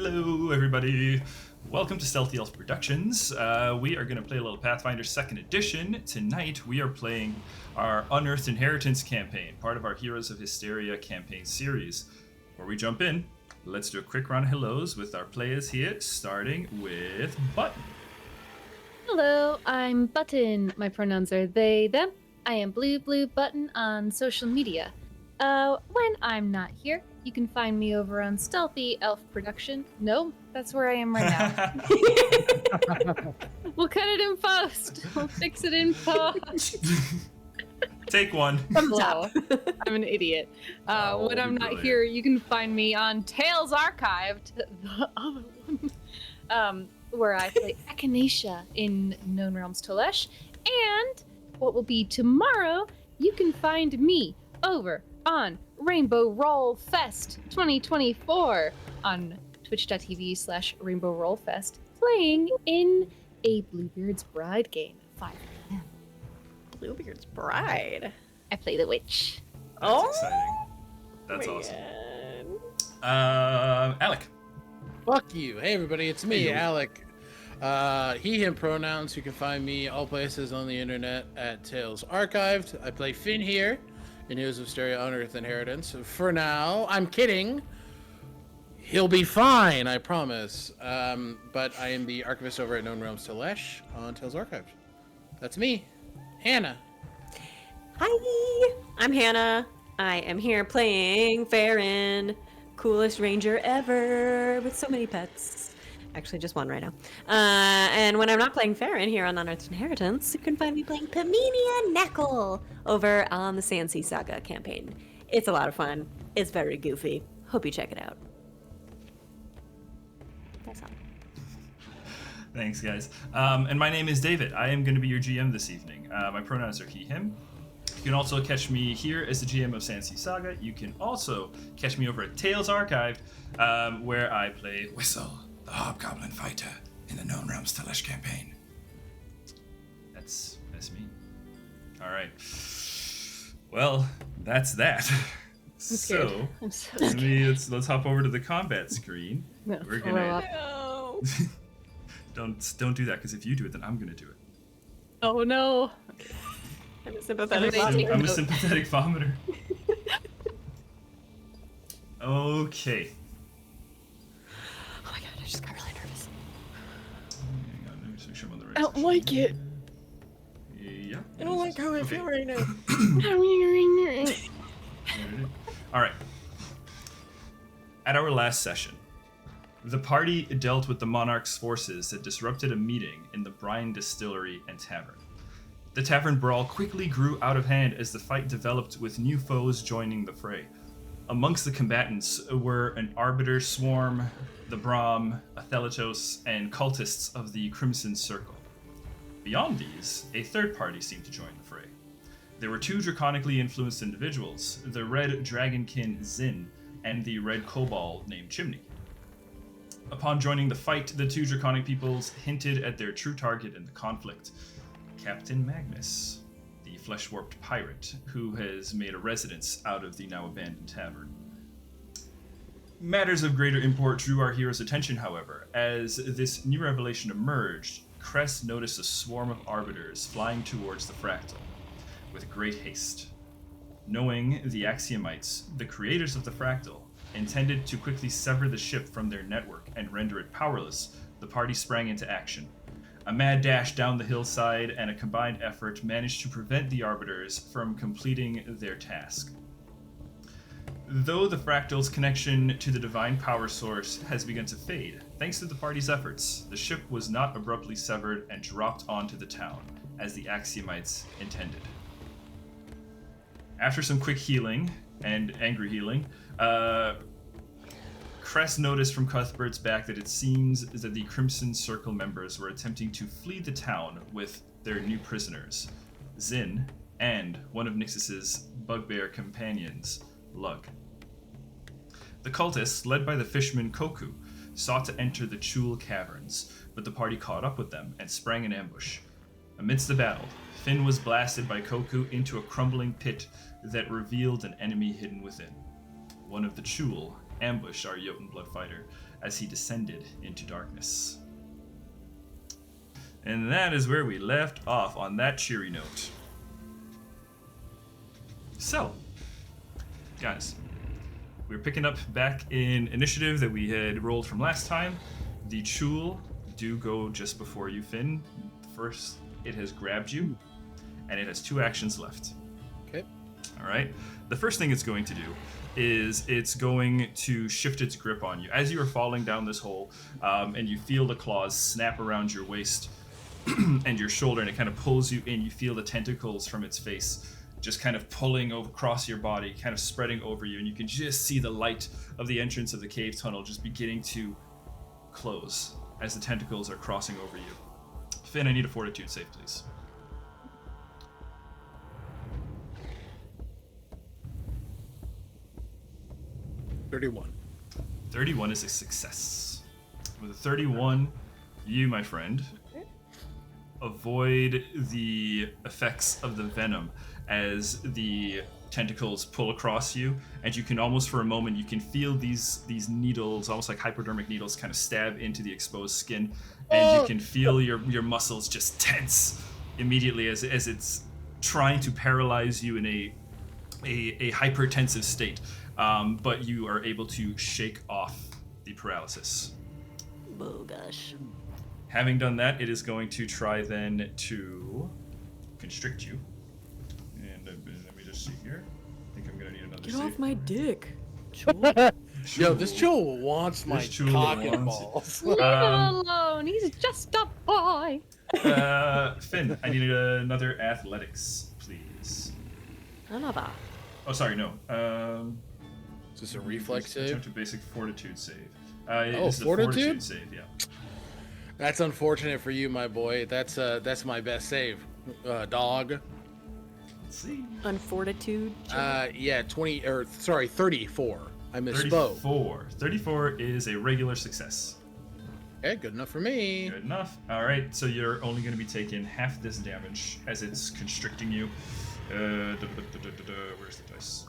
Hello, everybody. Welcome to Stealthy Elf Productions. We are going to play a little Pathfinder 2nd Edition. Tonight, we are playing our Unearthed Inheritance campaign, part of our Heroes of Histaeria campaign series. Before we jump in, let's do a quick round of hellos with our players here, starting with Button. Hello, I'm Button. My pronouns are they, them. I am Blue Button on social media. When I'm not here, you can find me over on Stealthy Elf Production. No, that's where I am right now. We'll cut it in post. We'll fix it in post. Take one. Hello. I'm an idiot. When I'm not brilliant. here, you can find me on Tales Archived, the other one, where I play Echinacea in Known Realms Telesh. And what will be tomorrow, you can find me over on Rainbow Roll Fest 2024 on twitch.tv/Rainbow Roll Fest, playing in a Bluebeard's Bride game at 5 p.m. Bluebeard's Bride. I play the witch. That's exciting. That's awesome. Alec. Fuck you. Hey everybody, it's me, Hey. Alec. He, him pronouns. You can find me all places on the internet at Tales Archived. I play Finn here in Heroes of Histaeria Unearthed Inheritance. For now, I'm kidding. He'll be fine, I promise. But I am the archivist over at Known Realms Telesh on Tales Archived. That's me, Hannah. Hi, I'm Hannah. I am here playing Farryn, coolest ranger ever with so many pets. Actually, just one right now. And when I'm not playing Farryn here on Unearthed Inheritance, you can find me playing Paminia Neckle over on the Sandsea Saga campaign. It's a lot of fun. It's very goofy. Hope you check it out. That's all. Thanks, guys. And my name is David. I am going to be your GM this evening. My pronouns are he, him. You can also catch me here as the GM of Sandsea Saga. You can also catch me over at Tales Archived, where I play Whistle, the Hobgoblin Fighter in the Known Realms Telesh campaign. That's me. All right. Well, that's that. So, I'm so scared. let's hop over to the combat screen. No, We're throw gonna up. No. don't do that, because if you do it, then I'm gonna do it. Oh no. I'm a sympathetic Somebody vomiter. I'm a sympathetic vomiter. Okay. Oh my god, I just got really nervous. Hang on, let me just make sure I'm on the right I don't section. like it. Yeah. I don't like how I feel right now. All right. At our last session, the party dealt with the Monarch's forces that disrupted a meeting in the Brine Distillery and Tavern. The tavern brawl quickly grew out of hand as the fight developed, with new foes joining the fray. Amongst the combatants were an Arbiter Swarm, the Brahm, Atheletos, and cultists of the Crimson Circle. Beyond these, a third party seemed to join the fray. There were two draconically influenced individuals, the Red Dragonkin Zin and the Red Kobold named Chimney. Upon joining the fight, the two draconic peoples hinted at their true target in the conflict, Captain Magnus, the flesh-warped pirate who has made a residence out of the now abandoned tavern. Matters of greater import drew our hero's attention, however. As this new revelation emerged, Cress noticed a swarm of arbiters flying towards the fractal with great haste. Knowing the Axiomites, the creators of the fractal, intended to quickly sever the ship from their network and render it powerless, the party sprang into action. A mad dash down the hillside and a combined effort managed to prevent the arbiters from completing their task. Though the fractal's connection to the divine power source has begun to fade, thanks to the party's efforts, the ship was not abruptly severed and dropped onto the town, as the Axiomites intended. After some quick healing, and angry healing, Cress noticed from Cuthbert's back that it seems that the Crimson Circle members were attempting to flee the town with their new prisoners, Zin, and one of Nixus's bugbear companions, Lug. The cultists, led by the fisherman Koku, sought to enter the Chuul caverns, but the party caught up with them and sprang an ambush. Amidst the battle, Finn was blasted by Koku into a crumbling pit that revealed an enemy hidden within. One of the Chuul ambushed our Jotun blood fighter as he descended into darkness. And that is where we left off on that cheery note. So, guys, we're picking up back in initiative that we had rolled from last time. The chuul do go just before you, Finn. First, it has grabbed you, and it has 2 actions left. Okay. All right. The first thing it's going to do is it's going to shift its grip on you. As you are falling down this hole, and you feel the claws snap around your waist and your shoulder, and it kind of pulls you in. You feel the tentacles from its face just kind of pulling across your body, kind of spreading over you, and you can just see the light of the entrance of the cave tunnel just beginning to close as the tentacles are crossing over you. Finn, I need a fortitude save, please. $31. 31 is a success. With a 31, you, my friend, avoid the effects of the venom as the tentacles pull across you, and you can almost, for a moment, you can feel these needles, almost like hypodermic needles, kind of stab into the exposed skin, and you can feel your muscles just tense immediately as it's trying to paralyze you in a hypertensive state, but you are able to shake off the paralysis. Oh gosh. Having done that, it is going to try then to constrict you. And let me just see here. I think I'm going to need another Get save. off my dick. Yo, this chuul wants my This chuul cock and wants balls. Leave him alone. He's just a boy. Finn, I need another athletics, please. Another. Oh, sorry, no. Is this a reflex save? Attempt a basic fortitude save. Oh, This is a fortitude? save, yeah. That's unfortunate for you, my boy. That's my best save, dog. Let's see. Unfortitude. Yeah, 34. I misspoke. 34 is a regular success. Okay, good enough for me. Good enough. All right, so you're only going to be taking half this damage as it's constricting you. Where's the dice?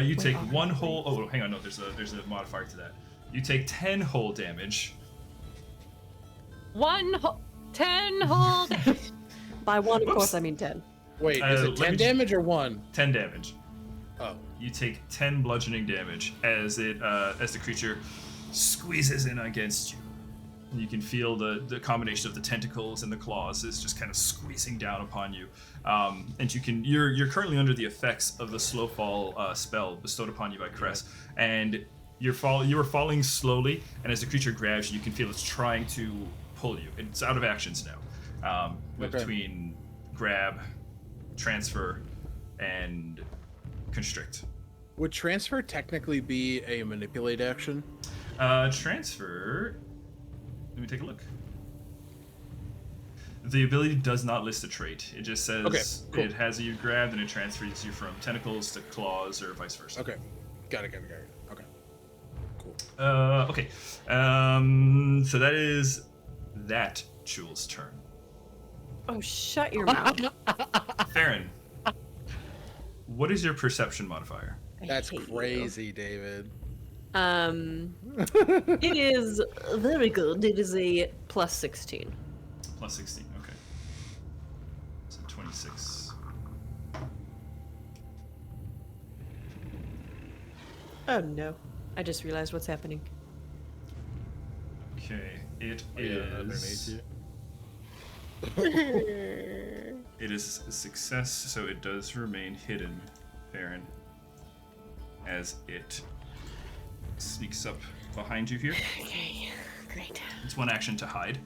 You take 1 whole. Oh, hang on. No, there's a modifier to that. You take 10 whole damage. 10 whole damage. By 1, of Whoops. course, I mean 10. Wait, is it let 10 me- damage or 1? 10 damage. Oh. You take 10 bludgeoning damage as the creature squeezes in against you. And you can feel the combination of the tentacles and the claws is just kind of squeezing down upon you. And you're currently under the effects of the slow fall spell bestowed upon you by Cress, and you are falling slowly. And as the creature grabs you, you can feel it's trying to pull you. It's out of actions now, between grab, transfer, and constrict. Would transfer technically be a manipulate action? Transfer. Let me take a look. The ability does not list a trait. It just says Okay, cool. it has you grabbed and it transfers you from tentacles to claws or vice versa. Okay. Got it. Okay. Cool. Okay. So that is that chuul's turn. Oh, shut your mouth. Farryn, what is your perception modifier? That's hate you. crazy, David. It is very good. It is a plus 16. Plus 16, okay. So 26. Oh no. I just realized what's happening. Okay, it Underneath is. you. It is a success, so it does remain hidden, Farryn, as it sneaks up behind you here. Okay, great. It's 1 action to hide.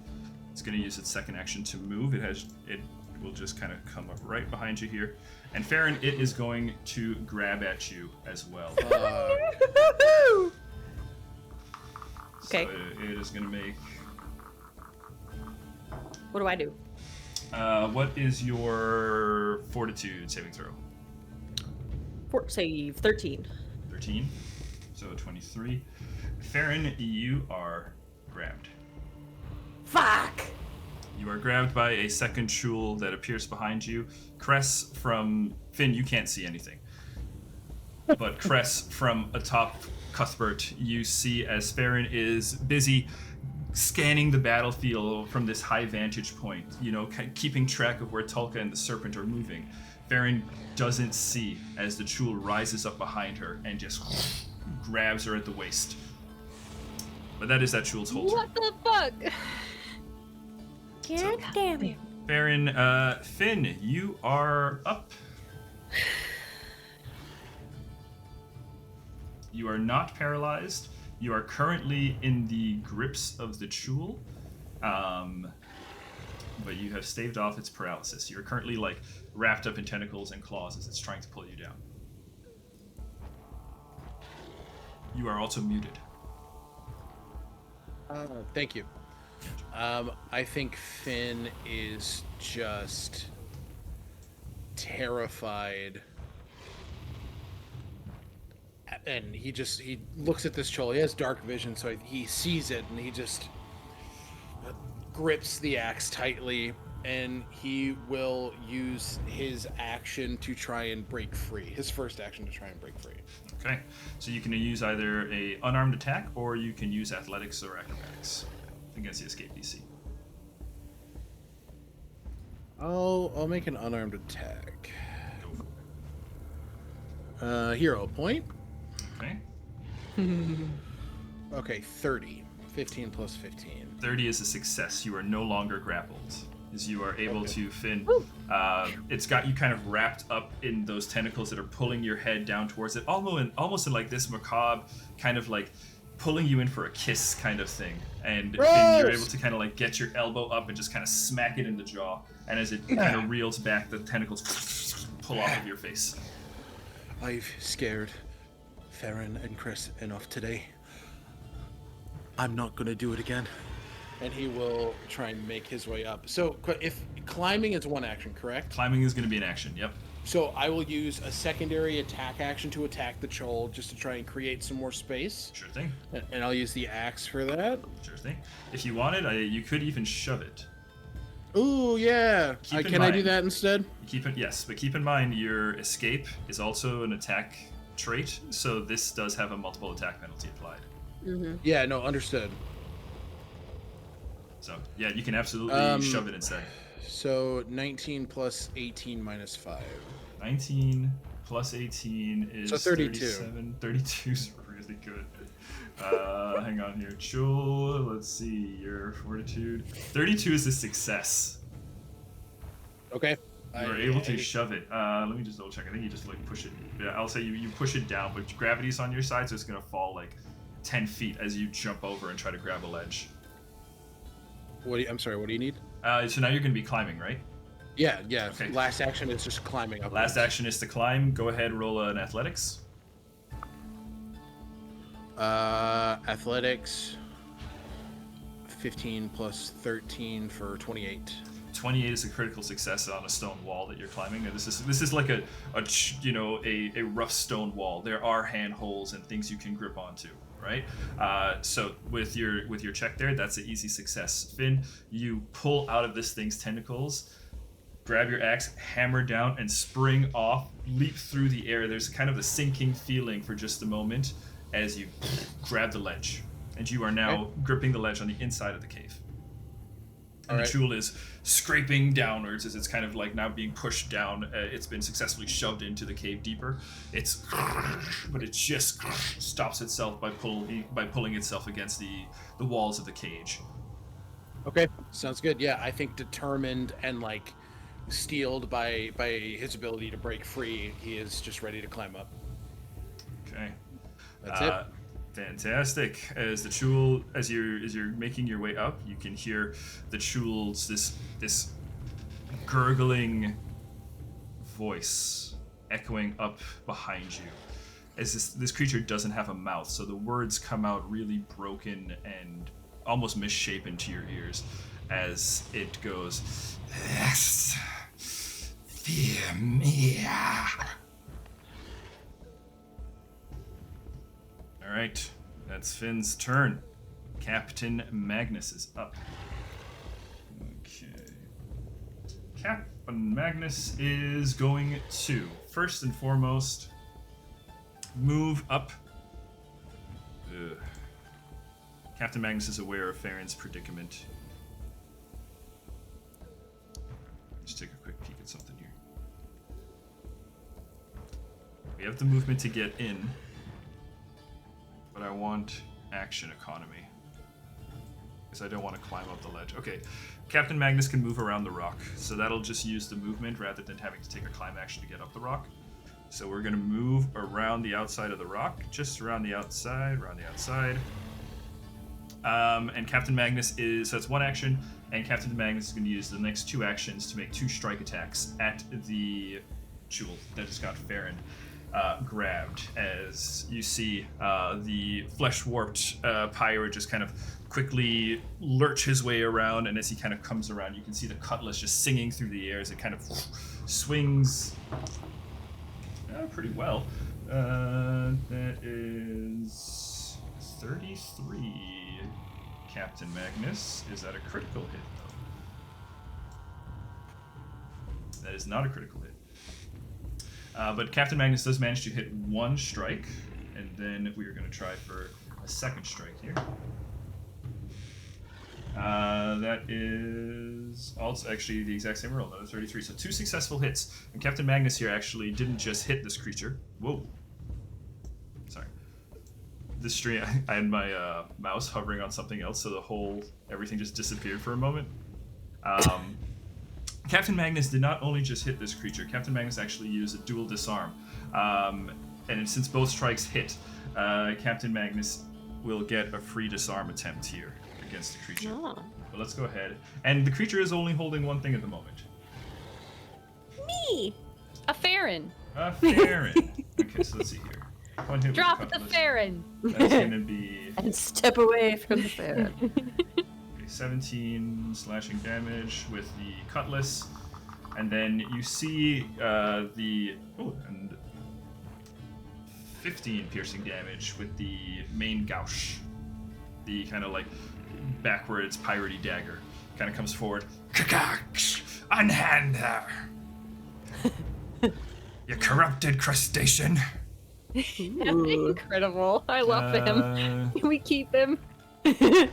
It's going to use its 2nd action to move. It will just kind of come up right behind you here. And Farryn, it is going to grab at you as well. Okay. So it is going to make. What do I do? What is your fortitude saving throw? Save 13. 13. So 23. Farryn, you are grabbed. Fuck! You are grabbed by a second chuul that appears behind you. Cress from Finn, you can't see anything. But Cress from atop Cuthbert, you see as Farryn is busy scanning the battlefield from this high vantage point, keeping track of where Tulka and the Serpent are moving. Farryn doesn't see as the Chuul rises up behind her and just grabs her at the waist. But that is that Chuul's whole turn. What the fuck? God damn it. Farryn, Finn, you are up. You are not paralyzed. You are currently in the grips of the Chuul, but you have staved off its paralysis. You're currently wrapped up in tentacles and claws as it's trying to pull you down. You are also muted. Thank you. I think Finn is just terrified. And he looks at this Chuul. He has dark vision, so he sees it, and he just grips the axe tightly, and he will use his action to try and break free. His first action to try and break free. Okay, so you can use either a unarmed attack, or you can use athletics or acrobatics against the escape DC. I'll make an unarmed attack. Hero point. Okay. Okay, 30. 15 plus 15. 30 is a success. You are no longer grappled. As you are able to, Finn, it's got you kind of wrapped up in those tentacles that are pulling your head down towards it, almost in this macabre kind of pulling you in for a kiss kind of thing. And Finn, you're able to kind of get your elbow up and just kind of smack it in the jaw. And as it kind of reels back, the tentacles pull off of your face. I've scared Farryn and Cress enough today. I'm not gonna do it again. And he will try and make his way up. So if climbing is one action, correct? Climbing is going to be an action, yep. So I will use a secondary attack action to attack the Chuul just to try and create some more space. Sure thing. And I'll use the axe for that. Sure thing. If you wanted, you could even shove it. Ooh, yeah. Can I do that instead? Yes, but keep in mind your escape is also an attack trait, so this does have a multiple attack penalty applied. Mm-hmm. Yeah, no, understood. So, yeah, you can absolutely shove it instead. So, 19 plus 18 minus 5. 19 plus 18 is so 32. 37. 32 is really good. Hang on here. Chuul, let's see, your fortitude. 32 is a success. Okay. You are able to shove it. Let me just double check. I think you just push it. Yeah, I'll say you push it down, but gravity's on your side, so it's going to fall 10 feet as you jump over and try to grab a ledge. I'm sorry, what do you need? So now you're going to be climbing, right? Yeah. Okay. Last action is just climbing up. Last action is to climb. Go ahead, roll an athletics. Athletics. 15 plus 13 for 28. 28 is a critical success on a stone wall that you're climbing. This is like a rough stone wall. There are handholds and things you can grip onto, right? So with your check there, that's an easy success. Finn, you pull out of this thing's tentacles, grab your axe, hammer down, and spring off, leap through the air. There's kind of a sinking feeling for just a moment as you grab the ledge, and you are now gripping the ledge on the inside of the cave. And the Chuul is scraping downwards as it's kind of now being pushed down. It's been successfully shoved into the cave deeper. But it just stops itself by pulling itself against the walls of the cage. Okay, sounds good. Yeah, I think determined and steeled by his ability to break free, he is just ready to climb up. Okay, that's it. Fantastic. As the Chuul, as you're making your way up, you can hear the Chuul's this gurgling voice echoing up behind you. As this creature doesn't have a mouth, so the words come out really broken and almost misshapen to your ears as it goes, "Yes, fear me." All right, that's Finn's turn. Captain Magnus is up. Okay. Captain Magnus is going to, first and foremost, move up Ugh. Captain Magnus is aware of Farryn's predicament. Just take a quick peek at something here. We have the movement to get in, but I want action economy. Because I don't want to climb up the ledge. Okay, Captain Magnus can move around the rock, so that'll just use the movement rather than having to take a climb action to get up the rock. So we're going to move around the outside of the rock, just around the outside, and Captain Magnus is, so that's one action, and Captain Magnus is going to use the next 2 actions to make 2 strike attacks at the chuul that just got Farryn grabbed. As you see the flesh-warped pirate just kind of quickly lurch his way around, and as he kind of comes around, you can see the cutlass just singing through the air as it kind of swings pretty well. That is 33. Captain Magnus. Is that a critical hit, though? That is not a critical hit. But Captain Magnus does manage to hit 1 strike, and then we are going to try for a second strike here. That is also actually the exact same roll, another 33. So 2 successful hits. And Captain Magnus here actually didn't just hit this creature. Whoa. Sorry. This stream, I had my mouse hovering on something else, so everything just disappeared for a moment. Captain Magnus did not only just hit this creature, Captain Magnus actually used a dual disarm. And since both strikes hit, Captain Magnus will get a free disarm attempt here against the creature. Oh. But let's go ahead. And the creature is only holding one thing at the moment. Me! A Farryn. A Farryn. Okay, so let's see here. One hit Drop with the cutlass. Farryn. That's gonna be And step away from the fair. okay, 17 slashing damage with the cutlass. And then you see and 15 piercing damage with the main gouge. The kind of like backwards piratey dagger kind of comes forward. Unhand there. You corrupted crustacean. Incredible. I love him. Can we keep him? I think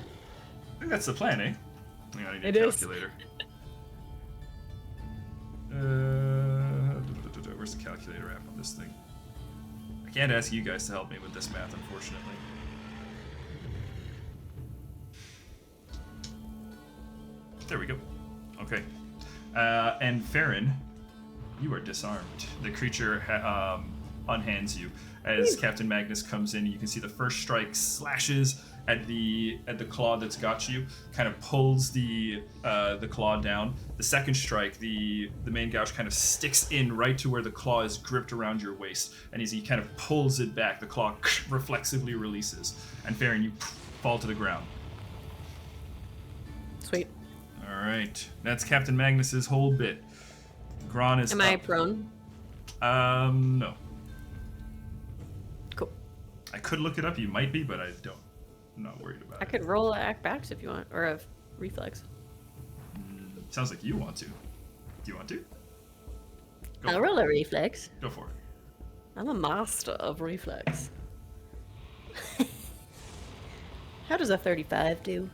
that's the plan, eh? Hang on, I need It a is. calculator. Where's the calculator app on this thing? I can't ask you guys to help me with this math, unfortunately. There we go. Okay. And Farryn, you are disarmed. The creature unhands you as Captain Magnus comes in. You can see the first strike slashes at the claw that's got you, kind of pulls the claw down. The second strike, the main gouge kind of sticks in right to where the claw is gripped around your waist, and as he kind of pulls it back, the claw reflexively releases, and Farryn, you fall to the ground. Sweet. All right, that's Captain Magnus's whole bit. Gron is Am up. I prone? No. Cool. I could look it up. You might be, but I don't. I'm not worried about I it. could roll an acrobatics if you want, or a reflex. Sounds like you want to. Do you want to? Go I'll for roll it. a reflex. Go for it. I'm a master of reflex. How does a 35 do?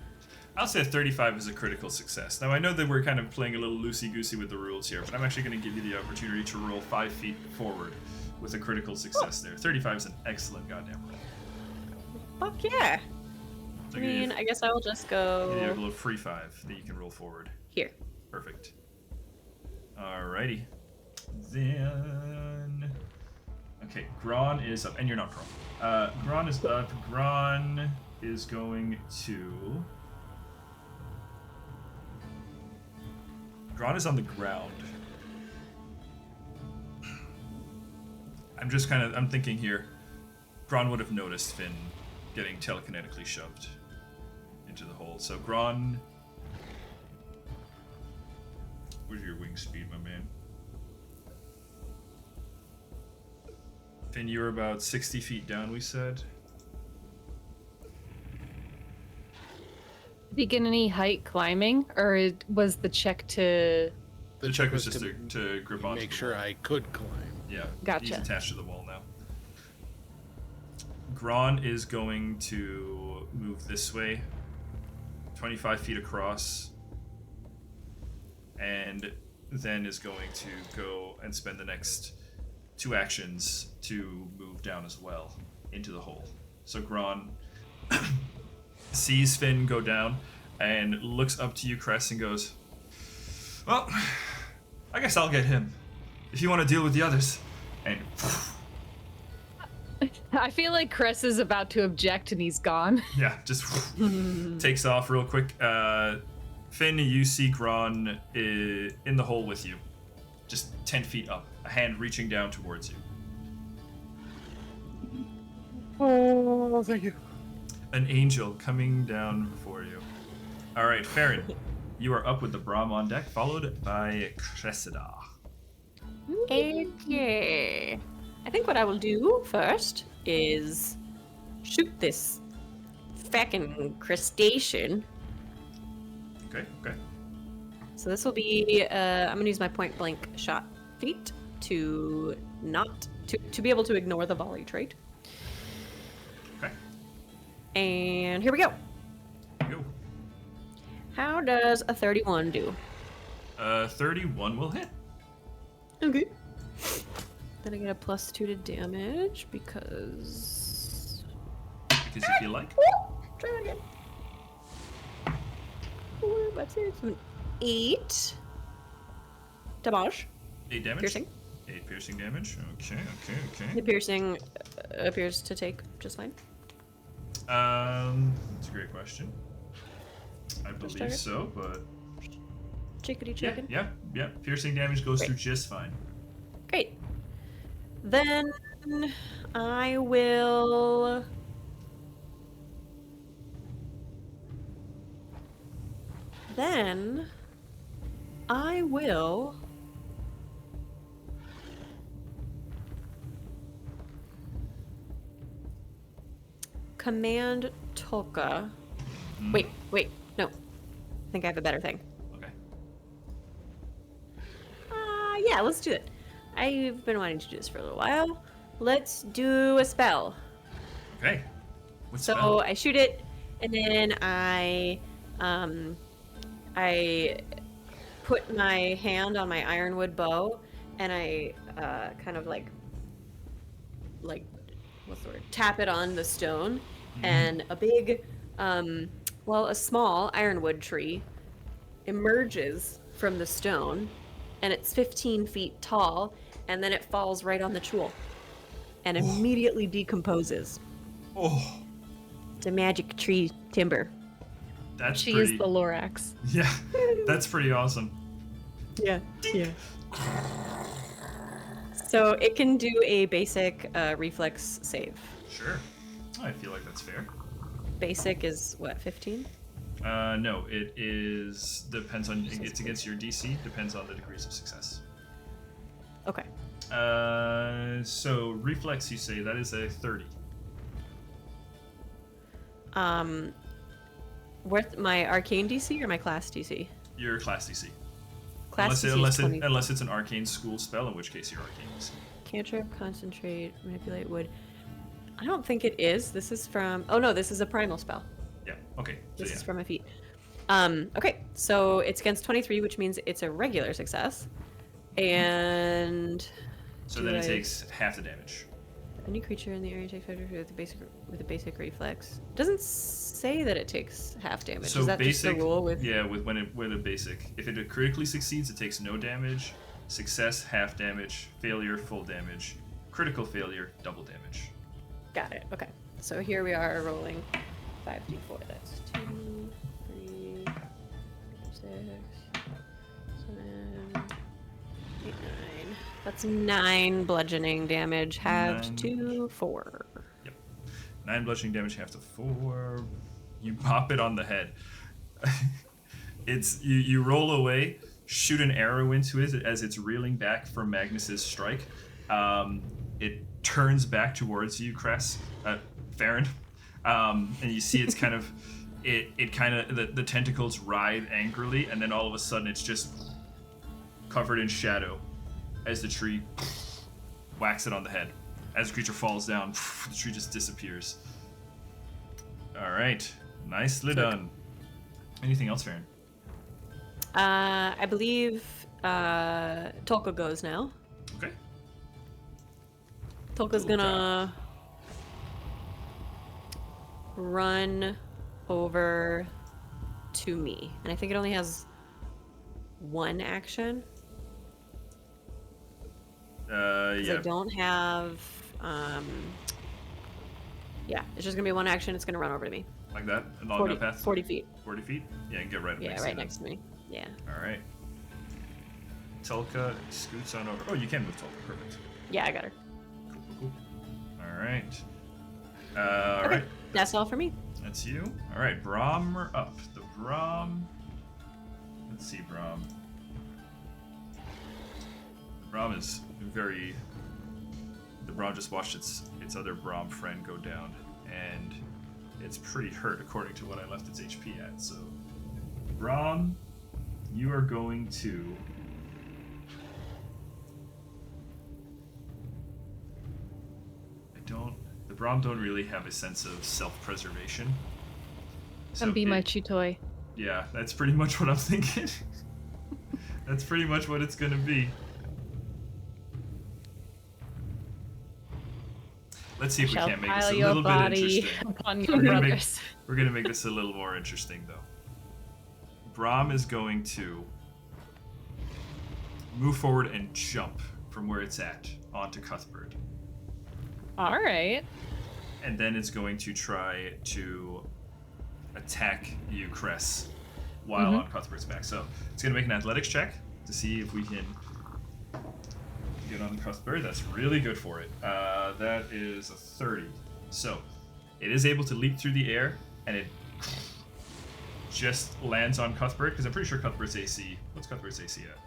I'll say 35 is a critical success. Now, I know that we're kind of playing a little loosey-goosey with the rules here, but I'm actually going to give you the opportunity to roll 5 feet forward with a critical success there. 35 is an excellent goddamn roll. Fuck yeah. So I give you- mean, I guess I will just give you a go little free 5 that you can roll forward. here. Perfect. Alrighty. Then... Okay, Gron is up, and you're not prone. Gron is up. Gron is going to... Gron is on the ground. I'm thinking here, Gron would have noticed Finn getting telekinetically shoved into the hole. So Gron... Where's your wing speed, my man? Finn, you were about 60 feet down, we said. Did he get any height climbing, or was the check to? The check was was just to grip onto Make the sure wall. I could climb. Yeah, Gotcha. he's attached to the wall now. Gron is going to move this way, 25 feet across, and then is going to go and spend the next 2 actions to move down as well into the hole. So Gron sees Finn go down and looks up to you, Cress, and goes, well, I guess I'll get him if you want to deal with the others. And I feel like Cress is about to object and he's gone. yeah, just takes off real quick. Finn, you see Gron in the hole with you, just 10 feet up, a hand reaching down towards you. Oh, thank you. An angel coming down for you. All right, Farryn, you are up with the Brahm on deck, followed by Cressida. Okay. I think what I will do first is shoot this feckin' crustacean. Okay. So this will be, I'm gonna use my point blank shot feat to be able to ignore the volley trait. Okay. And here we go. Go. How does a 31 do? 31 will hit. Okay. Then I get a +2 to damage because Because if you like. try that again. 4, that's it. So an 8 damage. 8 damage? Piercing. 8 piercing damage. Okay. The piercing appears to take just fine. That's a great question. I believe target? so, but Chickadee yeah, chicken. yeah. Piercing damage goes through just fine. Great. Then I will. Command Tolka. Wait, no. I think I have a better thing. Okay. Yeah, let's do it. I've been wanting to do this for a little while. Let's do a spell. Okay. What's So spell? I shoot it, and then I put my hand on my ironwood bow, and I kind of like what's the word? Tap it on the stone, and a big, a small ironwood tree emerges from the stone, and it's 15 feet tall, and then it falls right on the chuul, and immediately decomposes. Oh, It's a magic tree timber. that's She pretty. is the Lorax. Yeah, that's pretty awesome. Yeah. So it can do a basic reflex save. Sure. I feel like that's fair. Basic is what, 15? No, it is depends on it's against your DC. Depends on the degrees of success. Okay. So reflex, you say that is a 30. Worth my arcane DC or my class DC? Your class DC. Class DC is 20. Unless it's an arcane school spell, in which case your arcane DC. Cantrip, concentrate, manipulate wood. I don't think it is. This is from. Oh no, this is a primal spell. Yeah. Okay. So This yeah. is from a feat. Okay, so it's against 23, which means it's a regular success. And So do then it I- takes half the damage. any creature in the area takes 5 with a basic reflex. Doesn't say that it takes half damage. So is that basic, just the rule with? yeah, with a basic. If it critically succeeds, it takes no damage. Success, half damage. Failure, full damage. Critical failure, double damage. Got it. Okay. So here we are rolling 5d4. That's 2, 3, 6, 7, 8, 9. That's 9 bludgeoning damage, halved 9. to 4. 9 bludgeoning damage, half to 4. You pop it on the head. It's you roll away, shoot an arrow into it as it's reeling back from Magnus's strike. It turns back towards you, Cress, Farryn, and you see it's kind of the tentacles writhe angrily, and then all of a sudden it's just covered in shadow as the tree whacks it on the head. As the creature falls down, the tree just disappears. All right, nicely done. Anything else, Farryn? I believe Tolka goes now. Okay. Tolka's Cool gonna run over to me, and I think it only has one action. I Yeah. don't have. Yeah, it's just gonna be one action. It's gonna run over to me. Like that? Along 40, that path? 40 feet. 40 feet? Yeah, and get right Yeah, next to right it. next to me. Yeah. All right. Telka scoots on over. Oh, you can move Telka. Perfect. Yeah, I got her. Cool. All right. All right. That's all for me. That's you. All right, Brahm, we're up. The Brahm. Let's see, Brahm. Brahm is very. The Brahm just watched its other Brahm friend go down, and it's pretty hurt according to what I left its HP at. So, Brahm, you are going to. The Brahm don't really have a sense of self-preservation. So Come be my chew toy. Yeah, that's pretty much what I'm thinking. That's pretty much what it's gonna be. Let's see if we Shall can't make this pile a your little bit body interesting. upon your We're gonna make- brothers. We're gonna make this a little more interesting, though. Brahm is going to move forward and jump from where it's at onto Cuthbert. All right. And then it's going to try to attack you, Cress, while on Cuthbert's back. So it's going to make an athletics check to see if we can get on Cuthbert. That's really good for it. That is a 30. So it is able to leap through the air, and it just lands on Cuthbert, because I'm pretty sure Cuthbert's AC... What's Cuthbert's AC at?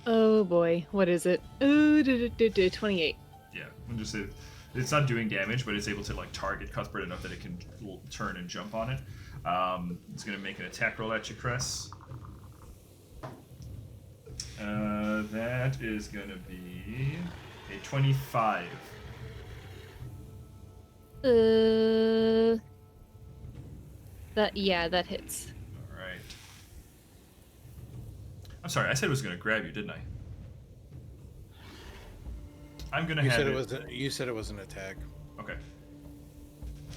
Oh boy, what is it? Ooh, 28. Yeah, I'm just saying, it's not doing damage, but it's able to like target Cuthbert enough that it can turn and jump on it. It's gonna make an attack roll at you, Cress. That is gonna be a 25. That hits. All right. I'm sorry, I said it was gonna grab you, didn't I? I'm gonna You have said it. it was. You said it was an attack. Okay.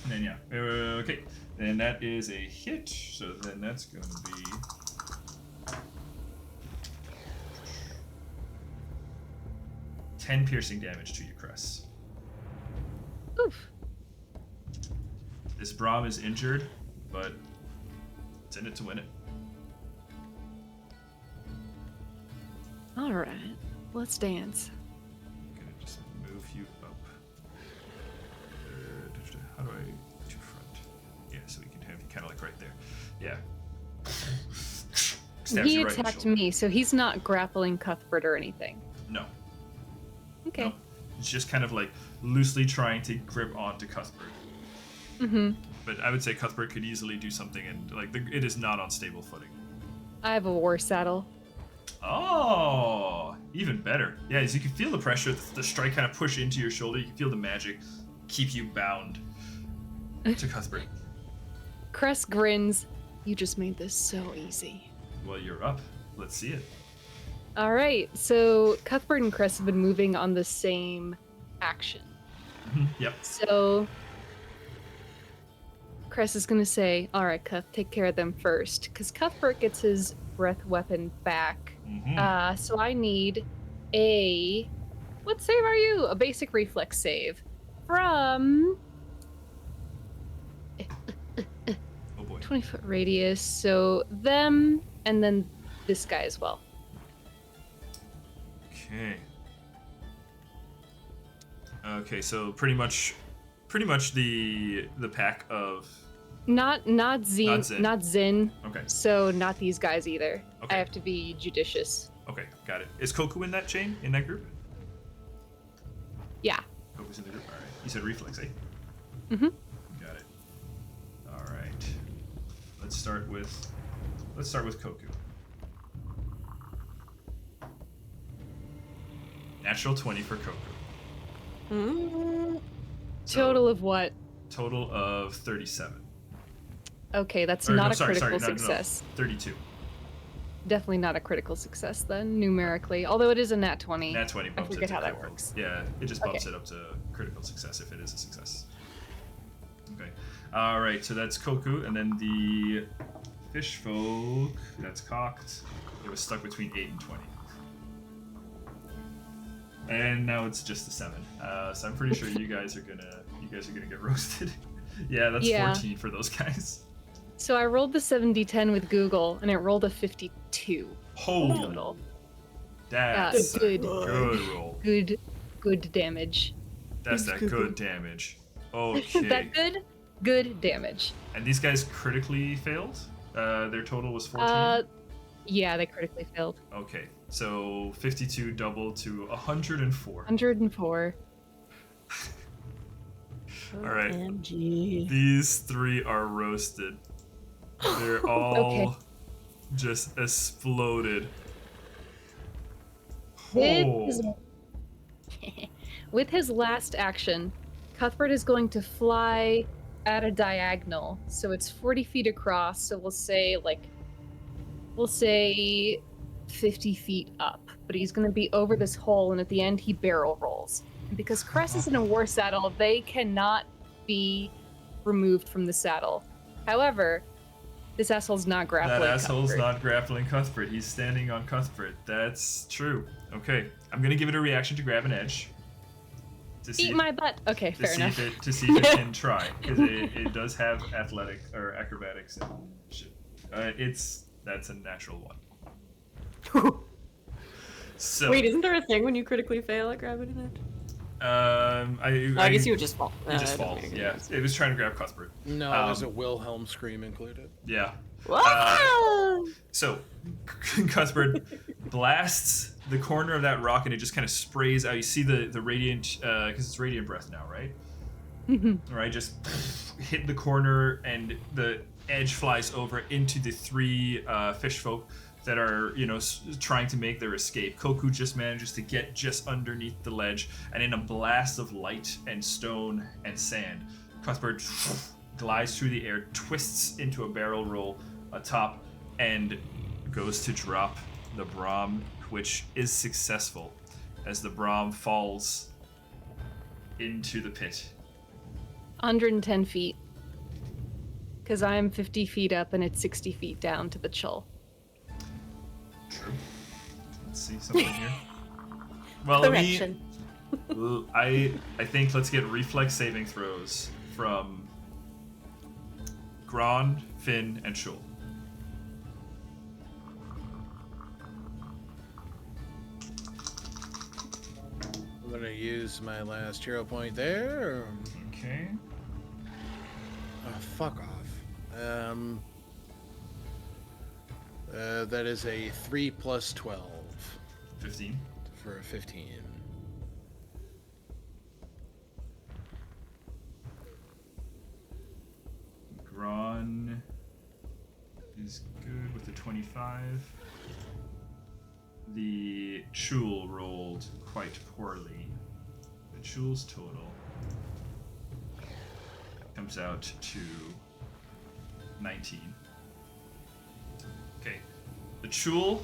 And then yeah. Okay. Then that is a hit. So then that's gonna be 10 piercing damage to you, Cress. Oof. This Brahm is injured, but it's in it to win it. All right, let's dance. I'm gonna just move you up. How do I to front? Yeah, so we can have you kind of like right there. Yeah. Stabs He you right in the attacked shoulder. me, so he's not grappling Cuthbert or anything. No. Okay. No. It's just kind of like loosely trying to grip onto Cuthbert. Mm-hmm. But I would say Cuthbert could easily do something, and like it is not on stable footing. I have a war saddle. Oh, even better. Yeah, as you can feel the pressure, the strike kind of push into your shoulder. You can feel the magic keep you bound to Cuthbert. Cress grins. You just made this so easy. Well, you're up. Let's see it. All right, so Cuthbert and Cress have been moving on the same action. Yep. So Cress is going to say, all right, Cuth, take care of them first, because Cuthbert gets his breath weapon back. So I need a... What save are you? A basic reflex save from Oh boy. 20-foot radius. So them, and then this guy as well. Okay. Okay, so pretty much the pack of. Not Zin. Not Zin. Okay. So not these guys either. Okay. I have to be judicious. Okay, got it. Is Koku in that chain, in that group? Yeah. Koku's in the group. All right. You said reflex, eh? Mhm. Got it. All right. Let's start with Koku. Natural 20 for Koku. Mm. So, Total of what? Total of 37. Okay, that's Or, not no, a sorry, critical no, success. 32. Definitely not a critical success then, numerically. Although it is a nat 20. Nat 20 I bumps it forget to how that critical. works. Yeah, it just bumps Okay. it up to critical success if it is a success. Okay. All right, so that's Koku, and then the fish folk, that's cocked. It was stuck between 8 and 20. And now it's just a 7. So I'm pretty sure you guys are gonna get roasted. Yeah, that's Yeah. 14 for those guys. So I rolled the 7d10 with Google, and it rolled a 52 Holy, total. that's a good. good roll. Good damage. That's that good damage. Okay. That good? Good damage. And these guys critically failed? Their total was 14? Yeah, they critically failed. Okay, so 52 doubled to 104. 104. All right. OMG. These 3 are roasted. They're all Okay. just exploded. With Oh. his, with his last action, Cuthbert is going to fly at a diagonal. So it's 40 feet across. So we'll say 50 feet up. But he's going to be over this hole, and at the end, he barrel rolls. And because Cress is in a war saddle, they cannot be removed from the saddle. However, this asshole's not grappling. That asshole's Cuthbert. not grappling Cuthbert. He's standing on Cuthbert. That's true. Okay, I'm gonna give it a reaction to grab an edge. To see Eat my butt. Okay, to fair see enough. if it can try, because it does have athletic or acrobatics and shit. That's a natural 1. So Wait, isn't there a thing when you critically fail at grabbing an edge? I guess you would just fall. You just fall. Yeah, it was trying to grab Cuthbert. No, there's a Wilhelm scream included. Yeah. Whoa! So Cuthbert blasts the corner of that rock, and it just kind of sprays out. You see the radiant, because it's radiant breath now, right? Right, just hit the corner, and the edge flies over into the 3 fish folk that are, trying to make their escape. Koku just manages to get just underneath the ledge, and in a blast of light and stone and sand, Cuthbert glides through the air, twists into a barrel roll atop, and goes to drop the Brahm, which is successful as the Brahm falls into the pit. 110 feet. Because I'm 50 feet up and it's 60 feet down to the chuul. True. Let's see something here. Well, let me, Correction. I think let's get reflex saving throws from Gron, Finn, and Shul. I'm gonna use my last hero point there. Okay. Oh, fuck off. That is a 3 plus 12 15. for a 15. Gron is good with the 25. The Chul rolled quite poorly. The Chul's total comes out to 19. Okay. The Chul,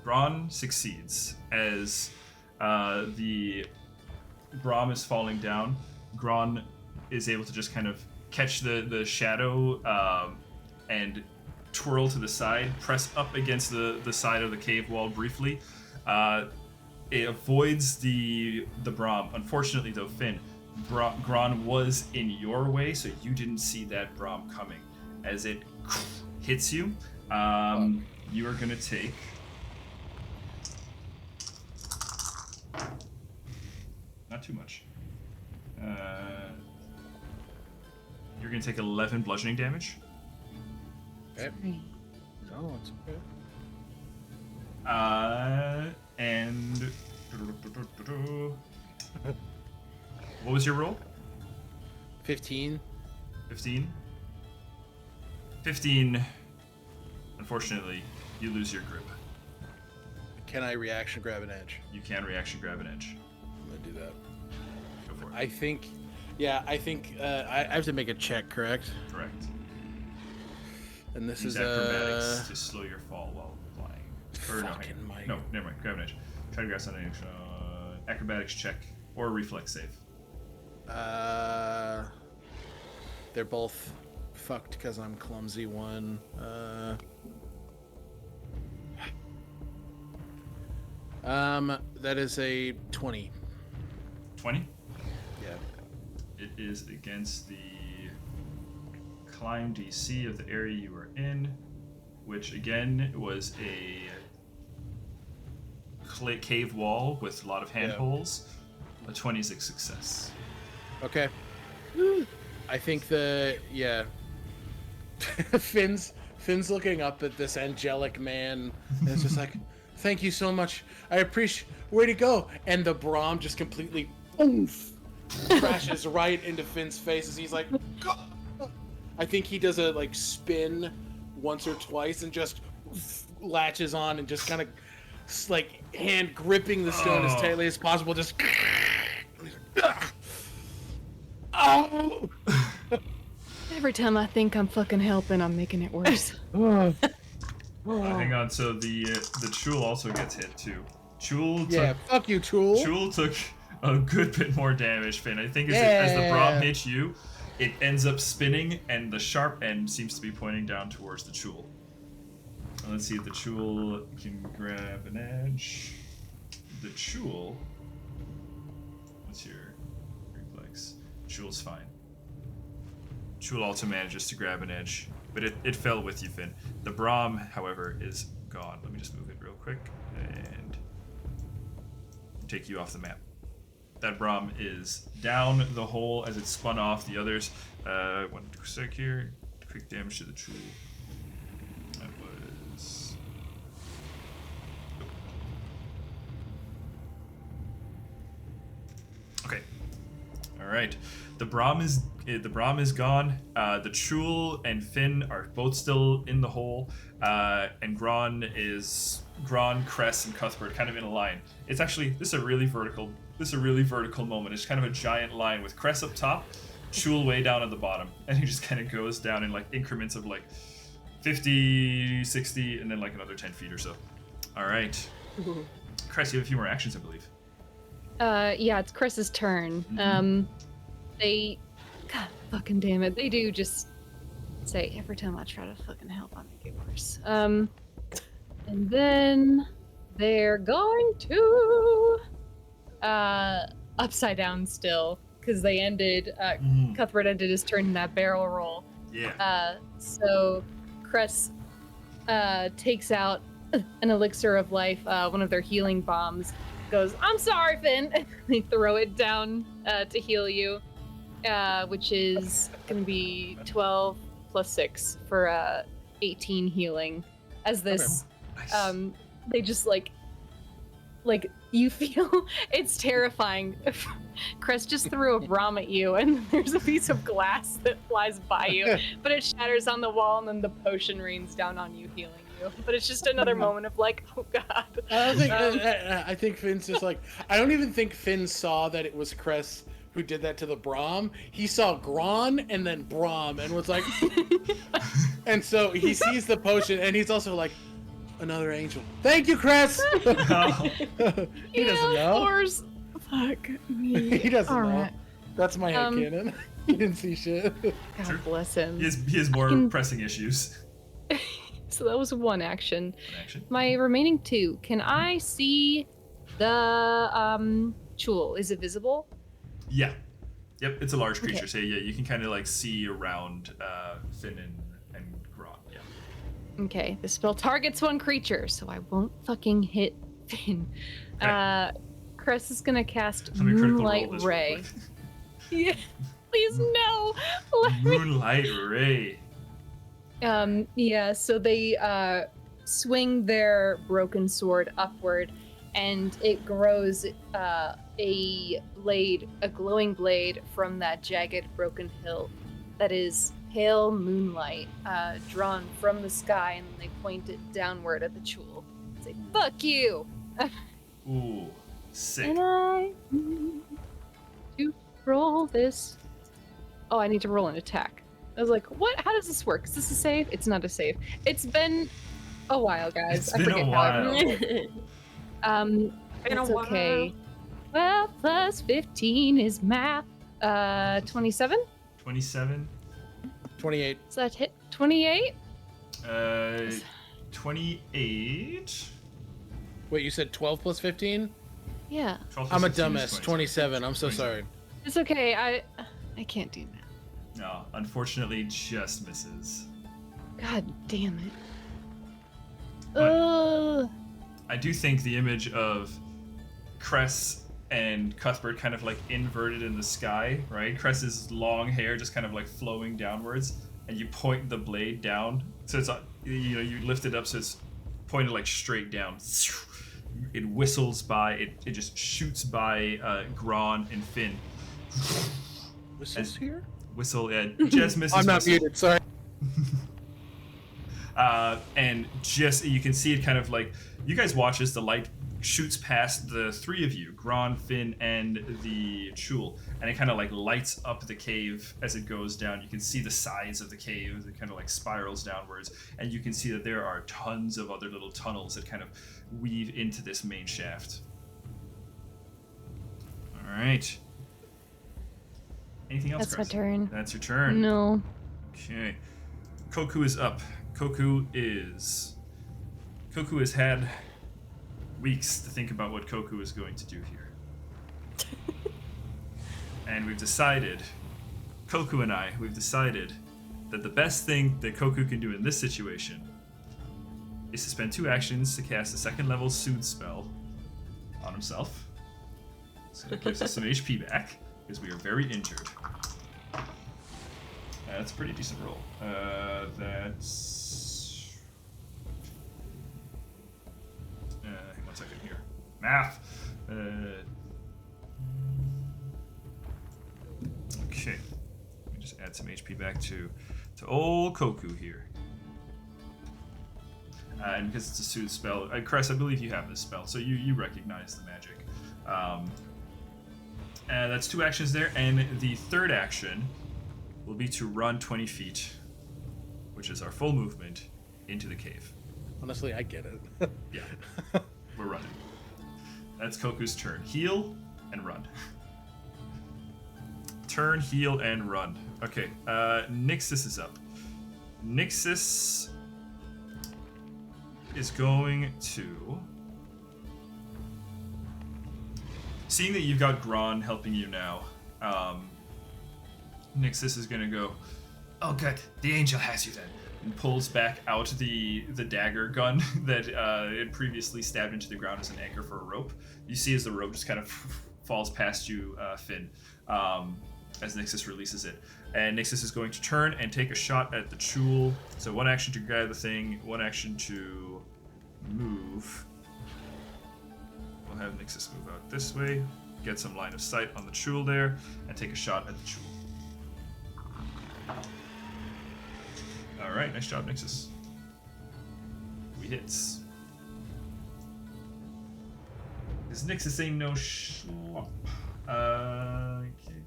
Gron succeeds as the Brahm is falling down. Gron is able to just kind of catch the shadow and twirl to the side, press up against the side of the cave wall briefly. It avoids the Brahm. Unfortunately, though, Finn, Gron was in your way, so you didn't see that Brahm coming. As it hits you, you are going to take... Not too much. You're going to take 11 bludgeoning damage. Okay. No, it's okay. And... What was your roll? 15. 15? 15. Unfortunately, you lose your grip. Can I reaction grab an edge? You can reaction grab an edge. I'm gonna do that. I think I have to make a check, correct? Correct. And this Use is acrobatics to slow your fall while flying. Or no, Fucking Mike. no, never mind. Grab an edge. Try to grab something. Acrobatics check or reflex save. They're both fucked because I'm clumsy one. That is a 20. 20. Yeah. It is against the climb DC of the area you are in, which again was a cave wall with a lot of handholds. A 20 is a success. Okay. I think Finn's looking up at this angelic man and it's just like, thank you so much. I appreciate. Where'd he go? And the Brahm just completely crashes right into Finn's face as he's like, "Gah!" I think he does a like spin once or twice and just latches on and just kind of like hand gripping the stone as tightly as possible. Just. Oh! Every time I think I'm fucking helping, I'm making it worse. Hang on, so the chuul also gets hit too. Fuck you, Chuul. Chuul took a good bit more damage, Finn. I think as the Brahm hits you, it ends up spinning, and the sharp end seems to be pointing down towards the chuul. Let's see if the chuul can grab an edge. The chuul. What's your reflex? Chuul's fine. Chuul also manages to grab an edge, but it fell with you, Finn. The Brahm, however, is gone. Let me just move it real quick and take you off the map. That Brahm is down the hole as it spun off the others. One sec here. Quick damage to the Chuul. That was... Okay. All right. The Brahm is gone. The Chuul and Finn are both still in the hole, and Gron, Cress, and Cuthbert kind of in a line. It's actually this is a really vertical moment. It's kind of a giant line with Cress up top, Chuul way down at the bottom, and he just kind of goes down in like increments of like 50, 60, and then like another 10 feet or so. All right, Cress, you have a few more actions, I believe. Yeah, it's Cress's turn. Mm-hmm. God fucking damn it. They do just say, every time I try to fucking help, I make it worse. And then they're going to upside down still, because they ended, Cuthbert ended his turn in that barrel roll. Yeah. So Cress takes out an elixir of life, one of their healing bombs, goes, I'm sorry, Finn, and they throw it down to heal you. Which is going to be 12 plus 6 for 18 healing. As this, Nice. they just like you feel it's terrifying. Cress just threw a Brahm at you, and there's a piece of glass that flies by you, but it shatters on the wall, and then the potion rains down on you, healing you. But it's just another moment of like, oh god. I think Finn's just like, I don't even think Finn saw that it was Cress who did that to the Brahm. He saw Gron and then Brahm and was like, and so he sees the potion and he's also like, another angel. Thank you, Cress. He doesn't know. Of course. Fuck me. He doesn't know. Right. That's my headcanon. He didn't see shit. God bless him. He has more pressing issues. So that was one action. Action. My remaining two. Can I see the chuul? Is it visible? Yeah. Yep, it's a large creature, Okay. so yeah, you can kind of like see around Finn and Gron, yeah. Okay, the spell targets one creature, so I won't fucking hit Finn. Okay. Cress is gonna cast Let me critical roll Moonlight this real Ray. quick. Yeah, please no. Moonlight Ray. Yeah, so they swing their broken sword upward, and it grows a glowing blade from that jagged broken hilt that is pale moonlight drawn from the sky, and they point it downward at the chuul. Say, fuck you! Ooh, sick. And I... roll this. Oh, I need to roll an attack. I was like, what? How does this work? Is this a save? It's not a save. It's been a while, guys. It's I been a forget while. It's okay. 12 plus 15 is math. 27? 27. 28. Does that hit? 28? 28. Wait, you said 12 plus 15? Yeah. 12 plus I'm a 15 is dumbass. 27. I'm so sorry. It's okay. I can't do that. No, unfortunately, just misses. God damn it. But- I do think the image of Cress and Cuthbert kind of like inverted in the sky, right? Cress's long hair just kind of like flowing downwards, and you point the blade down, so it's you lift it up so it's pointed like straight down. It whistles by. It just shoots by Gron and Finn. Whistles here? Whistle, yeah, just misses. I'm not whistle. muted. Sorry. And just you can see it kind of like you guys watch as the light shoots past the three of you, Gron, Finn, and the Chuul, and it kind of like lights up the cave as it goes down. You can see the sides of the cave as it kind of like spirals downwards, and you can see that there are tons of other little tunnels that kind of weave into this main shaft. All right. Anything else? That's my Cress? turn. That's your turn. No. Okay. Koku is up. Koku has had weeks to think about what Koku is going to do here. And we've decided, Koku and we've decided that the best thing that Koku can do in this situation is to spend 2 actions to cast a 2nd level Soothe spell on himself. So it gives us some HP back, because we are very injured. That's a pretty decent roll. That's... hang on 1 second here. Math! Okay. Let me just add some HP back to old Koku here. And because it's a Soothe spell, Cress, I believe you have this spell, so you recognize the magic. And that's 2 actions there, and the 3rd action will be to run 20 feet, which is our full movement, into the cave. Honestly, I get it. Yeah, we're running. That's Koku's turn. Heal and run. Turn, heal, and run. Okay, Nixus is up. Nixus is going to... Seeing that you've got Gron helping you now, Nixus is gonna go, oh good, the angel has you then, and pulls back out the dagger gun that it previously stabbed into the ground as an anchor for a rope. You see as the rope just kind of falls past you, Finn, as Nixus releases it. And Nixus is going to turn and take a shot at the Chuul. So 1 action to grab the thing, 1 action to move. We'll have Nixus move out this way, get some line of sight on the Chuul there, and take a shot at the Chuul. Alright, nice job, Nixus. We hits. Because Nixus ain't no schlump. Okay.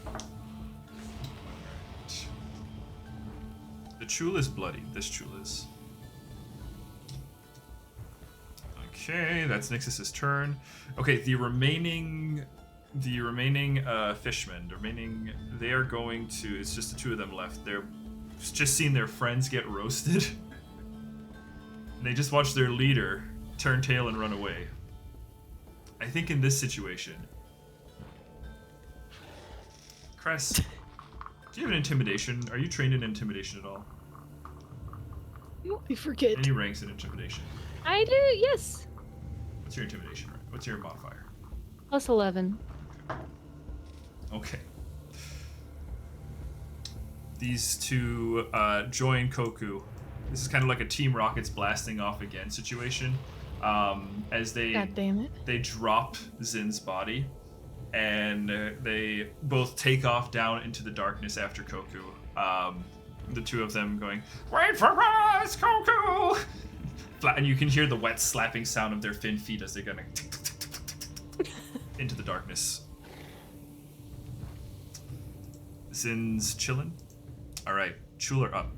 Alright. The Chuul is bloody. This Chuul is. Okay, that's Nixus's turn. Okay, the remaining fishmen, they are going to, it's just the 2 of them left. They're just seeing their friends get roasted. And they just watch their leader turn tail and run away. I think in this situation, Cress, do you have an intimidation? Are you trained in intimidation at all? You forget. Any ranks in intimidation? I do, yes. What's your intimidation rank? What's your modifier? Plus 11. Okay. These 2 join Koku. This is kind of like a Team Rockets blasting off again situation. As they God damn it. they drop Zin's body, and they both take off down into the darkness after Koku. The 2 of them going, "Wait for us, Koku!" And you can hear the wet slapping sound of their fin feet as they're gonna. into the darkness. Zin's chillin'. All right, Chuul are up.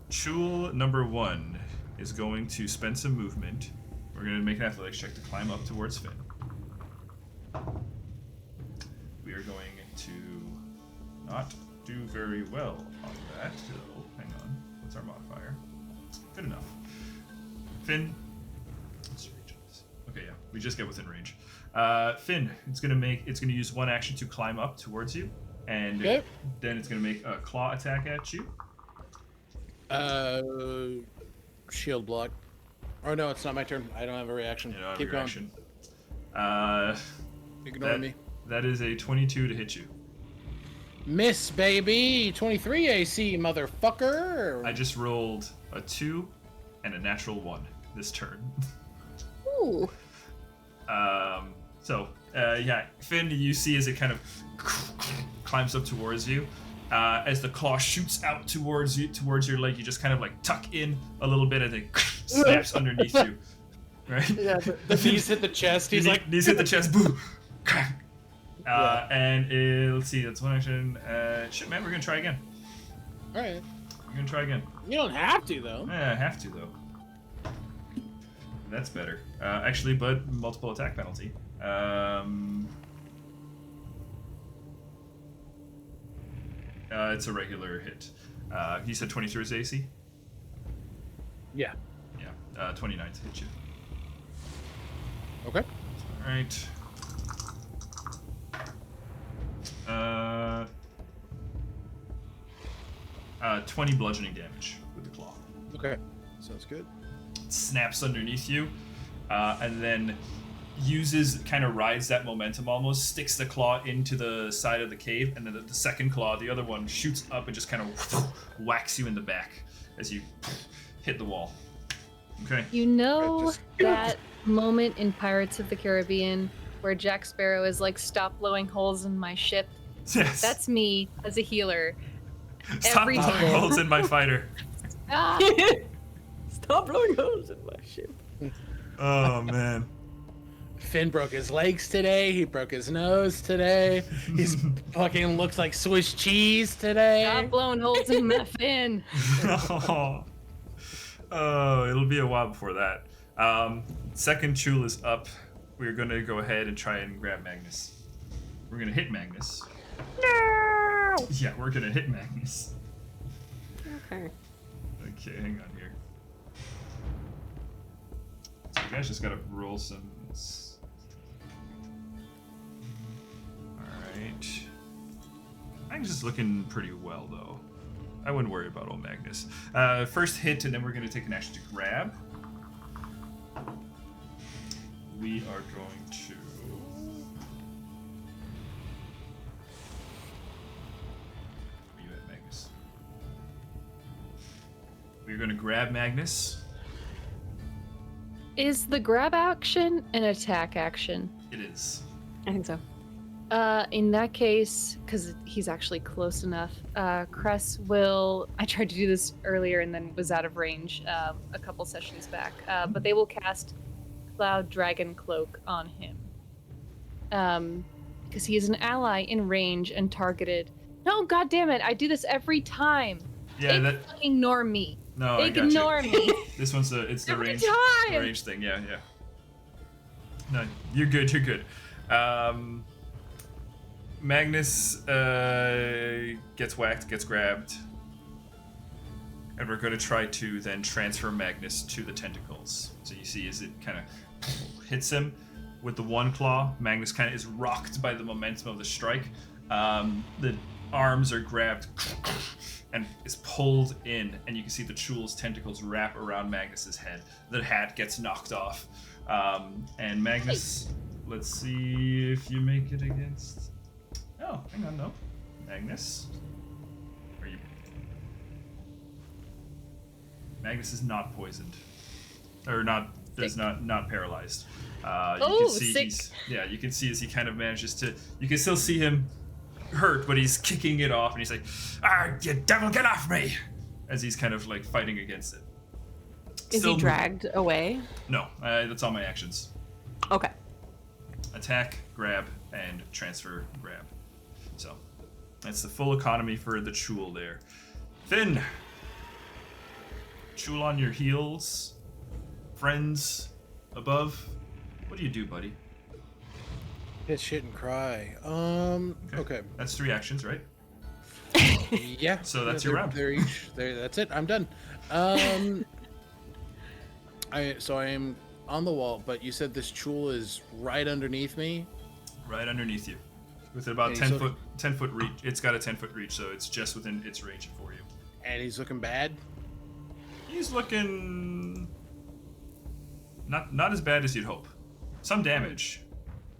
Chuul number 1 is going to spend some movement. We're going to make an athletics check to climb up towards Finn. We are going to not do very well on that. Oh, hang on. What's our modifier? Good enough. Finn. Let's reach this. Okay, yeah, we just get within range. Finn, it's gonna use one action to climb up towards you, and Okay. then it's gonna make a claw attack at you. Shield block. Oh no, it's not my turn. I don't have a reaction. You know, Keep going. reaction. Ignore me. That is a 22 to hit you. Miss, baby. 23 AC, motherfucker. I just rolled a 2 and a natural 1 this turn. Ooh. Yeah, Finn, you see as it kind of climbs up towards you. As the claw shoots out towards your leg, you just kind of like tuck in a little bit and it snaps underneath you. Right? Yeah, the knees hit the chest. He's like, knees hit the chest. Boom. And let's see, that's one action. Shit, man, we're gonna try again. all right. We're gonna try again. You don't have to though. I have to though. That's better. Actually, but multiple attack penalty. It's a regular hit. You said 23 is AC? Yeah. Yeah, 29 to hit you. Okay. Alright. 20 bludgeoning damage with the claw. Okay. Sounds good. It snaps underneath you, and then kind of rides that momentum almost, sticks the claw into the side of the cave, and then the second claw, the other one, shoots up and just kind of whacks you in the back as you hit the wall. Okay. You know Just- that moment in Pirates of the Caribbean where Jack Sparrow is like, "Stop blowing holes in my ship"? Yes. That's me as a healer. Stop every blowing time. holes in my fighter. Ah! Stop blowing holes in my ship. Oh man. Finn broke his legs today. He broke his nose today. He's fucking looks like Swiss cheese today. Stop blowing holes in my fin. Oh, it'll be a while before that. Second Chuul is up. We're gonna go ahead and try and grab Magnus. We're gonna hit Magnus. No! Yeah, we're gonna hit Magnus. Okay. Okay, hang on here. So you guys just gotta roll some. Alright. Magnus is looking pretty well, though. I wouldn't worry about old Magnus. First hit, and then we're gonna take an action to grab. We are going to. Where you at, Magnus? We're gonna grab Magnus. Is the grab action an attack action? It is. I think so. In that case, because he's actually close enough, Cress will. I tried to do this earlier and then was out of range a couple sessions back. But they will cast Cloud Dragon Cloak on him. Because he is an ally in range and targeted. No, god damn it! I do this every time. Yeah, They that. fucking ignore me. No, I got Ignore you. me. This one's it's the Every range. time! The range thing. Yeah, yeah. No, you're good. You're good. Magnus gets whacked, gets grabbed, and we're going to try to then transfer Magnus to the tentacles. So you see, as it kind of hits him with the one claw, Magnus kind of is rocked by the momentum of the strike. The arms are grabbed and is pulled in, and you can see the chuuls' tentacles wrap around Magnus's head. The hat gets knocked off, and Magnus. Let's see if you make it against. Oh, hang on, no. Magnus. Are you? Magnus is not poisoned, or not. Is not paralyzed. You Oh, can see sick. you can see as he kind of manages to. You can still see him hurt, but he's kicking it off, and he's like, "Ah, you devil, get off me!" As he's kind of like fighting against it. Is Still he dragged away? No, that's all my actions. Okay. Attack, grab, and transfer, grab. So that's the full economy for the chuul there. Finn! Chuul on your heels. Friends above. What do you do, buddy? Hit shit and cry. Okay. That's 3 actions, right? Yeah. So that's yeah, your round. They're each. That's it. I'm done. I am on the wall, but you said this chuul is right underneath me. Right underneath you. With about Okay, 10 foot reach. It's got a 10-foot reach, so it's just within its range for you. And he's looking bad. He's looking not as bad as you'd hope. Some damage.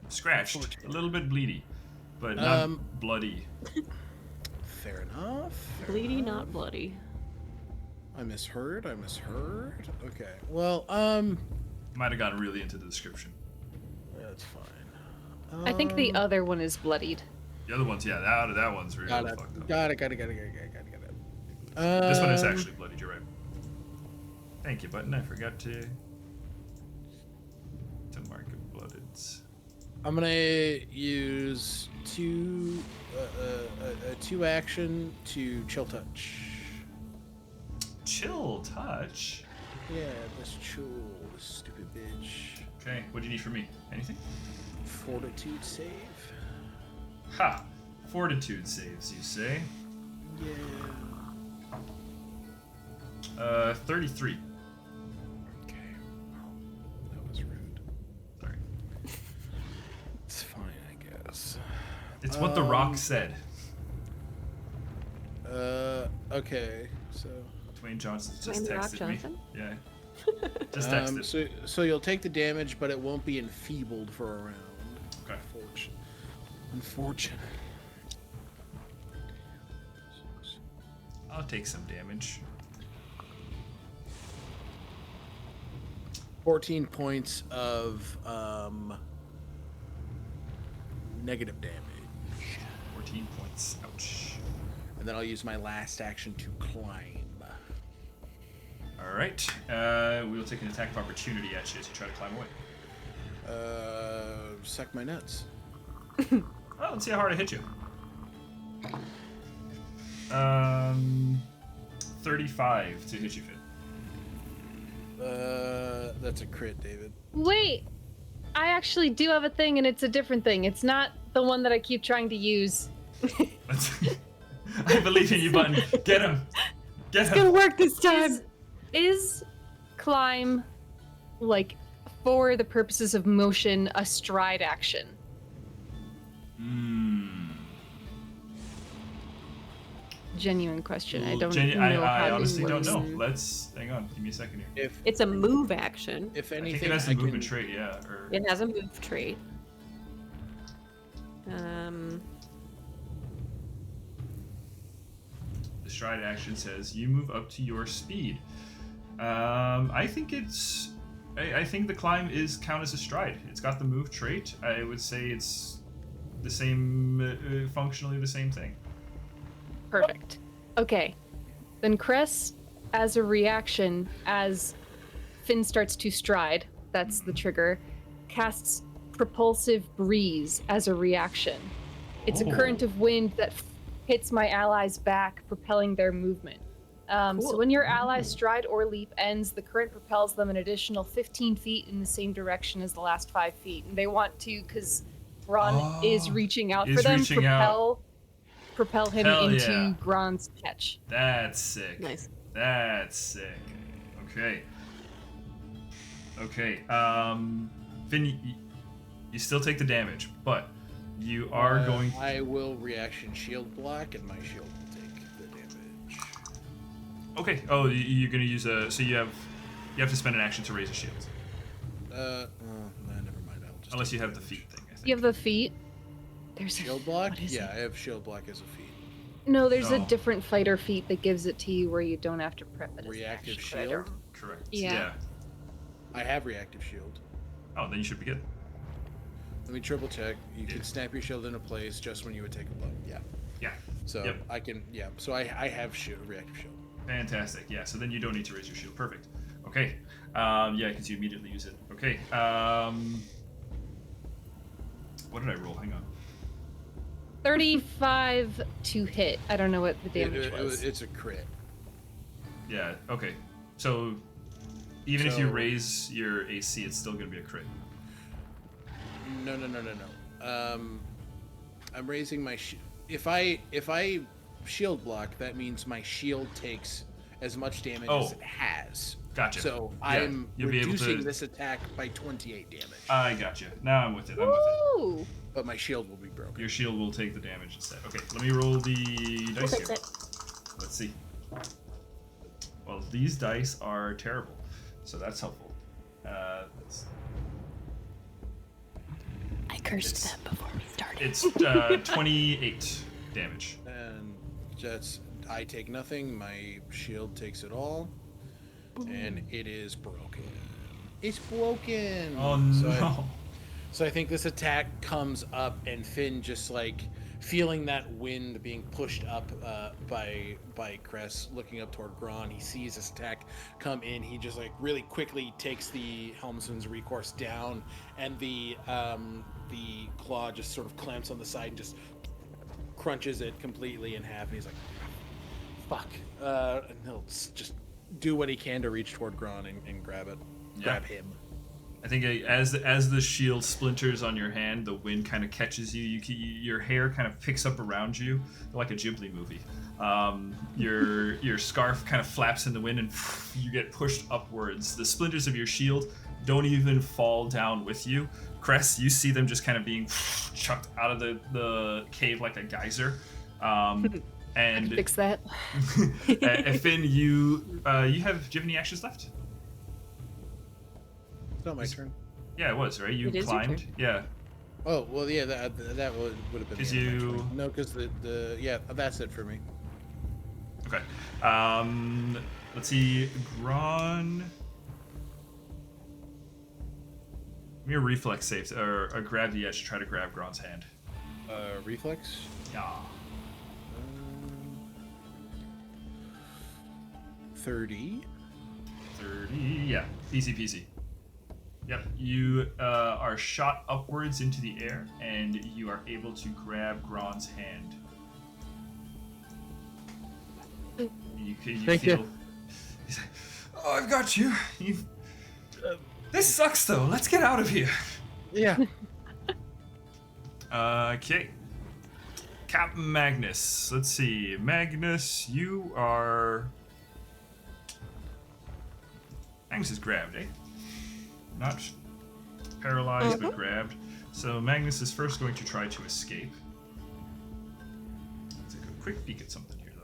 Scratched. A little bit bleedy. But not bloody. Fair enough. Bleedy, not bloody. I misheard. Okay. Well, Might have gotten really into the description. that's fine. I think the other one is bloodied. The other one's, that one's really Got it. fucked up. Got it. This one is actually bloodied, you're right. Thank you, button. I forgot to mark it blooded. I'm gonna use two action to chill touch. Chill touch? Yeah, this chuul, this stupid bitch. Okay, what do you need from me? Anything? Fortitude save. Ha! Fortitude saves, you say? Yeah. 33. Okay. That was rude. Sorry. It's fine, I guess. It's what the rock said. Okay, so. Dwayne Johnson just Dwayne The Rock texted me. Johnson? Yeah. Just texted. So you'll take the damage, but it won't be enfeebled for a round. Okay. Unfortunate. I'll take some damage. 14 points of negative damage. 14 points. Ouch. And then I'll use my last action to climb. Alright. We will take an attack of opportunity at you as you try to climb away. Suck my nuts. Well, let's see how hard I hit you. 35 to hit you, Finn. That's a crit, David. Wait, I actually do have a thing, and it's a different thing. It's not the one that I keep trying to use. I believe in you, Button. Get him. Get It's gonna him. work this time. Is climb, like, for the purposes of motion, a stride action? Genuine question. I don't know I how honestly this don't works. know. Let's hang on. Give me a second here. It's a move action. If I anything, think it has a movement trait, yeah. Or It has a move trait. the stride action says you move up to your speed. I think it's. I think the climb is count as a stride. It's got the move trait. I would say it's the same, functionally the same thing. Perfect. Okay. Then Cress, as a reaction, as Finn starts to stride, that's the trigger, casts Propulsive Breeze as a reaction. It's a current of wind that hits my allies back, propelling their movement. So when your allies' stride or leap ends, the current propels them an additional 15 feet in the same direction as the last 5 feet. And they want to, because Ron is reaching out for them, propel him Hell into yeah. Gron's catch. That's sick. Nice. That's sick. Okay. Okay. Finn, you still take the damage, but you are going. I will reaction shield block, and my shield will take the damage. Okay. Oh, you're gonna use a. So you have to spend an action to raise a shield. Never mind. I'll just Unless you have the feet thing. I think. You have the feet. There's a shield block. what is Yeah, it? I have shield block as a feat. No, there's a No. different fighter feat that gives it to you where you don't have to prep it. as an Reactive action, but I shield? don't- Correct. Yeah. I have reactive shield. Oh, then you should be good. Let me triple check. You Yeah. can snap your shield into place just when you would take a blow. Yeah. Yeah. So Yep. I can. Yeah. So I have reactive shield. Fantastic. Yeah. So then you don't need to raise your shield. Perfect. Okay. Yeah, because you immediately use it. Okay. What did I roll? Hang on. 35 to hit. I don't know what the damage was. It's a crit. Yeah. Okay. So even if you So- raise your AC, it's still gonna be a crit. No. I'm raising my if I shield block, that means my shield takes as much damage as it has. Gotcha. So Yeah, I'm you'll be able reducing to- this attack by 28 damage. I gotcha. Now I'm with it. I'm with it. Ooh. But my shield will be broken. Your shield will take the damage instead. Okay, let me roll the dice here. Let's see. Well, these dice are terrible, so that's helpful. Let's- I cursed It's- them before we started. It's 28 damage. And just I take nothing. My shield takes it all, and it is broken. It's broken. Oh no. So I think this attack comes up, and Finn just like feeling that wind being pushed up by Cress, looking up toward Gron. He sees this attack come in. He just like really quickly takes the helmsman's recourse down, and the claw just sort of clamps on the side and just crunches it completely in half. And he's like, "Fuck!" And he'll just do what he can to reach toward Gron and grab it, grab him. I think as the shield splinters on your hand, the wind kind of catches you. Your hair kind of picks up around you like a Ghibli movie. Your scarf kind of flaps in the wind, and you get pushed upwards. The splinters of your shield don't even fall down with you. Cress, you see them just kind of being chucked out of the cave like a geyser. And Fix that. Finn, do you have any actions left? It's not my turn. Yeah, it was, right? You It is your climbed. turn. Yeah. Oh well, yeah, that would have been. 'Cause the end of my you- turn. No, because the yeah, that's it for me. Okay. Let's see. Gron. Give me a reflex save or a grab the edge to try to grab Gron's hand. Reflex. Yeah. 30. 30. Yeah. Easy peasy. Yep. You are shot upwards into the air, and you are able to grab Gron's hand. You Thank feel. you. He's like, "Oh, I've got you. This sucks, though. Let's get out of here." Yeah. Okay. Captain Magnus. Let's see. Magnus, you are. Magnus is grabbed, eh? Not paralyzed, but grabbed. So Magnus is first going to try to escape. Let's take a quick peek at something here, though.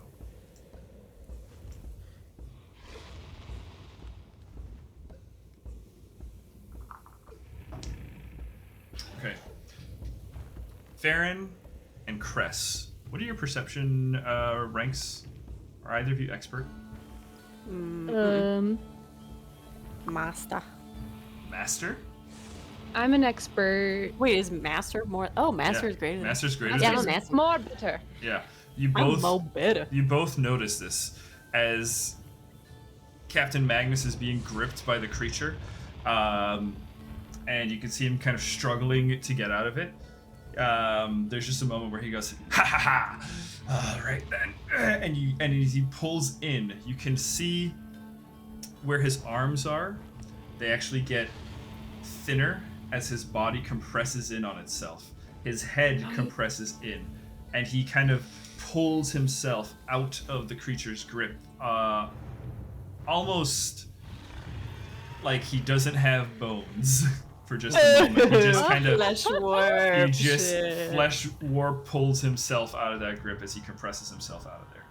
Okay. Farryn and Cress, what are your perception ranks? Are either of you expert? Master. Master? I'm an expert. Wait, is Master more? Oh, Master Yeah. is greater. Master's greater Yeah, than I'm Master. More bitter. Yeah. You I'm both more better. You both notice this as Captain Magnus is being gripped by the creature, and you can see him kind of struggling to get out of it. There's just a moment where he goes, "Ha ha ha! All right then," and as he pulls in, you can see where his arms are. They actually get thinner as his body compresses in on itself. His head compresses in, and he kind of pulls himself out of the creature's grip, almost like he doesn't have bones for just a moment. He just kind of Flesh warp. flesh warp pulls himself out of that grip as he compresses himself out of there.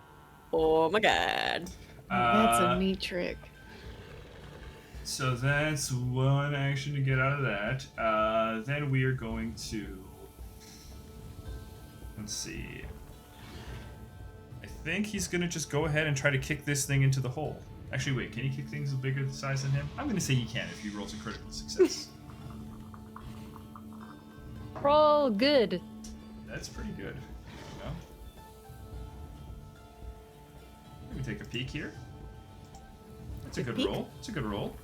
Oh my god. That's Uh, a neat trick. So that's one action to get out of that. Then we are going to. Let's see. I think he's going to just go ahead and try to kick this thing into the hole. Actually, wait, can he kick things bigger size than him? I'm going to say he can if he rolls a critical success. Roll good. That's pretty good. You know? Let me take a peek here. That's a good peek? roll. It's a good roll.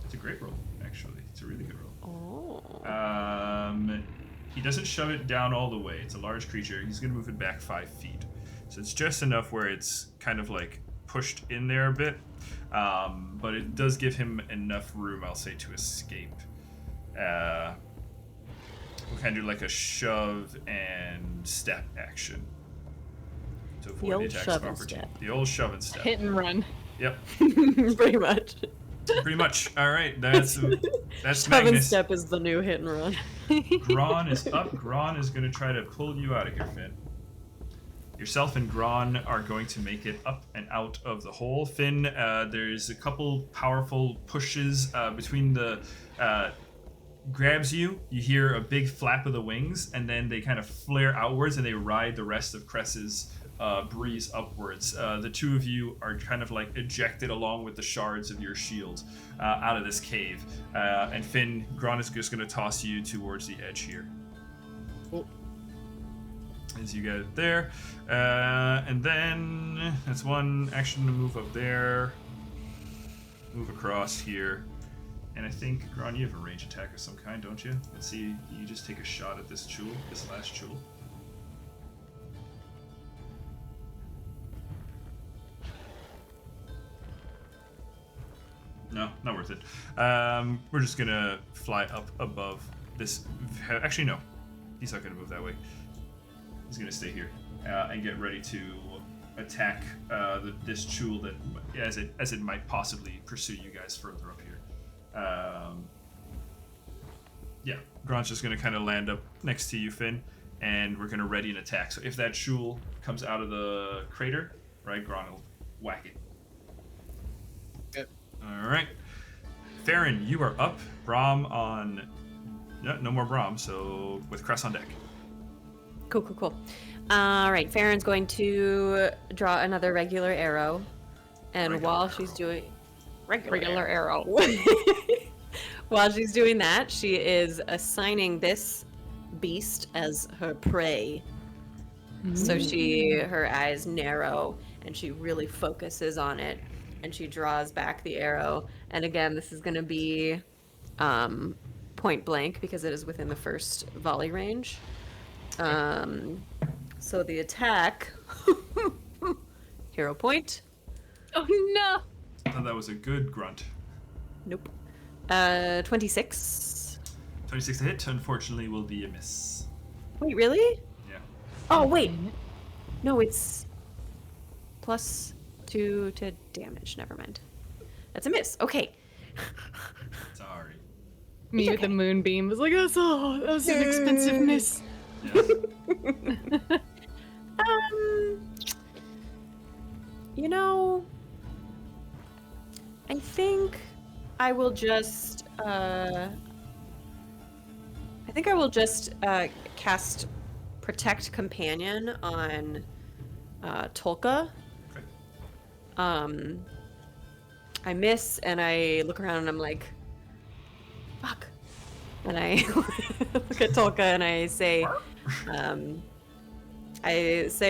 It's a great roll, actually. It's a really good roll. Oh. he doesn't shove it down all the way. It's a large creature. He's going to move it back 5 feet. So it's just enough where it's kind of like pushed in there a bit. But it does give him enough room, I'll say, to escape. We'll kind of do like a shove and step action to avoid the old attacks shove of and opportunity. step. The old shove and step. Hit and run. Yep, Pretty much. pretty much. All right, that's Shove and Magnus. step is the new hit and run. Gron is up. Gron is going to try to pull you out of here, Finn. Yourself and Gron are going to make it up and out of the hole. Finn, there's a couple powerful pushes between the... grabs you, you hear a big flap of the wings, and then they kind of flare outwards and they ride the rest of Cress's breeze upwards. The two of you are kind of like ejected along with the shards of your shield out of this cave. And Finn, Gron is just going to toss you towards the edge here. Cool. As you get it there. And then that's one action to move up there. Move across here. And I think, Gron, you have a range attack of some kind, don't you? Let's see, you just take a shot at this chuul, this last chuul. No, not worth it. We're just gonna fly up above this. Actually, no. He's not gonna move that way. He's gonna stay here and get ready to attack this chuul that, as it might possibly pursue you guys further up here. Yeah, Gron's just gonna kind of land up next to you, Finn, and we're gonna ready an attack. So if that chuul comes out of the crater, right, Gron will whack it. Yep. All right, Farryn, you are up. Brahm on. No more Brahm. So with Cress on deck. Cool. All right, Farron's going to draw another regular arrow, and while she's doing regular arrow. While she's doing that, she is assigning this beast as her prey. So her eyes narrow and she really focuses on it and she draws back the arrow. And again, this is going to be point blank because it is within the first volley range. So the attack, hero point. Oh no! I thought that was a good grunt. Nope. 26. 26 to hit, unfortunately, will be a miss. Wait, really? Yeah. Oh, wait. No, it's +2 to damage. Never mind. That's a miss. Okay. Sorry. Me with the moonbeam was like, that was an expensive miss. Yeah. You know, I think I will just cast Protect Companion on Tolka. Okay. I miss and I look around and I'm like, fuck. And I look at Tolka and I say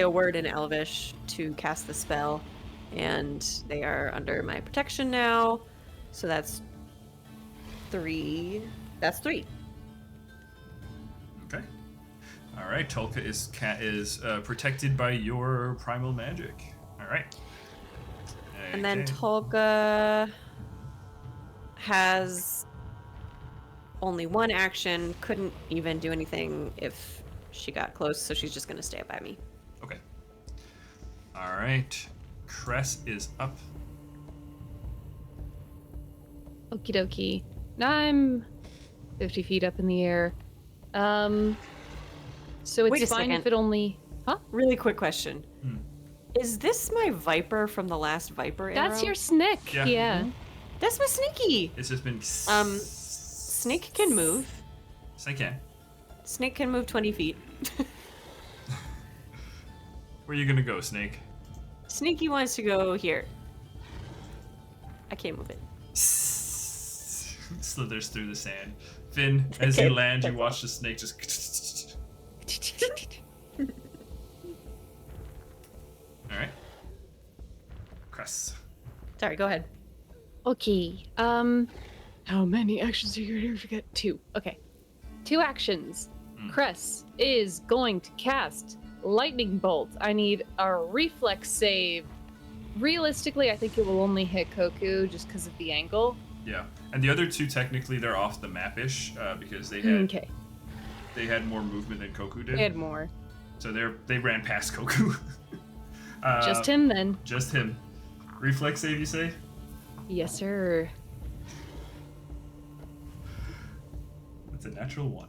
a word in Elvish to cast the spell, and they are under my protection now. So that's 3. That's 3. Okay. All right. Tolka is protected by your primal magic. All right. And then Okay. Tolka has only one action, couldn't even do anything if she got close, so she's just gonna stay by me. Okay. All right. Cress is up. Okie dokie. Now I'm 50 feet up in the air. So Wait it's a fine second. if it only... Huh? Really quick question. Hmm. Is this my Viper from the last Viper arrow? That's your snick. Yeah. Yeah. That's my Sneaky! It's just been. Snake can move. Snake can. Snake can move 20 feet. Where are you gonna go, Snake? Sneaky wants to go here. I can't move it. Slithers through the sand. Finn, as you land, you watch the snake just. All right. Cress. Sorry, go ahead. Okay. How many actions are you going to forget? 2. Okay. 2 actions. Cress is going to cast Lightning Bolt. I need a reflex save. Realistically, I think it will only hit Koku just because of the angle. Yeah, and the other two technically they're off the map-ish because they had more movement than Koku did. They had more. So they ran past Koku. Just him then. Just him. Reflex save, you say? Yes, sir. It's a natural 1.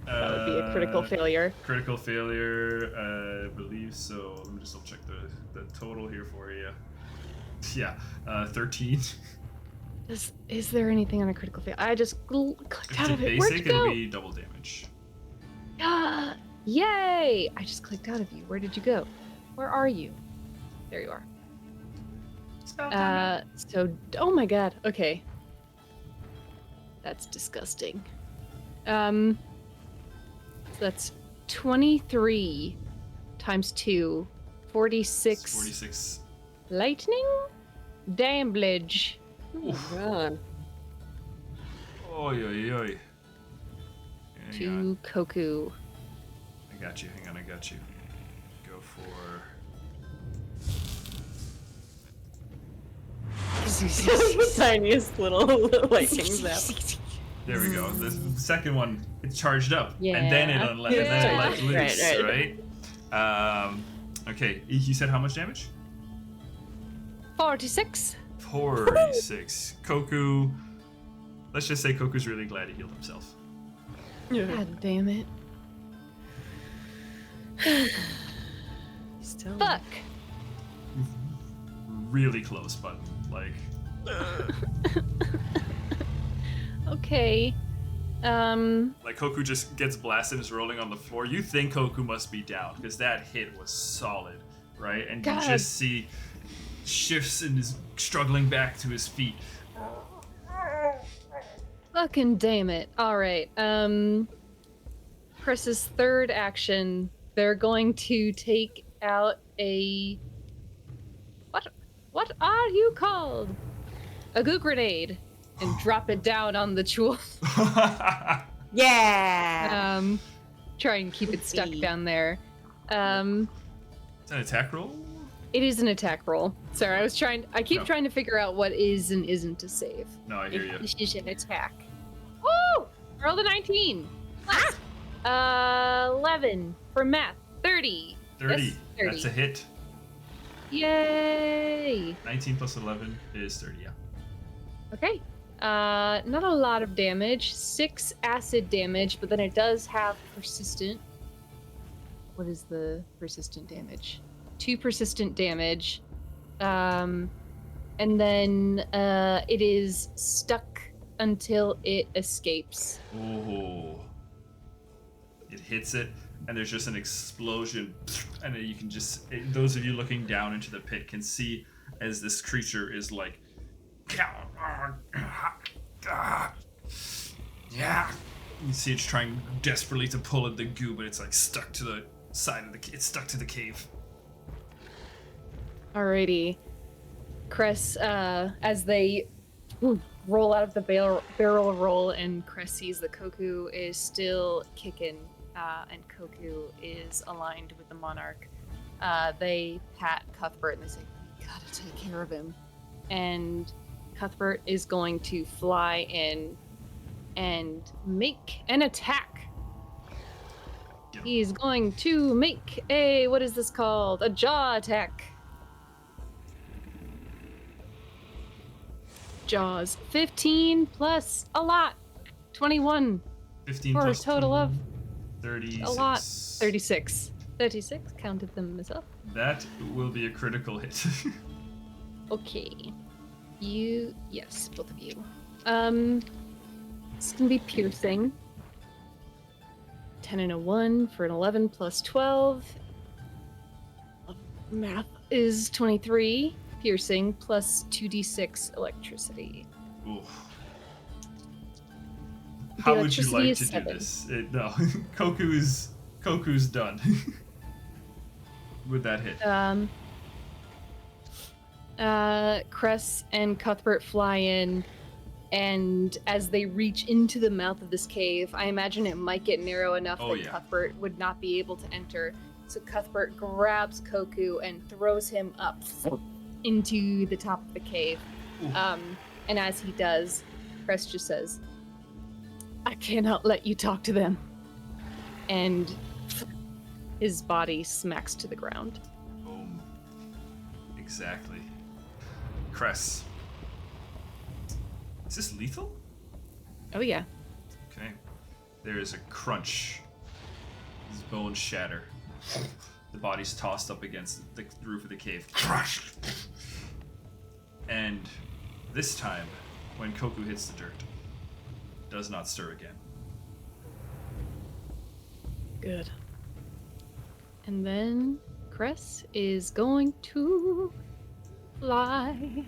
That would be a critical failure. Critical failure, I believe so. Let me just double check the total here for you. Yeah, 13. Is there anything on a critical failure? I just clicked If out it's a of it. Where'd you basic, it'll go? be double damage. Yay! I just clicked out of you. Where did you go? Where are you? There you are. Oh my god. Okay. That's disgusting. So that's 23 times 2, 46. 46. Lightning damage. Oof. God. Oy, oy, oy. Hang on. To Koku. I got you. Hang on, I got you. Go for... The tiniest little lightning zap. There we go. The second one, it charged up, and then it let loose, right? Okay, you said how much damage? 46. 46. Koku. Let's just say Koku's really glad he healed himself. God damn it. Still. Fuck. Really close, but like. Okay. Like Koku just gets blasted and is rolling on the floor. You think Koku must be down because that hit was solid, right? And God. you just see shifts and is struggling back to his feet. Fucking damn it. Alright, Chris's third action, they're going to take out a... What are you called? A goo grenade. And drop it down on the chuul. Yeah. Try and keep it stuck down there. Is that an attack roll? It is an attack roll. Sorry, I keep trying to figure out what is and isn't to save. No, I hear you. This is an attack. Woo! Roll a 19. Plus, 11 for math. 30. 30. Yes, 30. That's a hit. Yay! 19 plus 11 is 30, yeah. Okay. Not a lot of damage. 6 acid damage, but then it does have persistent. What is the persistent damage? 2 persistent damage. And then it is stuck until it escapes. Oh. It hits it, and there's just an explosion. And then you can just, those of you looking down into the pit can see as this creature is like, yeah. You see it's trying desperately to pull at the goo, but it's like stuck to the side of it's stuck to the cave. Alrighty. Cress, as they roll out of the barrel roll, and Cress sees that Koku is still kicking, and Koku is aligned with the Monarch. They pat Cuthbert and they say, "We gotta take care of him." And Cuthbert is going to fly in and make an attack. Yeah. He's going to make what is this called? A jaw attack. Jaws. 15 plus a lot. 21. 15 For a plus total of 36. a lot. 36. 36. Counted them myself. That will be a critical hit. Okay. Yes, both of you. It's gonna be piercing. 10 and a 1 for an 11 plus 12. Math is 23. Piercing plus 2d6 electricity. Oof. How would you electricity like is to do 7. this? No, Koku's done with that hit. Cress and Cuthbert fly in, And as they reach into the mouth of this cave, I imagine it might get narrow enough that Cuthbert would not be able to enter. So Cuthbert grabs Koku and throws him up into the top of the cave. And as he does, Cress just says, I cannot let you talk to them. and his body smacks to the ground. Boom. Exactly. Cress. Is this lethal? Oh yeah. Okay. There is a crunch. His bones shatter. The body's tossed up against the roof of the cave. Crush! And this time, when Koku hits the dirt, does not stir again. Good. And then Cress is going to fly.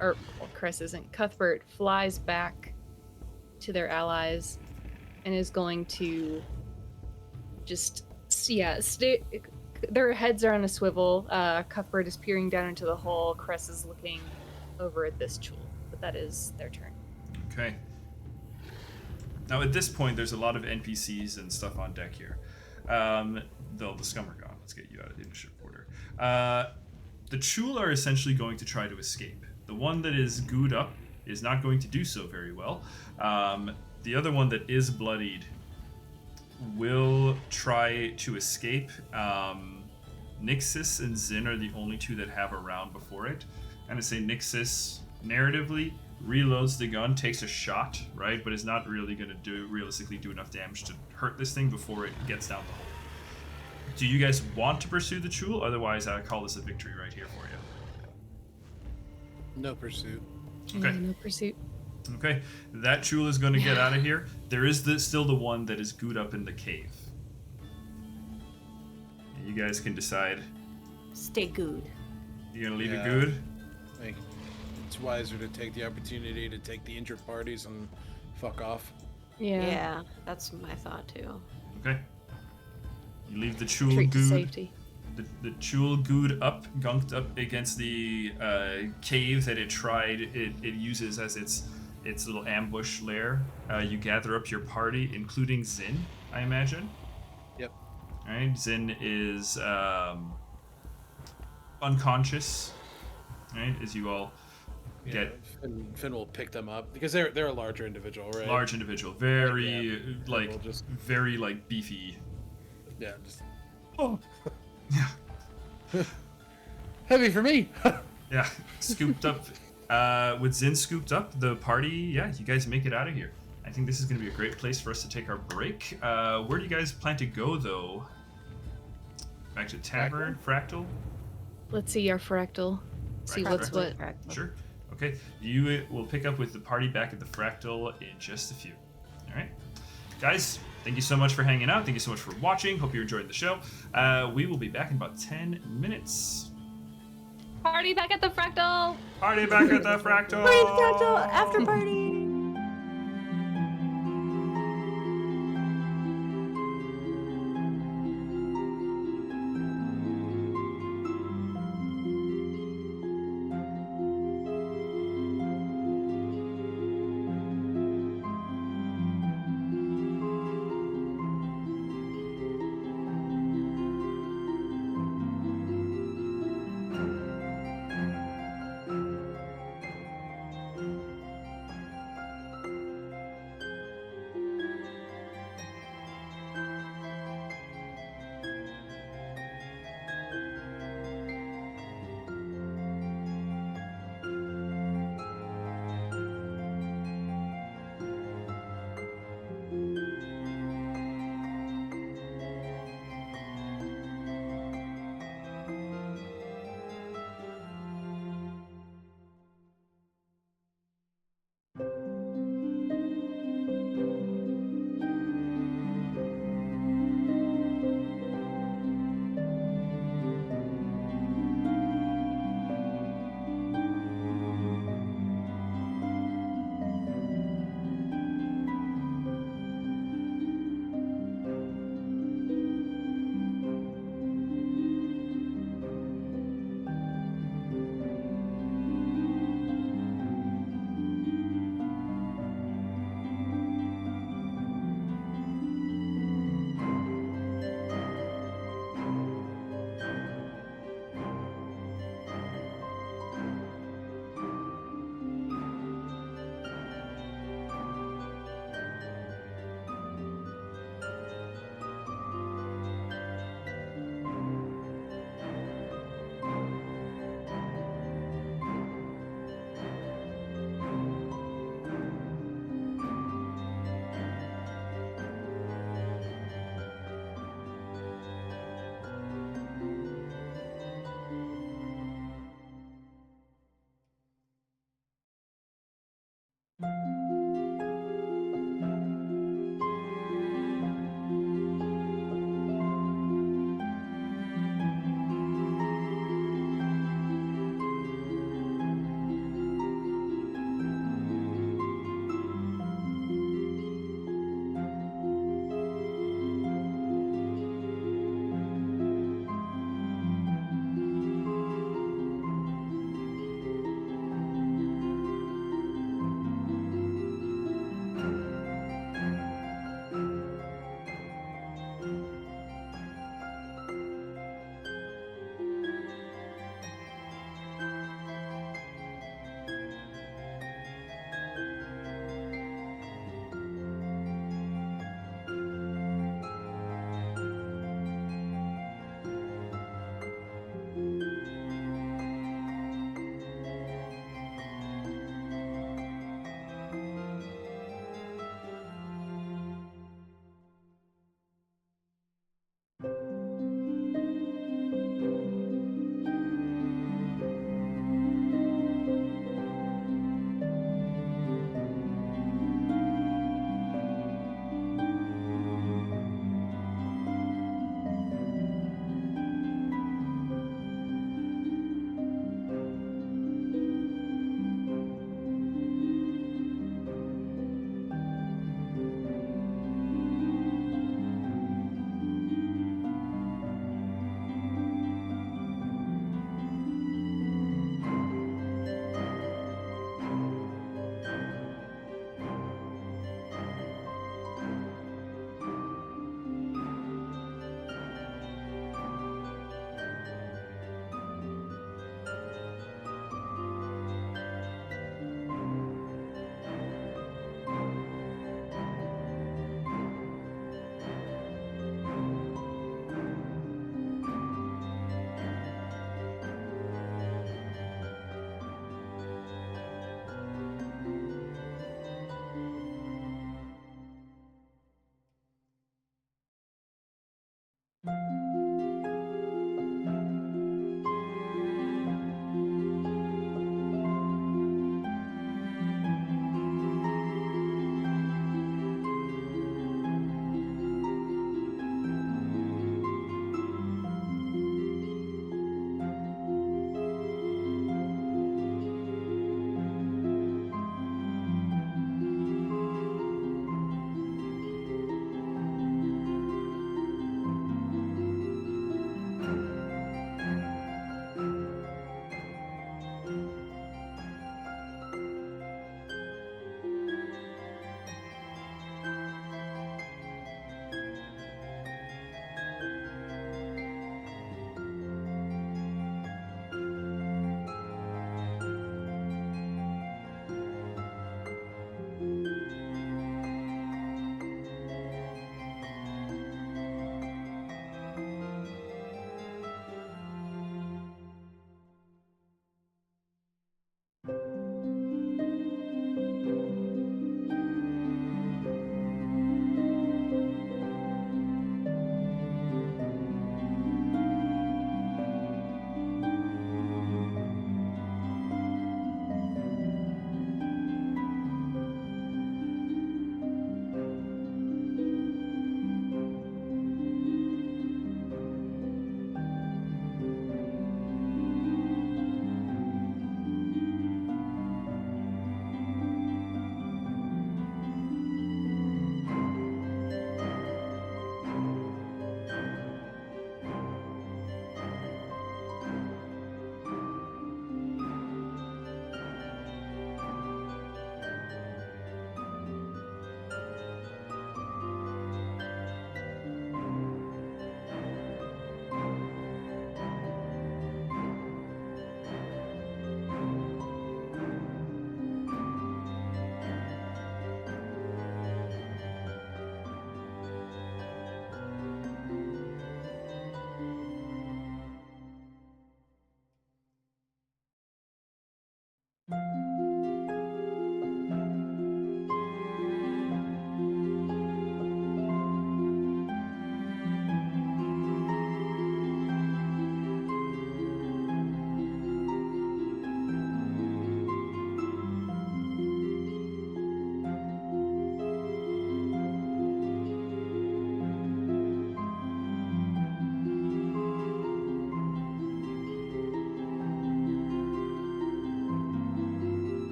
Or, well, Cress isn't. Cuthbert flies back to their allies and is going to just, their heads are on a swivel. Cuthbert is peering down into the hole. Cress is looking over at this chuul. But that is their turn. Okay. Now at this point, there's a lot of NPCs and stuff on deck here. Though the scum are gone. Let's get you out of the initiative order. The chuul are essentially going to try to escape. The one that is gooed up is not going to do so very well. The other one that is bloodied will try to escape. Nixis and Zin are the only two that have a round before it. And I say Nixis, narratively, reloads the gun, takes a shot, right? But is not really going to realistically do enough damage to hurt this thing before it gets down the hole. Do you guys want to pursue the chuul? Otherwise, I call this a victory right here for you. No pursuit. Okay. No pursuit. Okay, that chuul is going to get out of here. There is still the one that is gooed up in the cave. You guys can decide. Stay good. You're going to leave it Yeah. good? I think it's wiser to take the opportunity to take the injured parties and fuck off. Yeah, that's my thought too. Okay. You leave the chuul Treat to gooed. safety. The chuul gooed up, gunked up against the cave that it tried. It uses as its little ambush lair. You gather up your party, including Zin, I imagine. Yep. All right. Zin is unconscious. Right, as you all get Finn will pick them up because they're a larger individual, right? large individual, very Yeah, like we'll just- very like beefy. Yeah. Just, Yeah. heavy for me. Yeah, scooped up. With Zin scooped up, the party, yeah, you guys make it out of here. I think this is going to be a great place for us to take our break. Where do you guys plan to go, though? Back to Tavern? Fractal? Let's see our fractal. See what's what. Sure. Okay, you will pick up with the party back at the Fractal in just a few. All right. Guys, thank you so much for hanging out. Thank you so much for watching. Hope you enjoyed the show. We will be back in about 10 minutes. Party back at the fractal! Party back at the Fractal! Party at the fractal after party.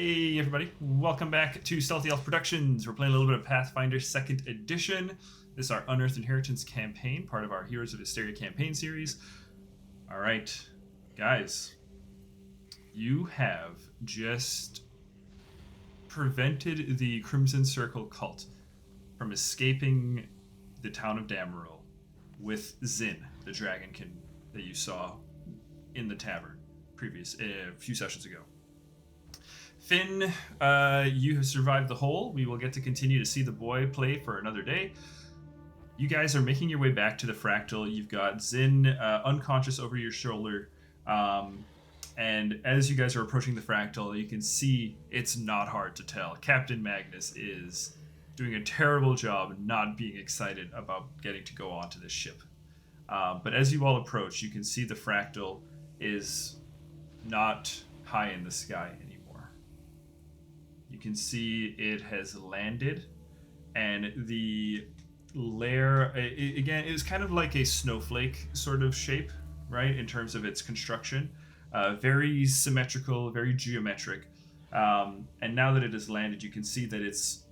Hey everybody, welcome back to Stealthy Elf Productions. We're playing a little bit of Pathfinder 2nd Edition. This is our Unearthed Inheritance campaign, part of our Heroes of Histaeria campaign series. Alright, guys. You have just prevented the Crimson Circle cult from escaping the town of Dameril with Zin, the dragonkin that you saw in the tavern a few sessions ago. Finn, you have survived the hole. We will get to continue to see the boy play for another day. You guys are making your way back to the fractal. You've got Zin unconscious over your shoulder. And as you guys are approaching the fractal, you can see it's not hard to tell. Captain Magnus is doing a terrible job not being excited about getting to go onto this ship. But as you all approach, you can see the fractal is not high in the sky anymore. You can see it has landed, and the lair, again, is kind of like a snowflake sort of shape, right, in terms of its construction. Very symmetrical, very geometric. And now that it has landed, you can see that its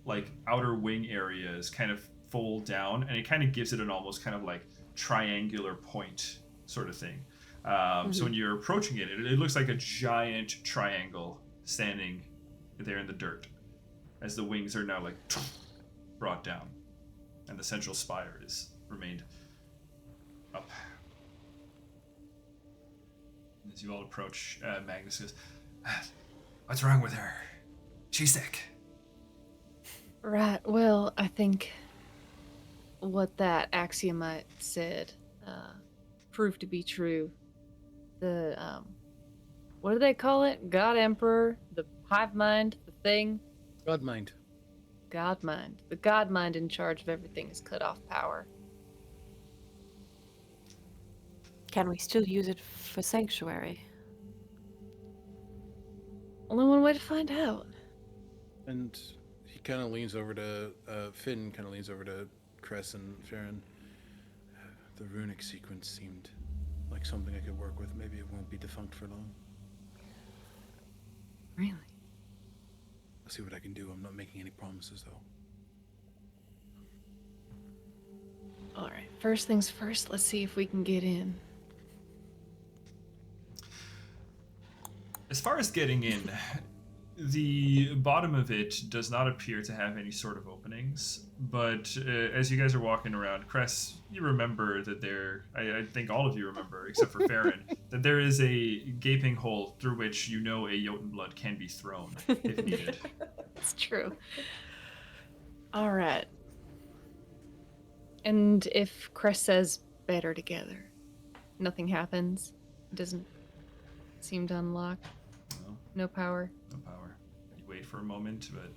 like outer wing areas kind of fold down, and it kind of gives it an almost kind of like triangular point sort of thing. So when you're approaching it, it looks like a giant triangle standing there in the dirt, as the wings are now like brought down, and the central spire is remained up. As you all approach, Magnus goes, "What's wrong with her? She's sick." Right, well, I think what that axiomite said proved to be true. The, what do they call it? God Emperor? The hive mind? The thing? God mind. God mind. The God mind in charge of everything has cut off power. Can we still use it for sanctuary? Only one way to find out. And he kind of leans over to Finn. Kind of leans over to Cress and Farryn. The runic sequence seemed like something I could work with. Maybe it won't be defunct for long. Really? I'll see what I can do. I'm not making any promises, though. Alright, first things first, let's see if we can get in. As far as getting in, the bottom of it does not appear to have any sort of openings, but as you guys are walking around, Cress, you remember that I think all of you remember, except for Farryn, that there is a gaping hole through which you know a Jotun blood can be thrown if needed. It's true. Alright. And if Cress says better together, nothing happens? It doesn't seem to unlock? No, No power? no power. You wait for a moment, but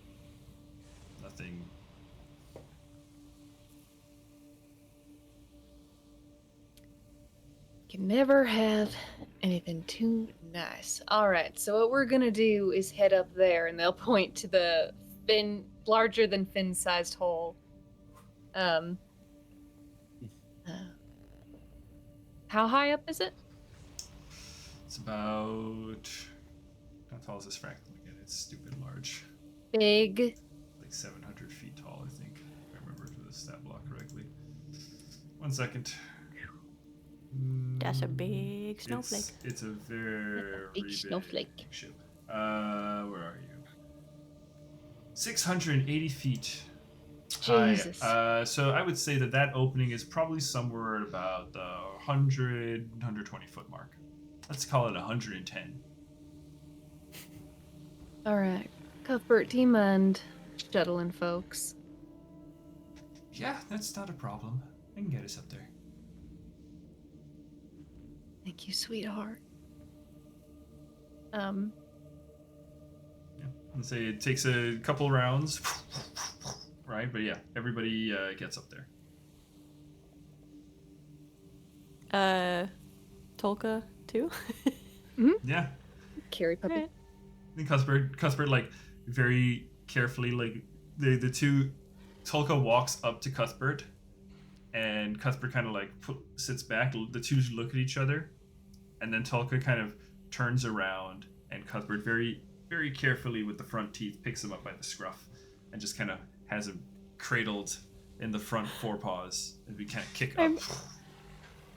nothing. Can never have anything too nice. Alright, so what we're gonna do is head up there, and they'll point to the larger than Finn-sized hole. How high up is it? It's about. How tall is this fractal again? It's stupid large. Big. Like 700 feet tall, I think. If I remember the stat block correctly. 1 second. That's a big snowflake. It's a very Big snowflake. big ship. Where are you? 680 feet Jesus. high. So I would say that opening is probably somewhere at about the 120 foot mark. Let's call it 110. Alright. Cuthbert, do you mind shuttling folks? Yeah, that's not a problem. I can get us up there. Thank you, sweetheart. Yeah. And say it takes a couple rounds, right? But yeah, everybody gets up there. Tolka too? Yeah. Carry puppy. Alright. I think Cuthbert like very carefully, like the two, Tolka walks up to Cuthbert, and Cuthbert kind of like sits back. The two look at each other, and then Tolka kind of turns around, and Cuthbert very very carefully with the front teeth, picks him up by the scruff, and just kind of has him cradled in the front forepaws, and we kind of kick up.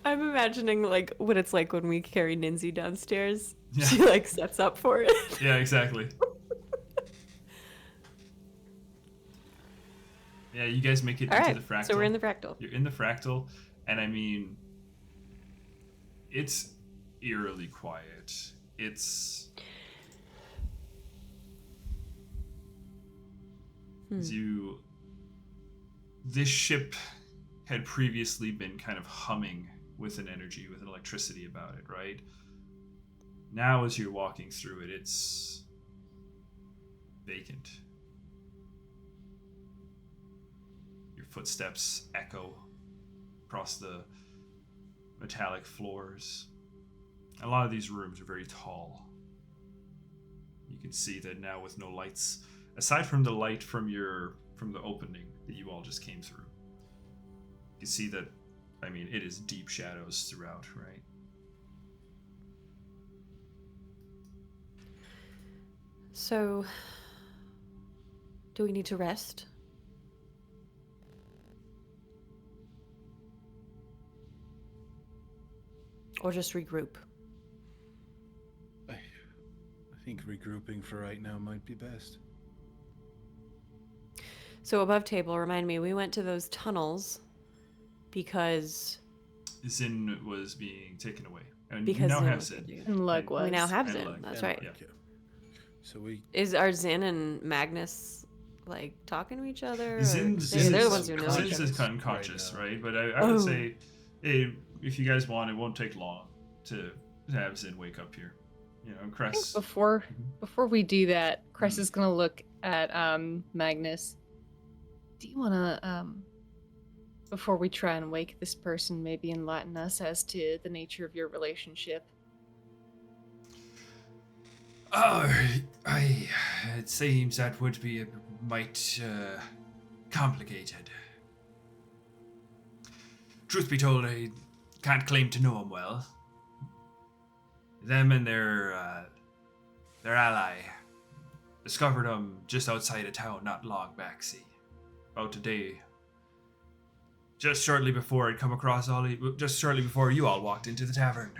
I'm imagining like what it's like when we carry Ninzi downstairs. Yeah. She like sets up for it. Yeah, exactly. Yeah, you guys make it All into right, the fractal. so we're in the fractal. You're in the fractal, and I mean, it's eerily quiet. It's this ship had previously been kind of humming with an energy, with an electricity about it, right? Now as you're walking through it, it's vacant. Your footsteps echo across the metallic floors. A lot of these rooms are very tall. You can see that now with no lights, aside from the light from the opening that you all just came through. You can see that, I mean, it is deep shadows throughout, right? So, do we need to rest? Or just regroup? I think regrouping for right now might be best. So above table, remind me, we went to those tunnels because Zin was being taken away. And Because you now Zin have was Zin. taken And Lug And- was. we now have And Zin. Lug. That's And right. Lug, yeah. So we Is our Zin and Magnus like talking to each other? or- Zin, they're the ones who know Zin's each is other. unconscious, right now. right? But I would Oh. say, if you guys want, it won't take long to have Zin wake up here. You know, I think Cress. before we do that, Cress is gonna look at Magnus. Do you wanna before we try and wake this person, maybe enlighten us as to the nature of your relationship? It seems that would be a mite complicated. Truth be told, I can't claim to know him well. Them and their ally discovered him just outside of town not long back, see. About today. Just shortly before I'd come across just shortly before you all walked into the tavern.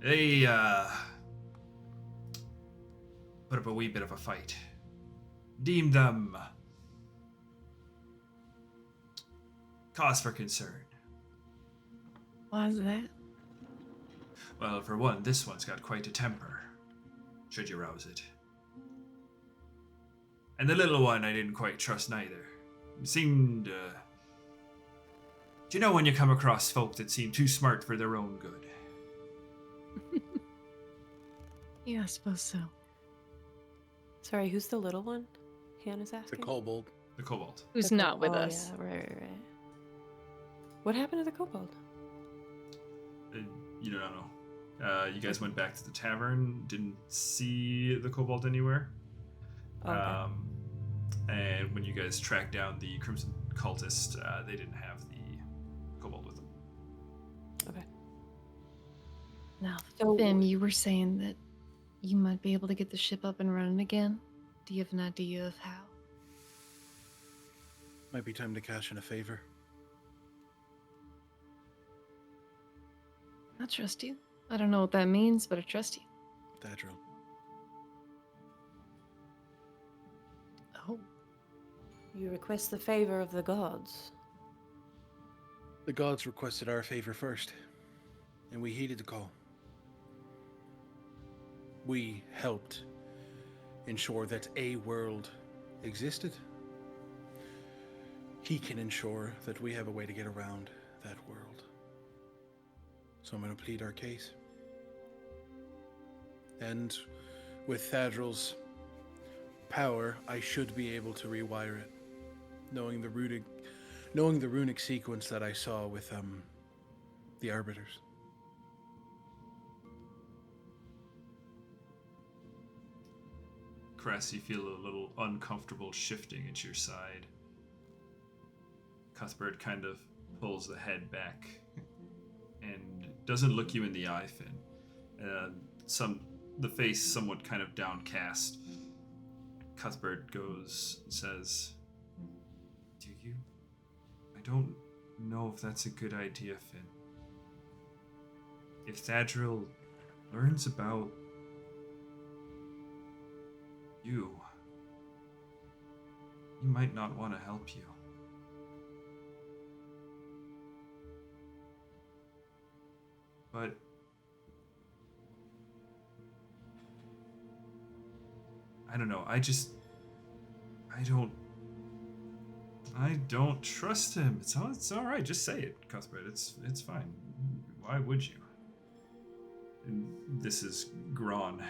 They, put up a wee bit of a fight. Deemed them cause for concern. Why is that? Well, for one, this one's got quite a temper, should you rouse it. And the little one I didn't quite trust neither. It seemed, do you know when you come across folk that seem too smart for their own good? Yeah, I suppose so. Sorry, who's the little one? Hannah's the asking. kobold. The kobold. Who's The not with oh, us? Yeah, right. What happened to the kobold? You don't know. You guys went back to the tavern, didn't see the kobold anywhere. Okay. And when you guys tracked down the Crimson Cultist, they didn't have the kobold with them. Okay. Now, So- Finn, you were saying that you might be able to get the ship up and running again. Do you have an idea of how? Might be time to cash in a favor. I trust you. I don't know what that means, but I trust you. Thadril. Oh, You request the favor of the gods. The gods requested our favor first, and we heeded the call. We helped ensure that a world existed. He can ensure that we have a way to get around that world. So I'm going to plead our case. And with Thadril's power, I should be able to rewire it, knowing the runic sequence that I saw with the arbiters. Cress, you feel a little uncomfortable shifting at your side. Cuthbert kind of pulls the head back and doesn't look you in the eye, Finn. the face somewhat kind of downcast, Cuthbert says, "Do you? I don't know if that's a good idea, Finn. If Thadril learns about you, he might not want to help you." But I don't know. I don't trust him. It's all right. Just say it, Cuthbert. It's fine. Why would you? And this is Gron.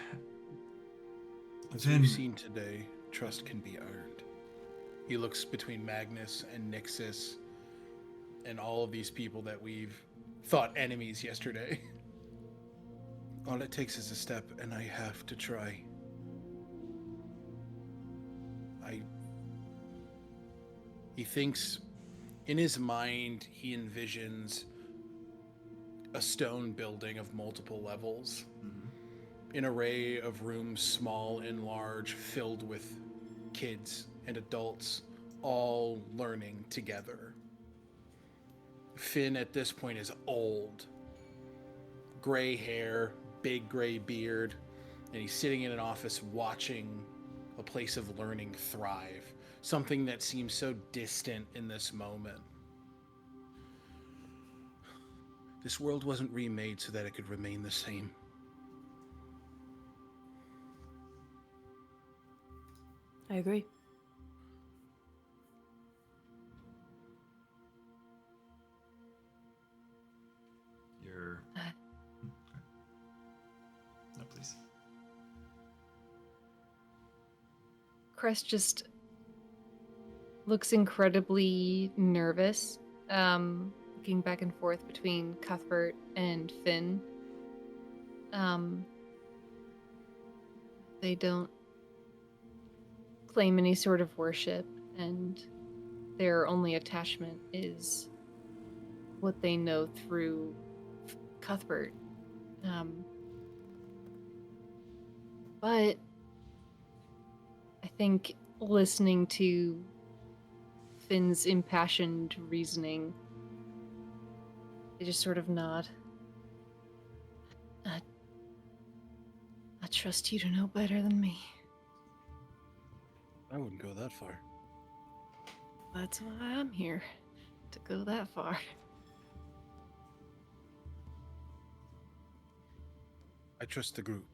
As we've seen today, trust can be earned. He looks between Magnus and Nixus and all of these people that we've thought enemies yesterday. All it takes is a step, and I have to try. He thinks, in his mind, he envisions a stone building of multiple levels. An array of rooms, small and large, filled with kids and adults, all learning together. Finn at this point is old. Gray hair, big gray beard, and he's sitting in an office watching a place of learning thrive. Something that seems so distant in this moment. This world wasn't remade so that it could remain the same. I agree. No, please. Cress just looks incredibly nervous, looking back and forth between Cuthbert and Finn. They don't claim any sort of worship, and their only attachment is what they know through Cuthbert. But I think listening to Finn's impassioned reasoning, they just sort of nod. I trust you to know better than me. I wouldn't go that far. That's why I'm here, to go that far. I trust the group.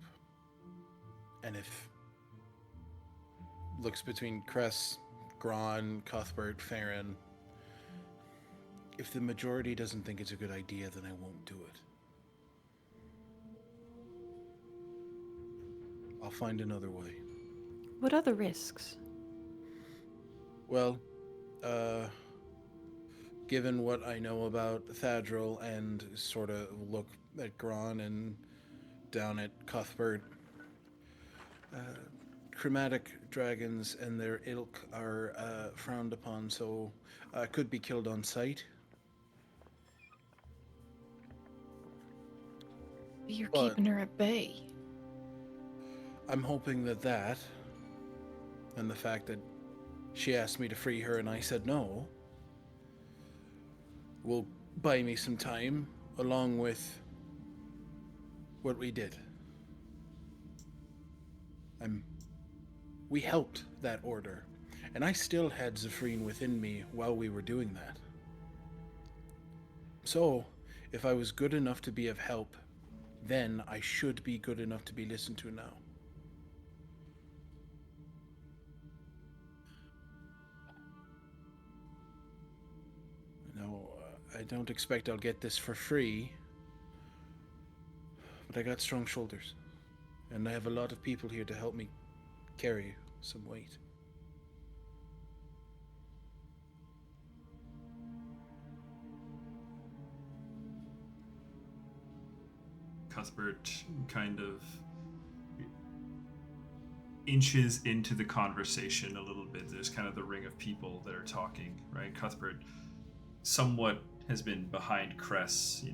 And if looks between Cress, Gron, Cuthbert, Farryn, if the majority doesn't think it's a good idea, then I won't do it. I'll find another way. What other risks? Well, given what I know about Thadril and sort of look at Gron and down at Cuthbert, chromatic dragons and their ilk are frowned upon, so could be killed on sight. You're But keeping her at bay. I'm hoping that and the fact that she asked me to free her and I said no will buy me some time, along with what we did. We helped that order, and I still had Zephrine within me while we were doing that. So, if I was good enough to be of help, then I should be good enough to be listened to now. No, I don't expect I'll get this for free, but I got strong shoulders, and I have a lot of people here to help me carry some weight. Cuthbert kind of inches into the conversation a little bit. There's kind of the ring of people that are talking, right? Cuthbert somewhat has been behind Cress,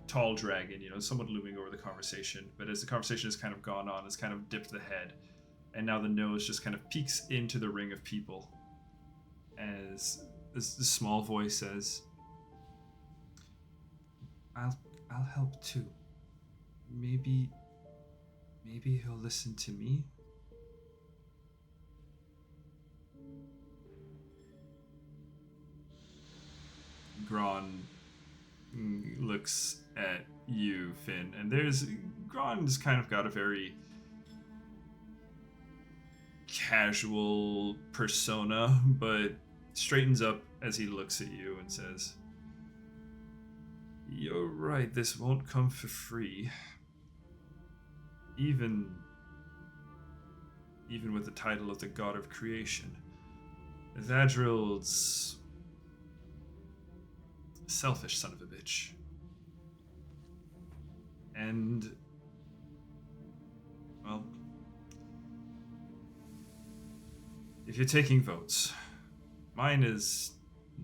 tall dragon, somewhat looming over the conversation. But as the conversation has kind of gone on, it's kind of dipped the head, and now the nose just kind of peeks into the ring of people as the small voice says, I'll help too. Maybe he'll listen to me. Gron looks at you, Finn, and Gron's kind of got a very casual persona, but straightens up as he looks at you and says, "You're right, this won't come for free. Even with the title of the God of Creation. Thadril's a selfish son of a bitch. And, well, if you're taking votes, mine is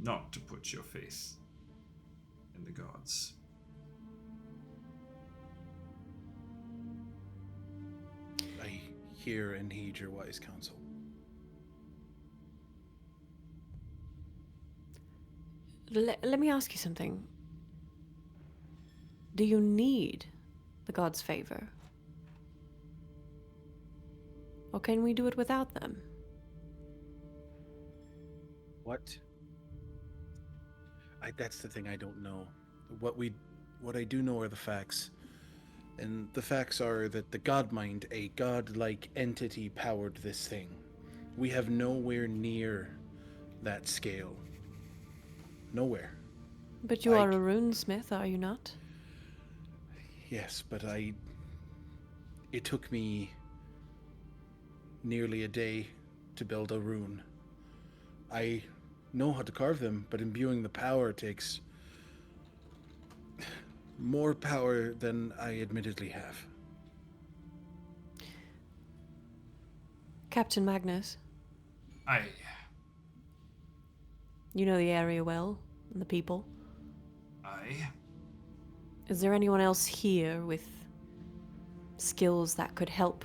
not to put your faith in the gods. I hear and heed your wise counsel. Let me ask you something. Do you need the gods' favor? Or can we do it without them? What? That's the thing I don't know. What I do know are the facts. And the facts are that the god mind, a god-like entity, powered this thing. We have nowhere near that scale. Nowhere. But you are a runesmith, are you not? Yes, but it took me nearly a day to build a rune. I know how to carve them, but imbuing the power takes more power than I admittedly have. Captain Magnus, Aye. you know the area well, and the people. Aye. Is there anyone else here with skills that could help,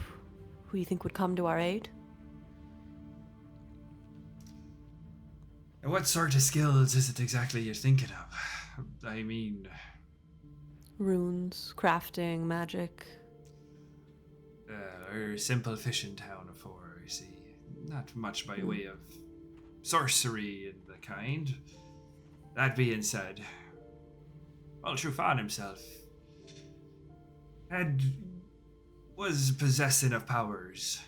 who you think would come to our aid? And what sort of skills is it exactly you're thinking of? I mean... Runes, crafting, magic. We're a simple fishing town afore, you see. Not much by way of sorcery and the kind. That being said, well, Trufan himself was possessing of powers,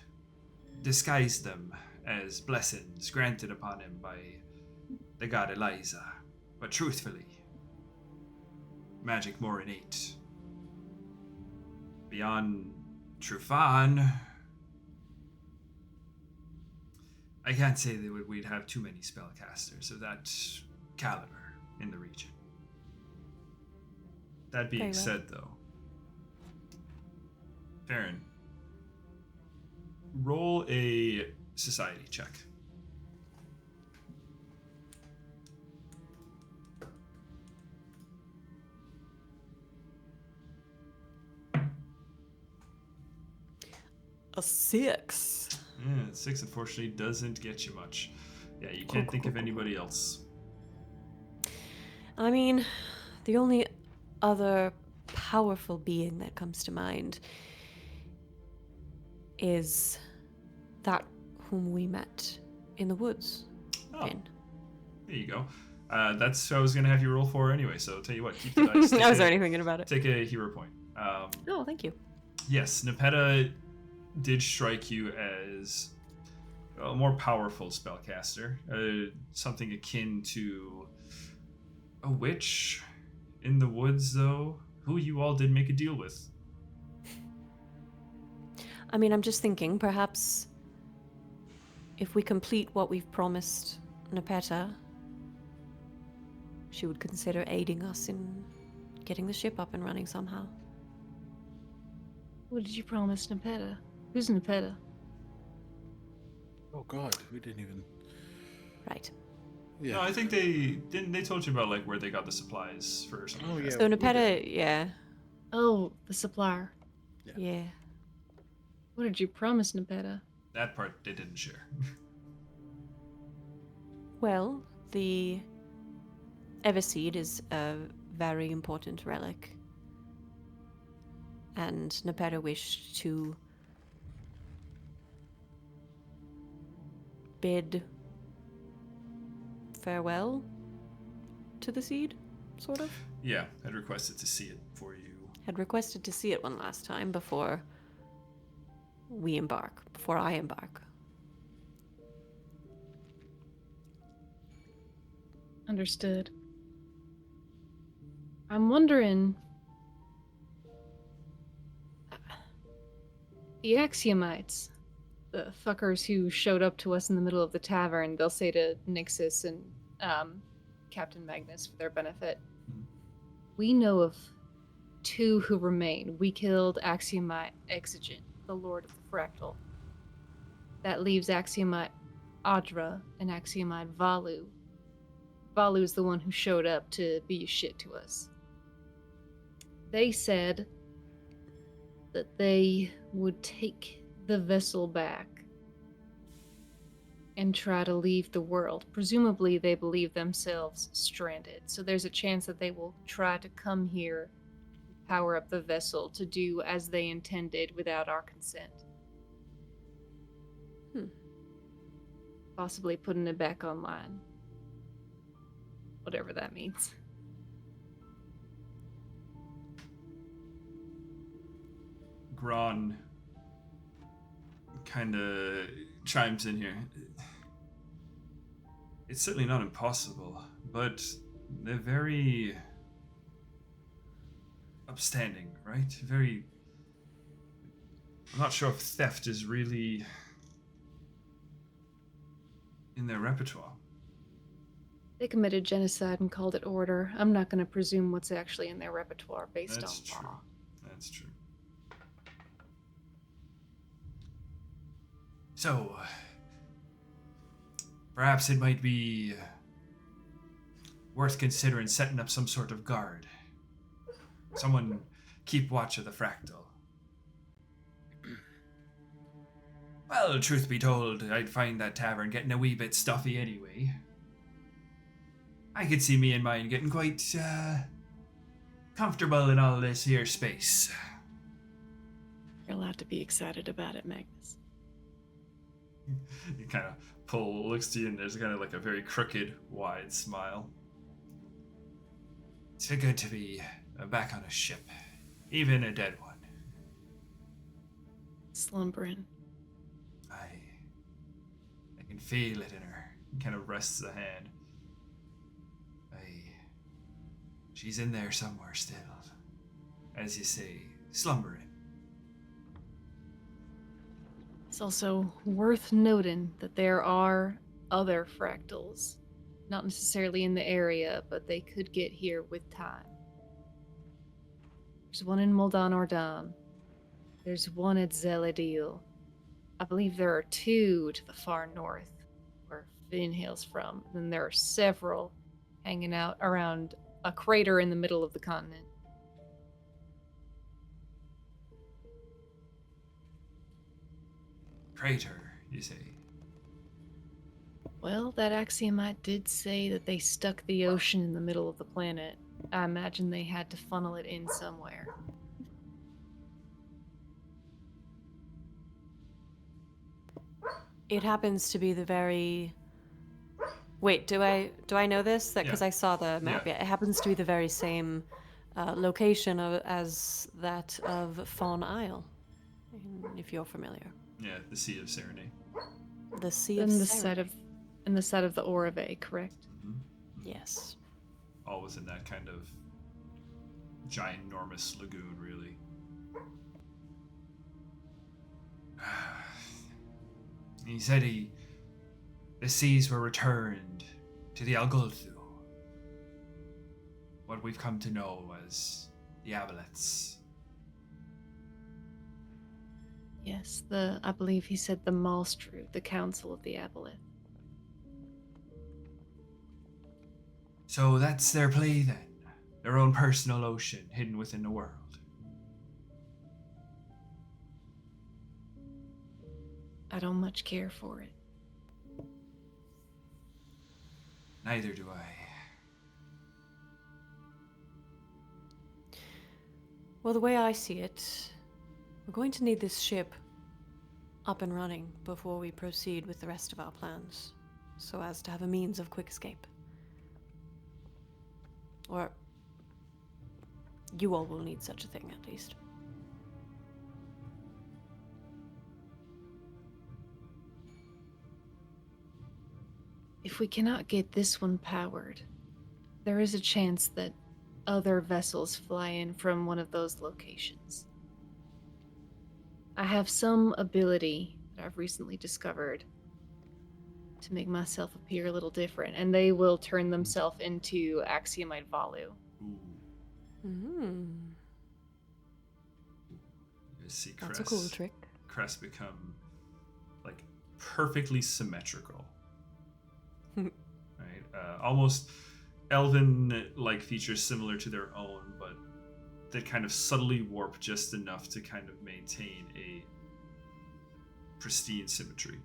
disguised them as blessings granted upon him by the god Eliza. But truthfully, magic more innate. Beyond Trufan, I can't say that we'd have too many spellcasters of that caliber in the region. That being said, though, Farryn, roll a society check. A 6. Yeah, 6 unfortunately doesn't get you much. Yeah, you can't think of anybody else. I mean, the only other powerful being that comes to mind is that whom we met in the woods. Oh, Finn. there you go. That's what I was going to have you roll for anyway, so I'll tell you what, keep the dice. I was already thinking about it. Take a hero point. Oh, thank you. Yes, Nepeta did strike you as a more powerful spellcaster, something akin to a witch in the woods, though, who you all did make a deal with. I mean, I'm just thinking, perhaps if we complete what we've promised Nepeta, she would consider aiding us in getting the ship up and running somehow. What did you promise Nepeta? Who's Nepeta? Oh God, we didn't even... Right. Yeah. No, I think they told you about like where they got the supplies for something. Oh, like yeah. that. So we Nepeta, yeah. Oh, the supplier. Yeah. What did you promise, Nepeta? That part they didn't share. Well, the Everseed is a very important relic. And Nepeta wished to bid farewell to the seed, sort of. Yeah, I'd requested to see it for you. Had requested to see it one last time before I embark. Understood. I'm wondering. The Axiomites, the fuckers who showed up to us in the middle of the tavern, they'll say to Nixus and Captain Magnus for their benefit. Mhm. We know of 2 who remain. We killed Axiomite Exigent, the Lord of the Fractal. That leaves Axiomite Adra and Axiomite Valu. Valu's the one who showed up to be shit to us. They said that they would take the vessel back and try to leave the world. Presumably, they believe themselves stranded, so there's a chance that they will try to come here, power up the vessel to do as they intended without our consent. Possibly putting it back online. Whatever that means. Gron kind of chimes in here. It's certainly not impossible, but they're very upstanding, right? Very. I'm not sure if theft is really in their repertoire. They committed genocide and called it order. I'm not going to presume what's actually in their repertoire based That's on true. law. That's true. So, perhaps it might be worth considering setting up some sort of guard. Someone keep watch of the fractal. Well, truth be told, I'd find that tavern getting a wee bit stuffy anyway. I could see me and mine getting quite comfortable in all this here space. You're allowed to be excited about it, Magnus. He kind of looks to you, and there's kind of like a very crooked, wide smile. It's so good to be back on a ship, even a dead one. Slumbering. I can feel it in her. He kind of rests a hand. She's in there somewhere still, as you say, slumbering. It's also worth noting that there are other fractals. Not necessarily in the area, but they could get here with time. There's one in Moldan Ordan. There's one at Zeladil. I believe there are 2 to the far north, where Finn hails from. Then there are several hanging out around a crater in the middle of the continent. Crater, you say? Well, that Axiomite did say that they stuck the ocean in the middle of the planet. I imagine they had to funnel it in somewhere. It happens to be the very. Wait, do I know this? That because Yeah. I saw the map. Yeah. Yeah, it happens to be the very same location as that of Fawn Isle, if you're familiar. Yeah, the Sea of Serenity. The Sea of In the Serenity. side of the Orave, correct? Mm-hmm. Yes. Always in that kind of ginormous lagoon, really. He said the seas were returned to the Algolthu. What we've come to know as the Aboleths. Yes, I believe he said the Malstru, the Council of the Aboleth. So that's their play then. Their own personal ocean hidden within the world. I don't much care for it. Neither do I. Well, the way I see it, we're going to need this ship up and running before we proceed with the rest of our plans, so as to have a means of quick escape. Or you all will need such a thing, at least. If we cannot get this one powered, there is a chance that other vessels fly in from one of those locations. I have some ability that I've recently discovered to make myself appear a little different, and they will turn themselves into Axiomite Valu. Ooh. You see That's a cool trick. Cress become like perfectly symmetrical. Right? Almost elven-like features similar to their own, but that kind of subtly warp just enough to kind of maintain a pristine symmetry.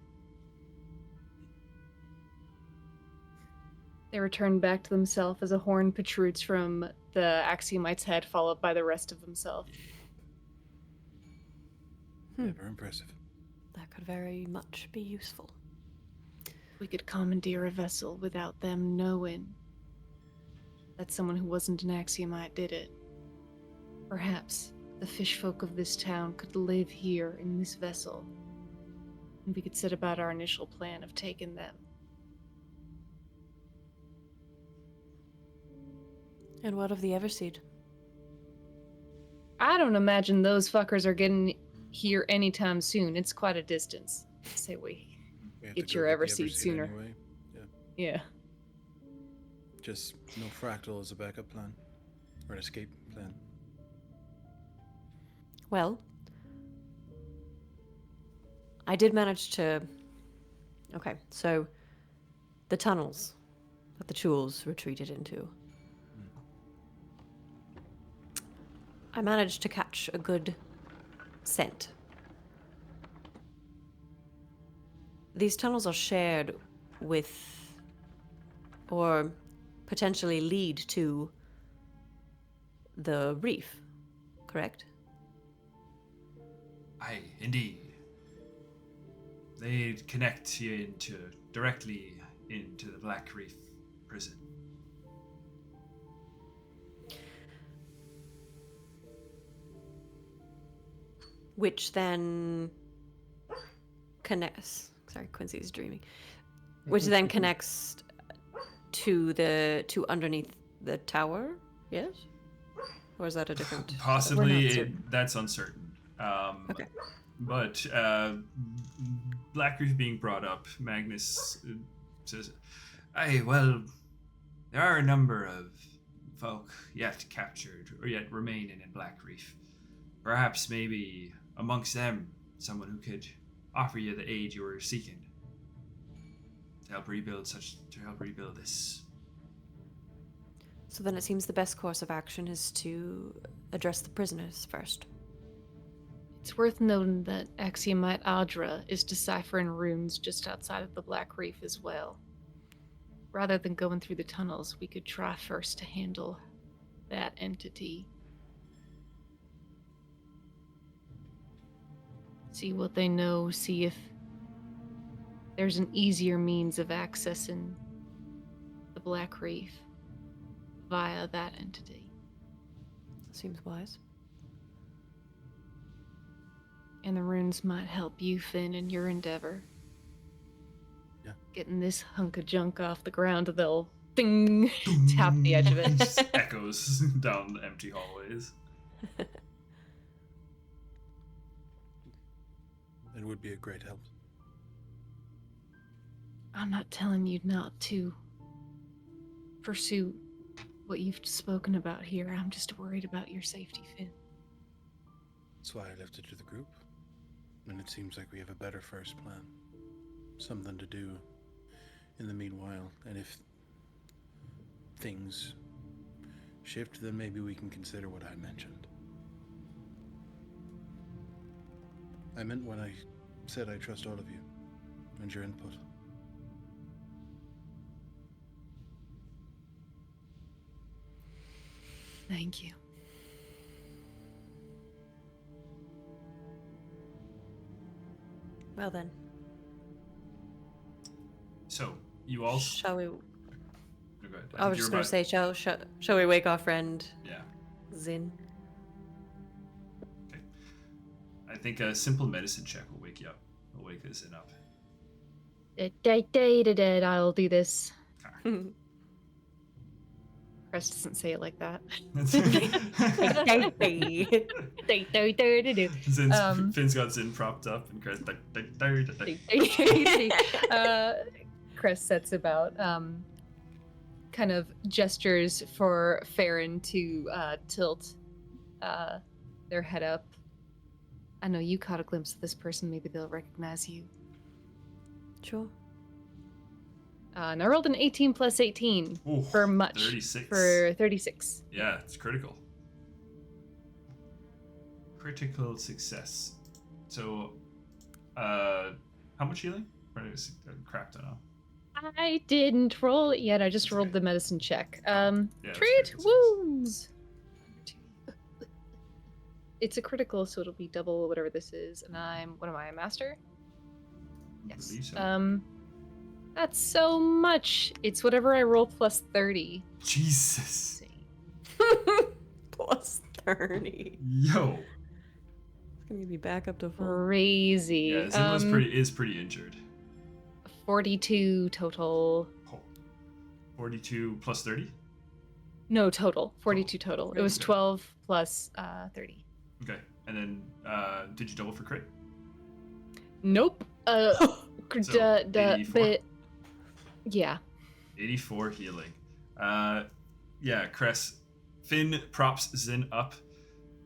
They return back to themselves as a horn protrudes from the Axiomite's head, followed by the rest of themselves. Never impressive. That could very much be useful. We could commandeer a vessel without them knowing that someone who wasn't an Axiomite did it. Perhaps the fish folk of this town could live here in this vessel, and we could set about our initial plan of taking them. And what of the Everseed? I don't imagine those fuckers are getting here anytime soon. It's quite a distance. Say we We have get to your go get the Everseed sooner. Anyway. Yeah. Yeah. Just no fractal as a backup plan. Or an escape plan. Well, I did manage to... Okay, so the tunnels that the chuuls retreated into. I managed to catch a good scent. These tunnels are shared with, or potentially lead to, the reef, correct? Aye, indeed. They connect you directly into the Black Reef prison. Which then connects. Sorry, Quincy's dreaming. Which then connects to underneath the tower. Yes, or is that a different? Possibly, that's uncertain. Okay. But Black Reef being brought up, Magnus says, "Aye, well, there are a number of folk yet captured or yet remaining in Black Reef. Perhaps maybe amongst them, someone who could offer you the aid you were seeking to help rebuild this." So then it seems the best course of action is to address the prisoners first. It's worth noting that Axiomite Adra is deciphering runes just outside of the Black Reef as well. Rather than going through the tunnels, we could try first to handle that entity. See what they know, see if there's an easier means of accessing the Black Reef via that entity. Seems wise. And the runes might help you, Finn, in your endeavor. Yeah. Getting this hunk of junk off the ground, they'll ding, tap the edge of it. Just echoes down the empty hallways. It would be a great help. I'm not telling you not to pursue what you've spoken about here. I'm just worried about your safety, Finn. That's why I left it to the group. And it seems like we have a better first plan. Something to do in the meanwhile. And if things shift, then maybe we can consider what I mentioned. I meant when I said I trust all of you and your input. Thank you. Well then, So you all. shall we? Go ahead. I was just going to say, shall we wake our friend Yeah. Zin? Okay. I think a simple medicine check will wake you up. Will wake this in up. I'll do this. Cress doesn't say it like that. Finn's got Zin propped up and Cress. Cress sets about, kind of gestures for Farryn to tilt their head up. I know you caught a glimpse of this person. Maybe they'll recognize you. Sure. And I rolled an 18 plus 18 Ooh, for much. 36. For 36. Yeah, it's critical. Critical success. So, how much healing? Crap, don't know. I didn't roll it yet. I just That's rolled okay. the medicine check. Yeah, Treat that's wounds. It's a critical, so it'll be double whatever this is. And what am I, a master? Yes. Believe so. That's so much. It's whatever I roll plus 30. Jesus. Plus 30. Yo. It's going to be back up to full. Crazy. Yeah, Zin is pretty injured. 42 total. Oh. 42 plus 30? No, total. 42 total. It was Okay. 12 plus 30. Okay. And then, did you double for crit? Nope. So, 84? But yeah. 84 healing. Yeah, Cress. Finn props Zin up.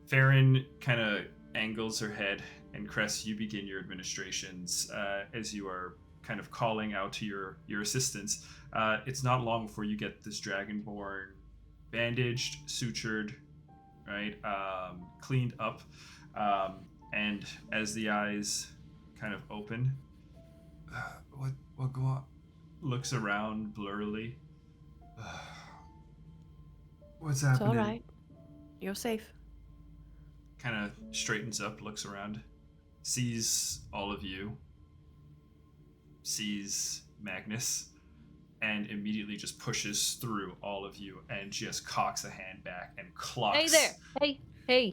Farryn kind of angles her head, and Cress, you begin your administrations as you are kind of calling out to your assistants. It's not long before you get this dragonborn bandaged, sutured, right, cleaned up, and as the eyes kind of open, what go on? Looks around blurrily. What's It's happening? all right. You're safe. Kind of straightens up, looks around, sees all of you, sees Magnus, and immediately just pushes through all of you and just cocks a hand back and clocks. Hey there. Hey.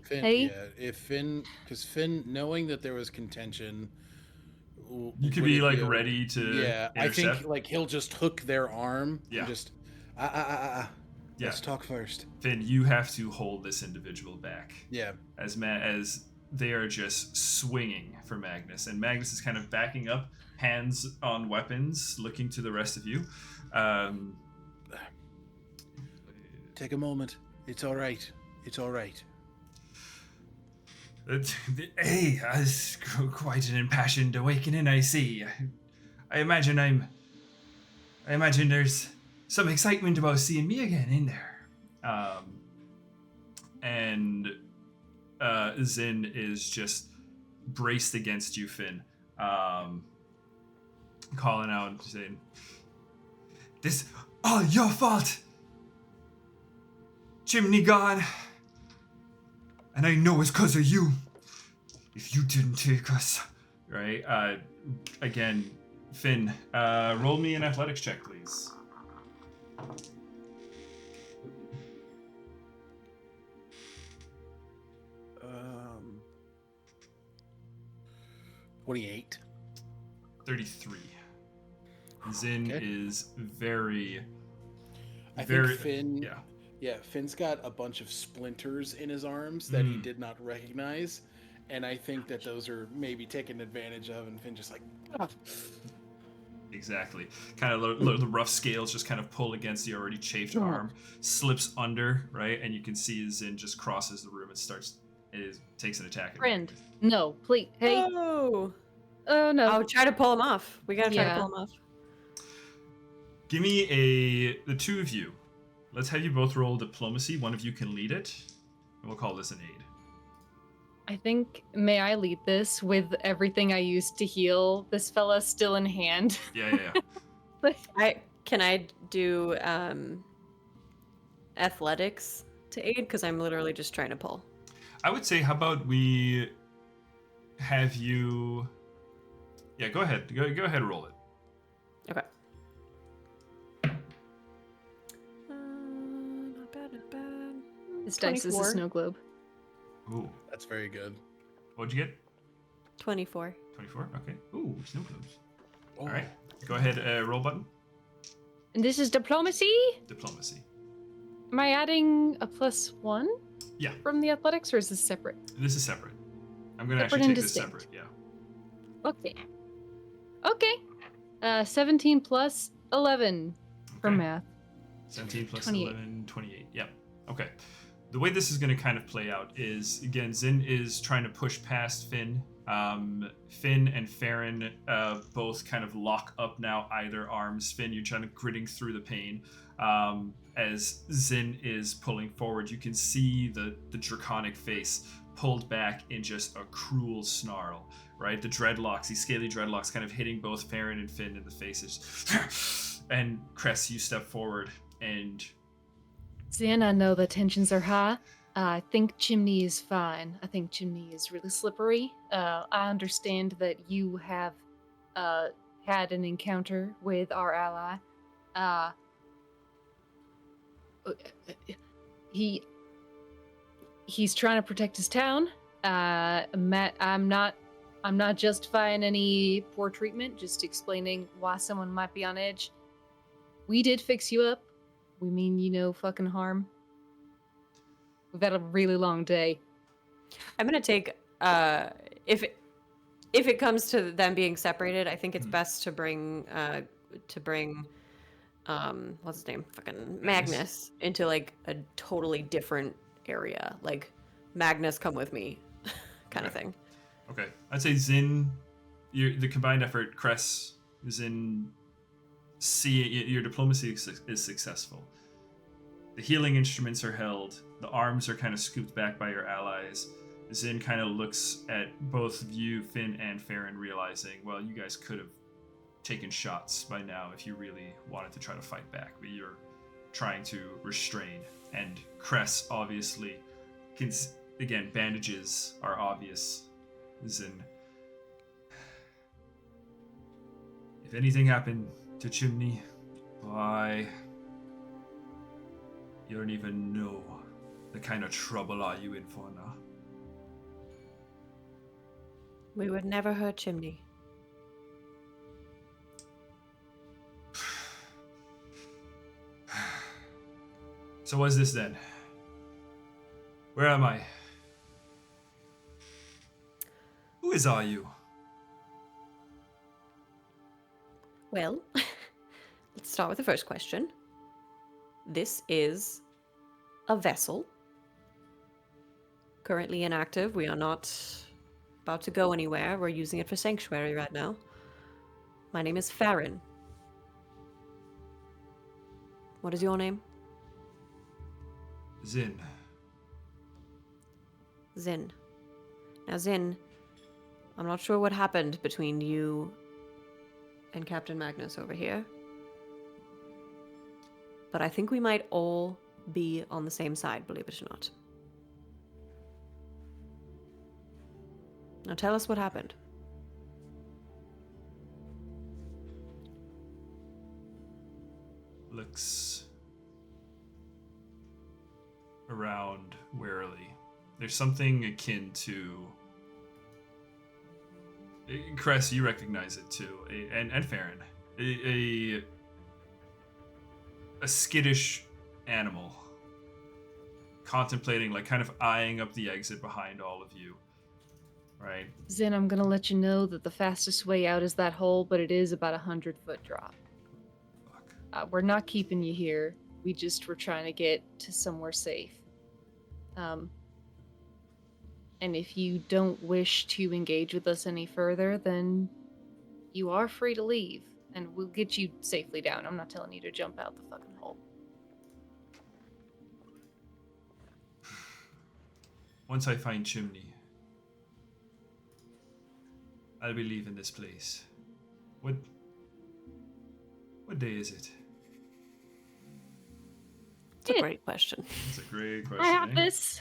Finn, Hey. yeah, if Finn, because Finn, knowing that there was contention, You could be like ready to Yeah, I intercept. think like he'll just hook their arm. Yeah. And just Yeah. Let's talk first. Finn, you have to hold this individual back Yeah. as they are just swinging for Magnus, and Magnus is kind of backing up, hands on weapons, looking to the rest of you. Take a moment. It's all right. It's all right. Hey, that's quite an impassioned awakening, I see. I imagine there's some excitement about seeing me again in there. And Zin is just braced against you, Finn, calling out and saying, "This all your fault, chimney god. And I know it's because of you. If you didn't take us." Right? Again, Finn, roll me an athletics check, please. Um, 28. 33. Zin Okay. is very, I very. think Finn. Yeah. Yeah, Finn's got a bunch of splinters in his arms that he Mm. did not recognize, and I think that those are maybe taken advantage of, and Finn just like, "Ah." Exactly. Kind of the rough scales just kind of pull against the already chafed arm, slips under, right? And you can see Zin just crosses the room and takes an attack. at Friend. Magnus. No, please. Hey. Oh. Oh, no. I'll try to pull him off. We gotta try Yeah. to pull him off. Give me the two of you. let's have you both roll diplomacy. One of you can lead it, and we'll call this an aid. I think, may I lead this with everything I used to heal this fella still in hand? Yeah. Can I do athletics to aid? Because I'm literally just trying to pull. I would say, how about we have you... Yeah, go ahead. Go ahead and roll it. Okay. Not bad, not bad. This dice is a 24. snow globe. Ooh. That's very good. What'd you get? 24. 24? Okay. Ooh, snow globes. Oh. All right. Go ahead, roll button. And this is diplomacy? Diplomacy. Am I adding a +1? Yeah. From the athletics, or is this separate? This is separate. I'm going to Separate actually and take this distinct. separate, yeah. Okay. Okay. 17 plus 11 for Okay. math. 17 plus 28. 11, 28. Yep. Okay. The way this is going to kind of play out is, again, Zin is trying to push past Finn. Finn and Farryn both kind of lock up now either arms. Finn, you're trying to gritting through the pain. As Zin is pulling forward, you can see the draconic face pulled back in just a cruel snarl, right? The dreadlocks, these scaly dreadlocks kind of hitting both Farryn and Finn in the faces. And Cress, you step forward and... Zin, I know the tensions are high. I think Chimney is fine. I think Chimney is really slippery. I understand that you have had an encounter with our ally. He's trying to protect his town. Matt, I'm not justifying any poor treatment, just explaining why someone might be on edge. We did fix you up. We mean you no fucking harm. We've had a really long day. I'm gonna take if it comes to them being separated, I think it's best to bring what's his name? Fucking Magnus into like a totally different area. Like Magnus, come with me, kind of thing. Okay. I'd say Zin, the combined effort, Cress, Zin, your diplomacy is successful. The healing instruments are held. The arms are kind of scooped back by your allies. Zin kind of looks at both of you, Finn and Farryn, realizing, well, you guys could have taken shots by now if you really wanted to try to fight back, but you're trying to restrain. And Cress, obviously, again, bandages are obvious. Zin, if anything happened to Chimney, why... You don't even know the kind of trouble are you in for now. We would never hurt Chimney. So what's this then? Where am I? Who are you? Well, let's start with the first question. This is a vessel. Currently inactive. We are not about to go anywhere. We're using it for sanctuary right now. My name is Farryn. What is your name? Zin. Zin. Now, Zin, I'm not sure what happened between you and Captain Magnus over here. But I think we might all be on the same side, believe it or not. Now tell us what happened. Looks around warily. There's something akin to... Cress, you recognize it too, and Farryn. A skittish animal contemplating, like kind of eyeing up the exit behind all of you, right? Zin, I'm gonna let you know that the fastest way out is that hole, but it is about 100-foot drop. Fuck. We're not keeping you here. We just were trying to get to somewhere safe. And if you don't wish to engage with us any further, then you are free to leave, and we'll get you safely down. I'm not telling you to jump out the fucking hole. once I find Chimney, I'll be leaving this place. What day is it? It's a great question. That's a great question. I have eh? this.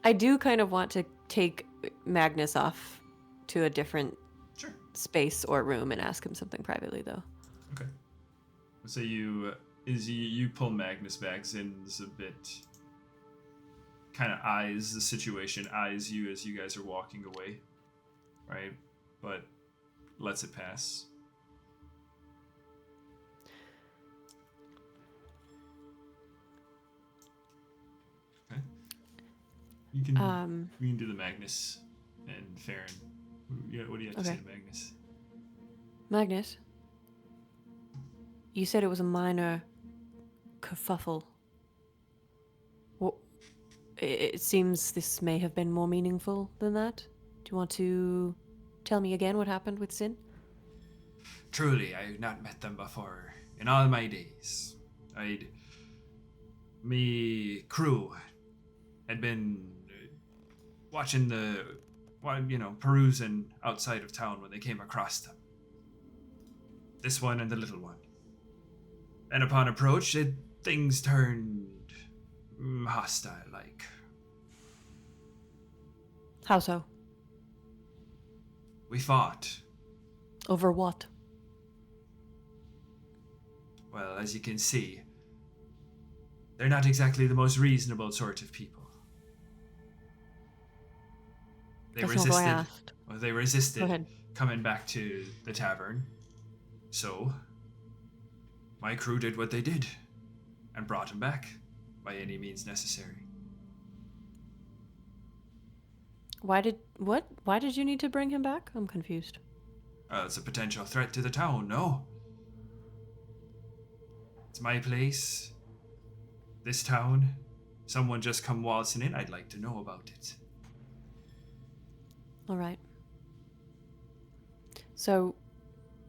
I do kind of want to take Magnus off to a different Sure. space or room and ask him something privately, though. Okay. So you pull Magnus back. Zin's a bit kind of eyes the situation, eyes you as you guys are walking away, right? But lets it pass. Okay. You can do the Magnus and Farryn. What do you have to say Okay. to Magnus? Magnus, you said it was a minor kerfuffle. What? It seems this may have been more meaningful than that. Do you want to tell me again what happened with Sin? Truly, I've not met them before in all my days. Me crew had been watching perusing outside of town when they came across them. This one and the little one. And upon approach, things turned hostile-like. How so? We fought. Over what? Well, as you can see, they're not exactly the most reasonable sort of people. They That's not what I resisted. asked. Well, they resisted Go ahead. coming back to the tavern. So, my crew did what they did and brought him back by any means necessary. Why did you need to bring him back? I'm confused. It's a potential threat to the town, no? It's my place. This town. Someone just come waltzing in, I'd like to know about it. All right. So,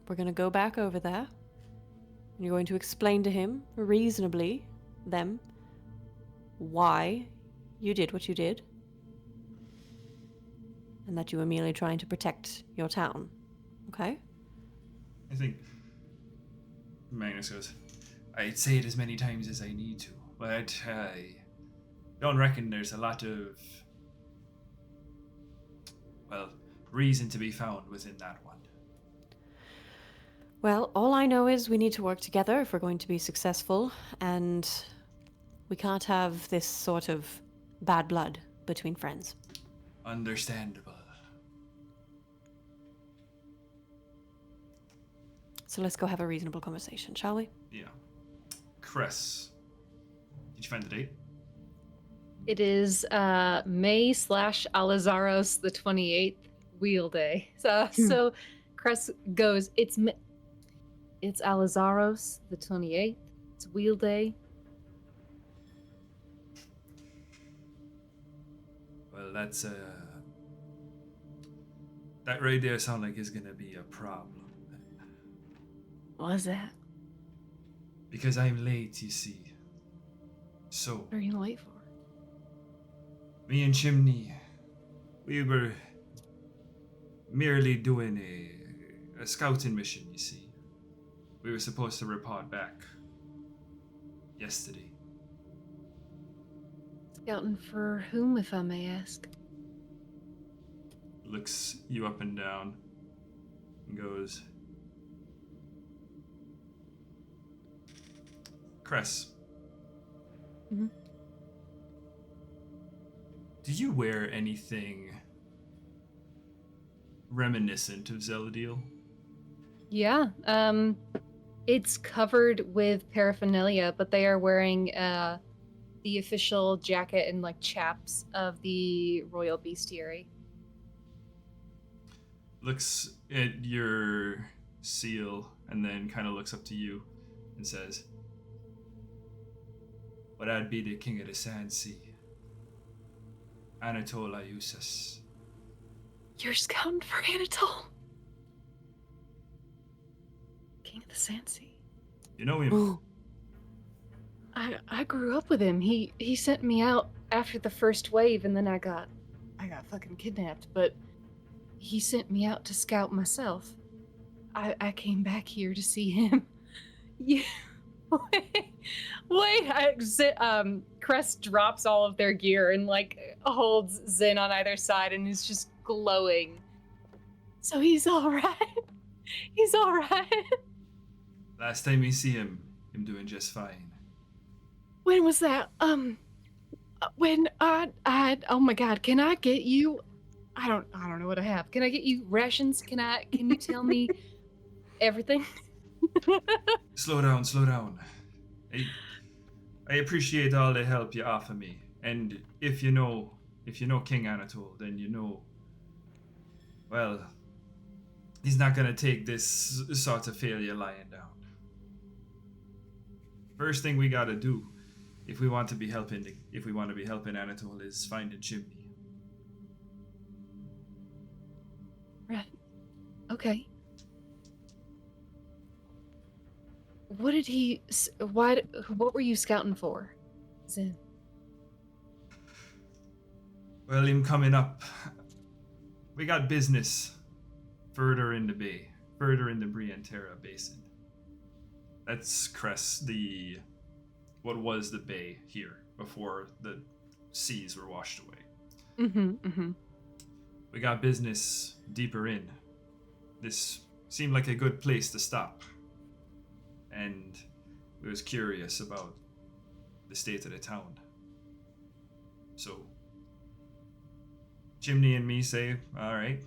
we're going to go back over there. You're going to explain to him, reasonably, why you did what you did. And that you were merely trying to protect your town. Okay? I think Magnus goes, I'd say it as many times as I need to, but I don't reckon there's a lot of, reason to be found within that one. Well, all I know is we need to work together if we're going to be successful, and we can't have this sort of bad blood between friends. Understandable. So let's go have a reasonable conversation, shall we? Yeah. Cress. Did you find the date? It is May/Alazaros the 28th wheel day. So Cress goes, it's Alazaros the 28th. It's wheel day. Well, that's that right there sounds like is gonna be a problem. What's that? Because I'm late, you see. So, What are you late for? me and Chimney, we were merely doing a scouting mission, you see. We were supposed to report back yesterday. Scouting for whom, if I may ask? Looks you up and down and goes, Cress. Mhm. Do you wear anything reminiscent of Zeladiel? Yeah. It's covered with paraphernalia, but they are wearing the official jacket and like chaps of the royal bestiary. Looks at your seal and then kind of looks up to you and says, "But I'd be the king of the Sand Sea, Anatole Iusus." You're scouting for Anatole, King of the Sand Sea. You know him? Ooh. I grew up with him. He sent me out after the first wave, and then I got fucking kidnapped. But he sent me out to scout myself. I came back here to see him. Yeah. Cress drops all of their gear and like holds Zin on either side and is just glowing. So he's all right. He's all right. Last time we see him doing just fine. When was that? When I oh my god, can I get you? I don't know what I have. Can I get you rations? Can you tell me everything? Slow down. I appreciate all the help you offer me. And if you know King Anatole, then you know, well, he's not gonna take this sort of failure lying down. First thing we gotta do, if we want to be helping Anatole, is find a chimney. Right. Okay. What did he? What were you scouting for, Zin? Well, him coming up, we got business further in the bay, further in the Briantera Basin. That's Cress, what was the bay here before the seas were washed away. We got business deeper in. This seemed like a good place to stop. And we was curious about the state of the town. So, Chimney and me say, all right,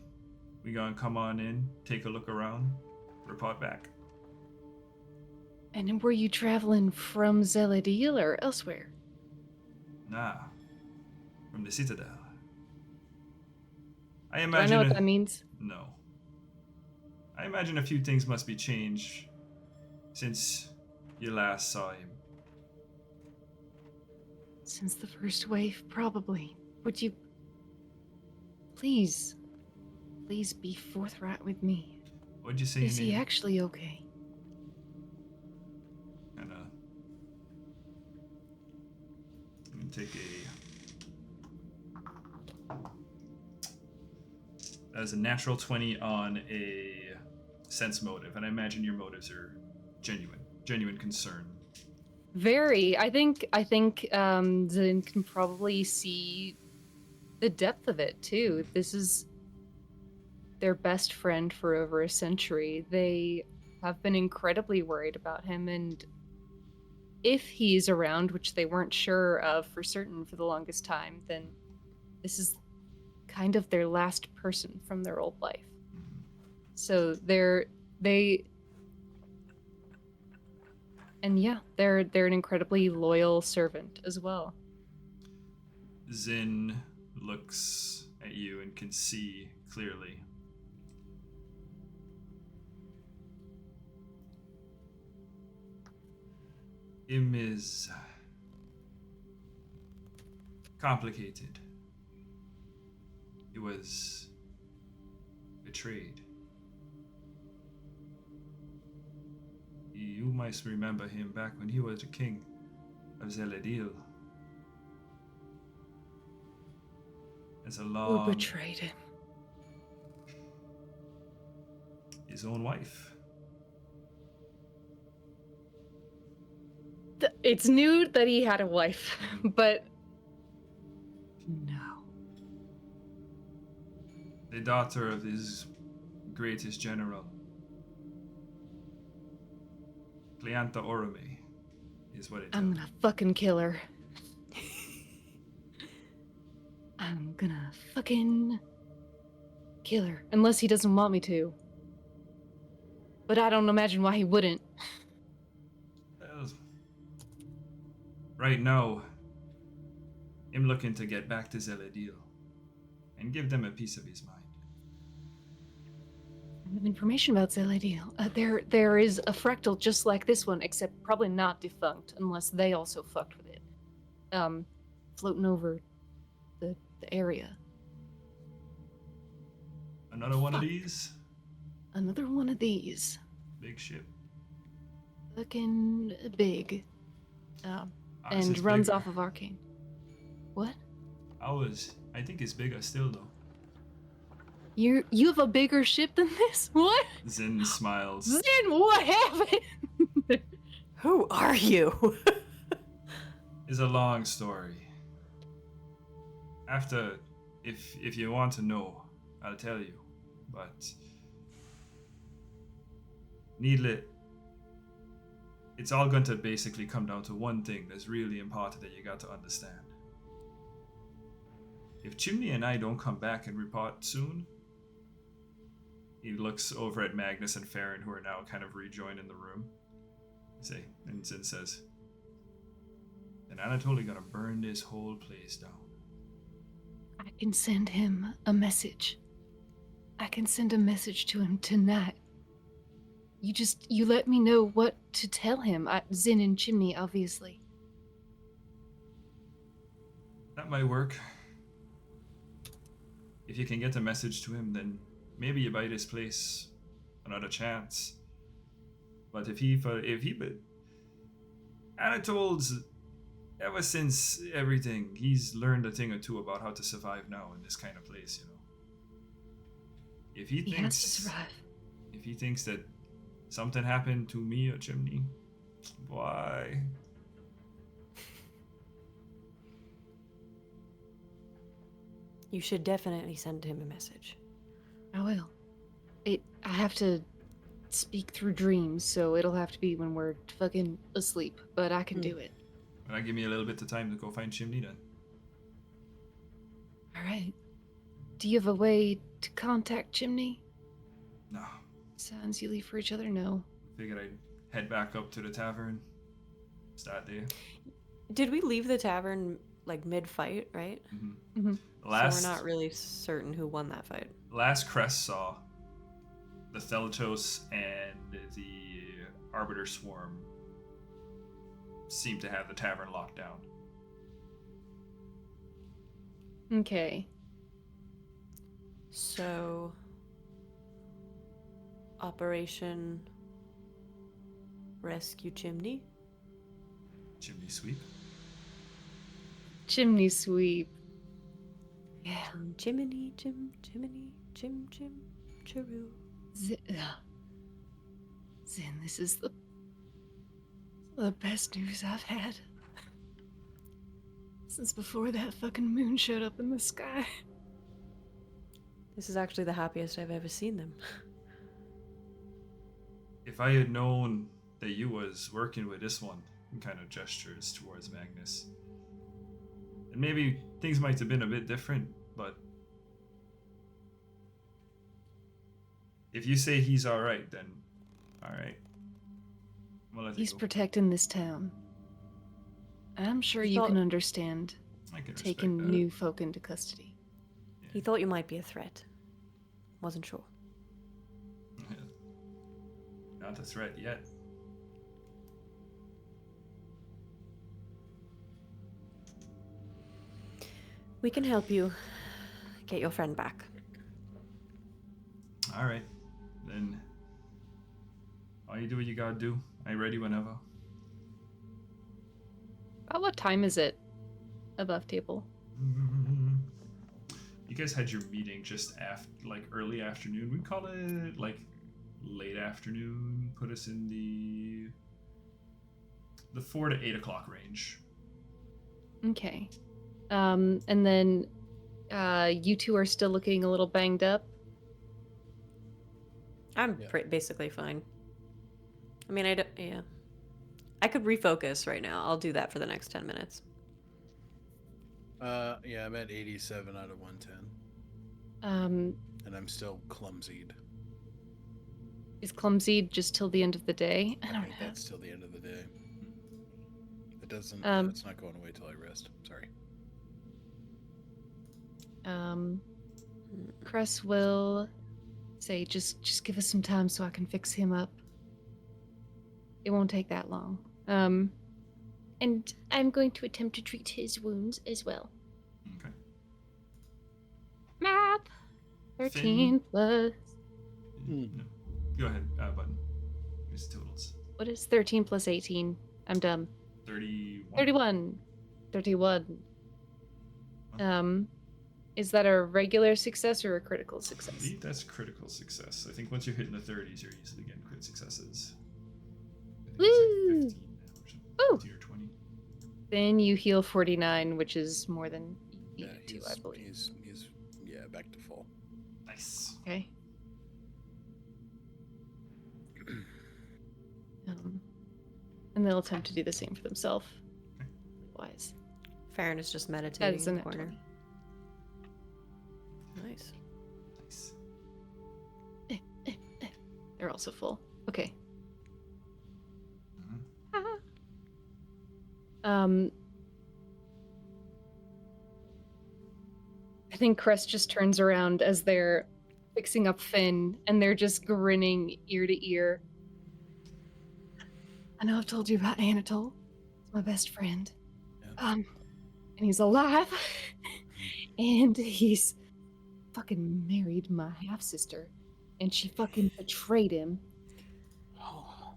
we gonna come on in, take a look around, report back. And were you traveling from Zeladil or elsewhere? Nah, from the Citadel. I Do I imagine. know what that means? No. I imagine a few things must be changed since you last saw him. Since the first wave, probably. Would you please be forthright with me? What'd you say? Is he actually okay? Let me take as a natural 20 on a sense motive, and I imagine your motives are genuine concern. Very. I think Zin can probably see the depth of it too. This is their best friend for over a century. They have been incredibly worried about him, and if he's around, which they weren't sure of for certain for the longest time, then this is kind of their last person from their old life. So they're an incredibly loyal servant as well. Zin looks at you and can see clearly. Him is complicated. He was betrayed. You might remember him back when he was the king of Zeladil. It's a long... Who betrayed him? His own wife. It's new that he had a wife, but no. The daughter of his greatest general. Cleantha Orome is what it I'm gonna fucking kill her. I'm gonna fucking kill her. Unless he doesn't want me to. But I don't imagine why he wouldn't. Well, right now, I'm looking to get back to Zeladil and give them a piece of his mind. I have information about Zeladil. There is a fractal just like this one, except probably not defunct, unless they also fucked with it. Floating over the area. Another one of these? Another one of these. Big ship. Fucking big. Ours and is runs bigger. off of arcane. What? I think it's bigger still though. You have a bigger ship than this? What? Zin smiles. Zin, what happened? Who are you? It's a long story. After, if you want to know, I'll tell you. But needless, it's all going to basically come down to one thing that's really important that you got to understand. If Chimney and I don't come back and report soon, he looks over at Magnus and Farryn, who are now kind of rejoining the room. And Zin says, then Anatoly gonna burn this whole place down. I can send him a message. I can send a message to him tonight. You let me know what to tell him. Zin and Chimney, obviously. That might work. If you can get a message to him, then maybe you buy this place another chance. But Anatol's, ever since everything, he's learned a thing or two about how to survive now in this kind of place, you know. If he He has to survive. If he thinks that something happened to me or Chimney, why? You should definitely send him a message. I will. I have to speak through dreams, so it'll have to be when we're fucking asleep, but I can do it. Will that give me a little bit of time to go find Chimney then? Alright. Do you have a way to contact Chimney? No. Signs you leave for each other? No. Figured I'd head back up to the tavern. Start there. Did we leave the tavern like mid-fight, right? Mm-hmm. Mm-hmm. Last, So we're not really certain who won that fight. last Cress saw, the Thelatos and the Arbiter Swarm seem to have the tavern locked down. Okay. So, Operation Rescue Chimney? Chimney sweep. Chimney sweep. Yeah. Chimney, chimney, chim, chiroo. Zin, this is the best news I've had since before that fucking moon showed up in the sky. This is actually the happiest I've ever seen them. If I had known that you was working with this one, and kind of gestures towards Magnus, and maybe things might have been a bit different, but if you say he's alright, then alright. He's protecting this town. I'm sure He you thought- can understand I can taking respect that. new folk into custody. He thought you might be a threat. Wasn't sure. Not a threat yet. We can help you get your friend back. Alright. Then all you do what you gotta do. I'm ready whenever. About what time is it? Above table. You guys had your meeting just after, like early afternoon. We call it like late afternoon. Put us in the 4 to 8 o'clock range. Okay. And then you two are still looking a little banged up. I'm Yeah. basically fine. I mean, yeah. I could refocus right now. I'll do that for the next 10 minutes. Yeah, I'm at 87 out of 110, and I'm still clumsied. Is clumsy just till the end of the day? I I don't think know. that's till the end of the day. It doesn't. Um, It's not going away till I rest. Sorry. Cress will say, just give us some time so I can fix him up. It won't take that long. And I'm going to attempt to treat his wounds as well. Okay. Math. 13 plus. No. Go ahead, Button. Here's the totals. What is 13 plus 18? I'm dumb. 31. 31. 31. Huh? Is that a regular success or a critical I success? believe that's critical success. I think once you're hitting the 30s, you're easily getting crit successes. I think Woo! it's like 15 now or something. Woo! 15 or 20. Then you heal 49, which is more than you Yeah, needed to, I believe. he's back to full. Nice. Okay. And they'll attempt to do the same for themselves. Likewise. Farryn is just That meditating is in a the nat corner. 20. Nice. Nice. They're also full. Okay. Mhm. I think Cress just turns around as they're fixing up Finn, and they're just grinning ear to ear. I know I've told you about Anatole. He's my best friend. Yeah. And he's alive. And he's fucking married my half-sister. And she fucking betrayed him. Oh,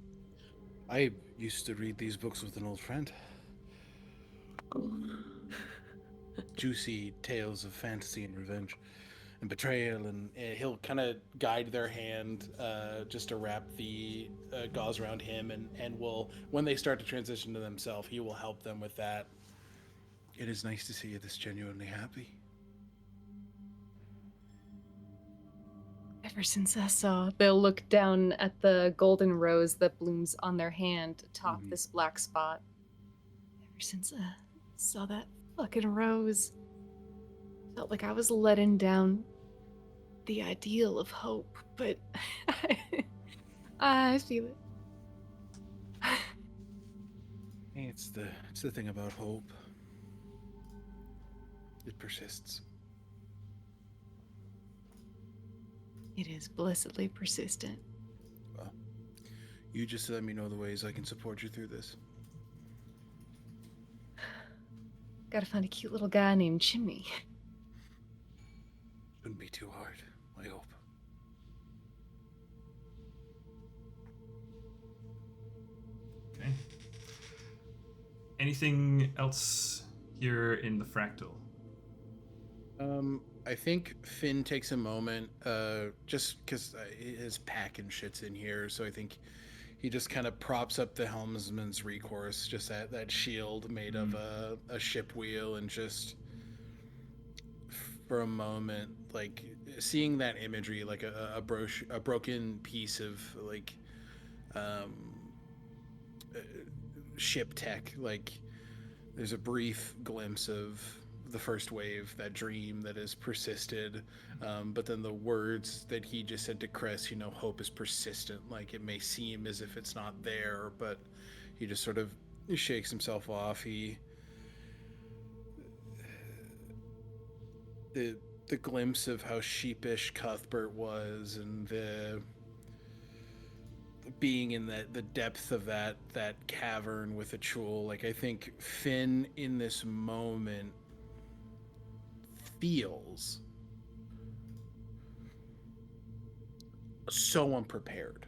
I used to read these books with an old friend. Juicy tales of fantasy and revenge and betrayal, and he'll kind of guide their hand just to wrap the gauze around him, and will, when they start to transition to themselves, he will help them with that. It is nice to see you this genuinely happy. Ever since I saw, they'll look down at the golden rose that blooms on their hand atop Mhm. this black spot. Ever since I saw that fucking rose, felt like I was letting down the ideal of hope, but I feel it. Hey, it's the thing about hope. It persists. It is blessedly persistent. Well, you just let me know the ways I can support you through this. Gotta find a cute little guy named Chimney. Shouldn't be too hard, I hope. Okay. Anything else here in the fractal? I think Finn takes a moment, just because his pack and shit's in here, so I think he just kind of props up the helmsman's recourse, just that shield made of a ship wheel, and just for a moment, like seeing that imagery, like a broken piece of like ship tech, like there's a brief glimpse of the first wave, that dream that has persisted, but then the words that he just said to Cress, hope is persistent. Like, it may seem as if it's not there, but he just sort of shakes himself off. The glimpse of how sheepish Cuthbert was, and the being in the depth of that cavern with a chuul, like, I think Finn in this moment feels so unprepared.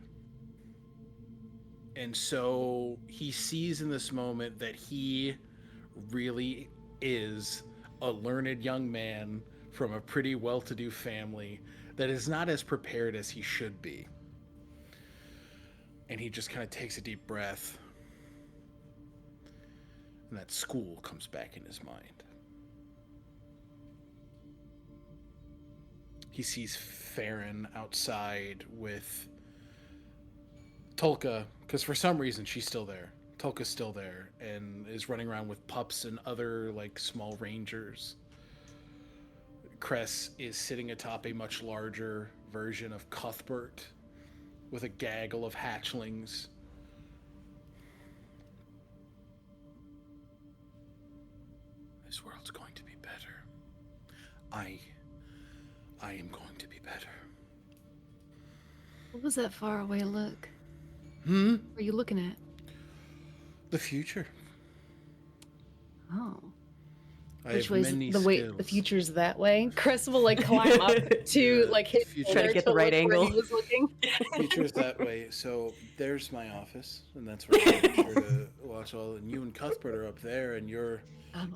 And so he sees in this moment that he really is a learned young man from a pretty well-to-do family that is not as prepared as he should be. And he just kind of takes a deep breath, and that school comes back in his mind. He sees Farryn outside with Tulka, because for some reason she's still there. Tulka's still there and is running around with pups and other like small rangers. Cress is sitting atop a much larger version of Cuthbert with a gaggle of hatchlings. This world's going to be better. I am going to be better. What was that far away look? What are you looking at? The future. Oh. I Which have way's many the way? skills. The future's that way. Cress will like climb up to Yeah, like hit future- Try to get the right look where angle. he was looking. Future's that way. So there's my office, and that's where I make sure to walk watch all, and you and Cuthbert are up there, and you're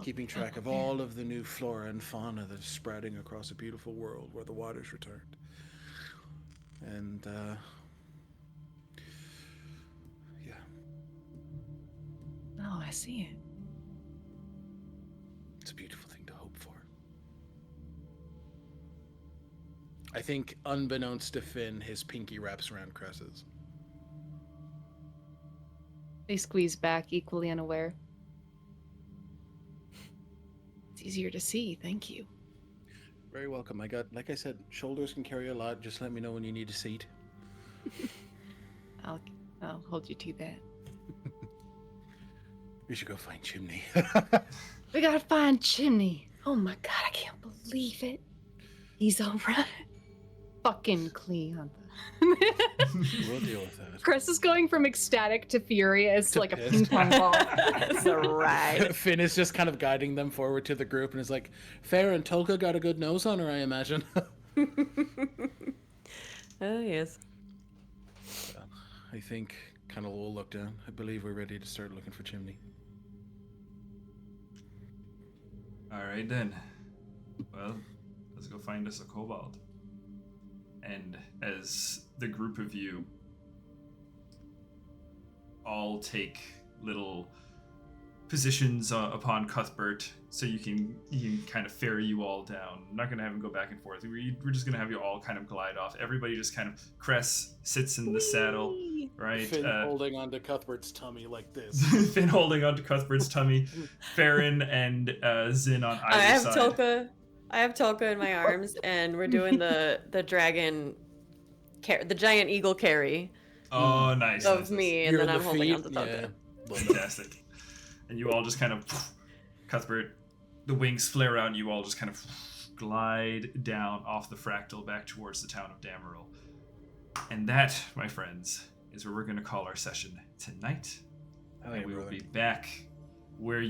keeping track of all of the new flora and fauna that's spreading across a beautiful world where the water's returned. And, yeah. Oh, I see it. It's a beautiful thing to hope for. I think, unbeknownst to Finn, his pinky wraps around Cress's. They squeeze back, equally unaware. It's easier to see, thank you. Very welcome. I got, like I said, shoulders can carry a lot. Just let me know when you need a seat. I'll hold you to that. We should go find Chimney. We gotta find Chimney. Oh my god, I can't believe it. He's alright. Fucking Cleantha. We'll deal with that. Cress is going from ecstatic to furious like a ping pong ball. That's alright. Finn is just kind of guiding them forward to the group and is like, Farryn, Tolka got a good nose on her, I imagine. Oh, yes. I think kind of we'll look down. I believe we're ready to start looking for Chimney. All right then. Well, let's go find us a kobold. And as the group of you all take little positions upon Cuthbert, so he can kind of ferry you all down. I'm not gonna have him go back and forth. We're just gonna have you all kind of glide off. Everybody just kind of Cress sits in the saddle, right? Finn holding onto Cuthbert's tummy like this. Finn holding onto Cuthbert's tummy. Farryn and Zin on either side. I have Tolka in my arms, and we're doing the dragon, the giant eagle carry. Oh, nice. Of nice, me, nice. and You're then I'm the holding feet? on to Tolka. Yeah. Fantastic. And you all just kind of, Cuthbert, the wings flare out, and you all just kind of glide down off the fractal back towards the town of Dameril. And that, my friends, is where we're going to call our session tonight. And we will be back where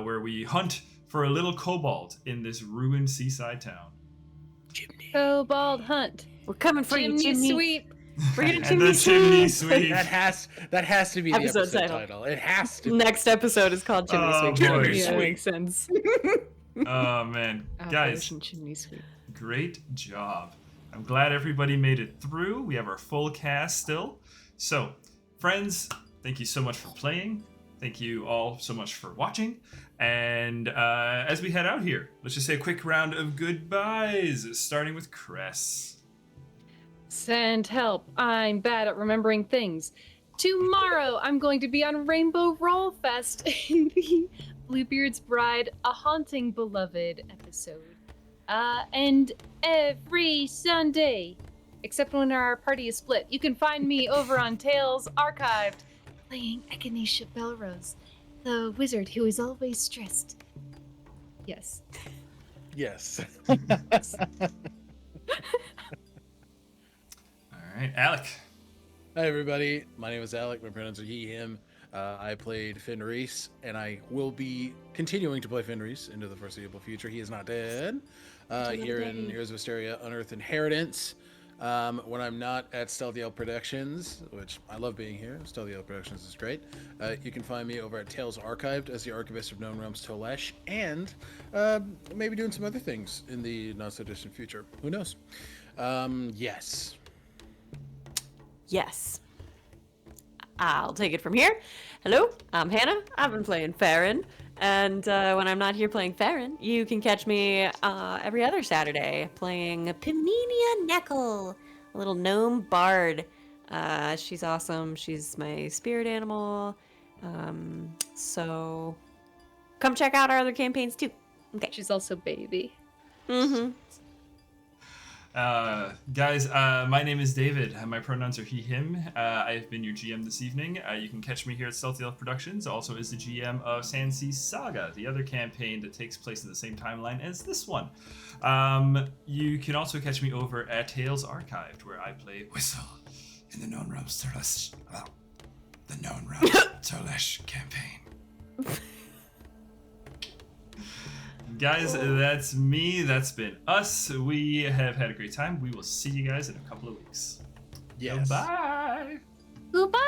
where we hunt for a little kobold in this ruined seaside town. Kobold hunt. We're coming for you, Chimney Chimney. sweep. We're gonna And chimney the chimney sweep. sweep. That has to be the Episode episode title. title. It has to be. Next episode is called Chimney Oh, Sweep. boy. Yeah, Sweep. makes sense. Oh, man. Guys, Operation Chimney sweep. great job. I'm glad everybody made it through. We have our full cast still. So, friends, thank you so much for playing. Thank you all so much for watching. And as we head out here, let's just say a quick round of goodbyes, starting with Cress. Send help. I'm bad at remembering things. Tomorrow, I'm going to be on Rainbow Roll Fest in the Bluebeard's Bride, A Haunting Beloved episode. And every Sunday, except when our party is split, you can find me over on Tales Archived, playing Echinacea Belrose, the wizard who is always stressed. Yes. Yes. All right, Alec. Hi, everybody. My name is Alec. My pronouns are he, him. I played Finn Reese, and I will be continuing to play Finn Reese into the foreseeable future. He is not dead. Here in Heroes of Histaeria, Unearthed Inheritance. When I'm not at Stealthy Elf Productions, which I love being here, Stealthy Elf Productions is great. You can find me over at Tales Archived as the Archivist of Known Realms Tolesh, and maybe doing some other things in the not so distant future. Who knows? Yes. Yes. I'll take it from here. Hello, I'm Hannah. I've been playing Farryn. And when I'm not here playing Farryn, you can catch me every other Saturday playing Piminia Neckle, a little gnome bard. She's awesome. She's my spirit animal. So come check out our other campaigns too. Okay. She's also baby. Mm-hmm. Guys, my name is David. My pronouns are he, him. I've been your GM this evening. You can catch me here at Stealthy Elf Productions, also as the GM of Sandsea's Saga, the other campaign that takes place in the same timeline as this one. You can also catch me over at Tales Archived, where I play Whistle in the Known Realms Tolesh, the Known Realms Tolesh campaign. Guys, that's me. That's been us. We have had a great time. We will see you guys in a couple of weeks. Yes. Goodbye. Goodbye.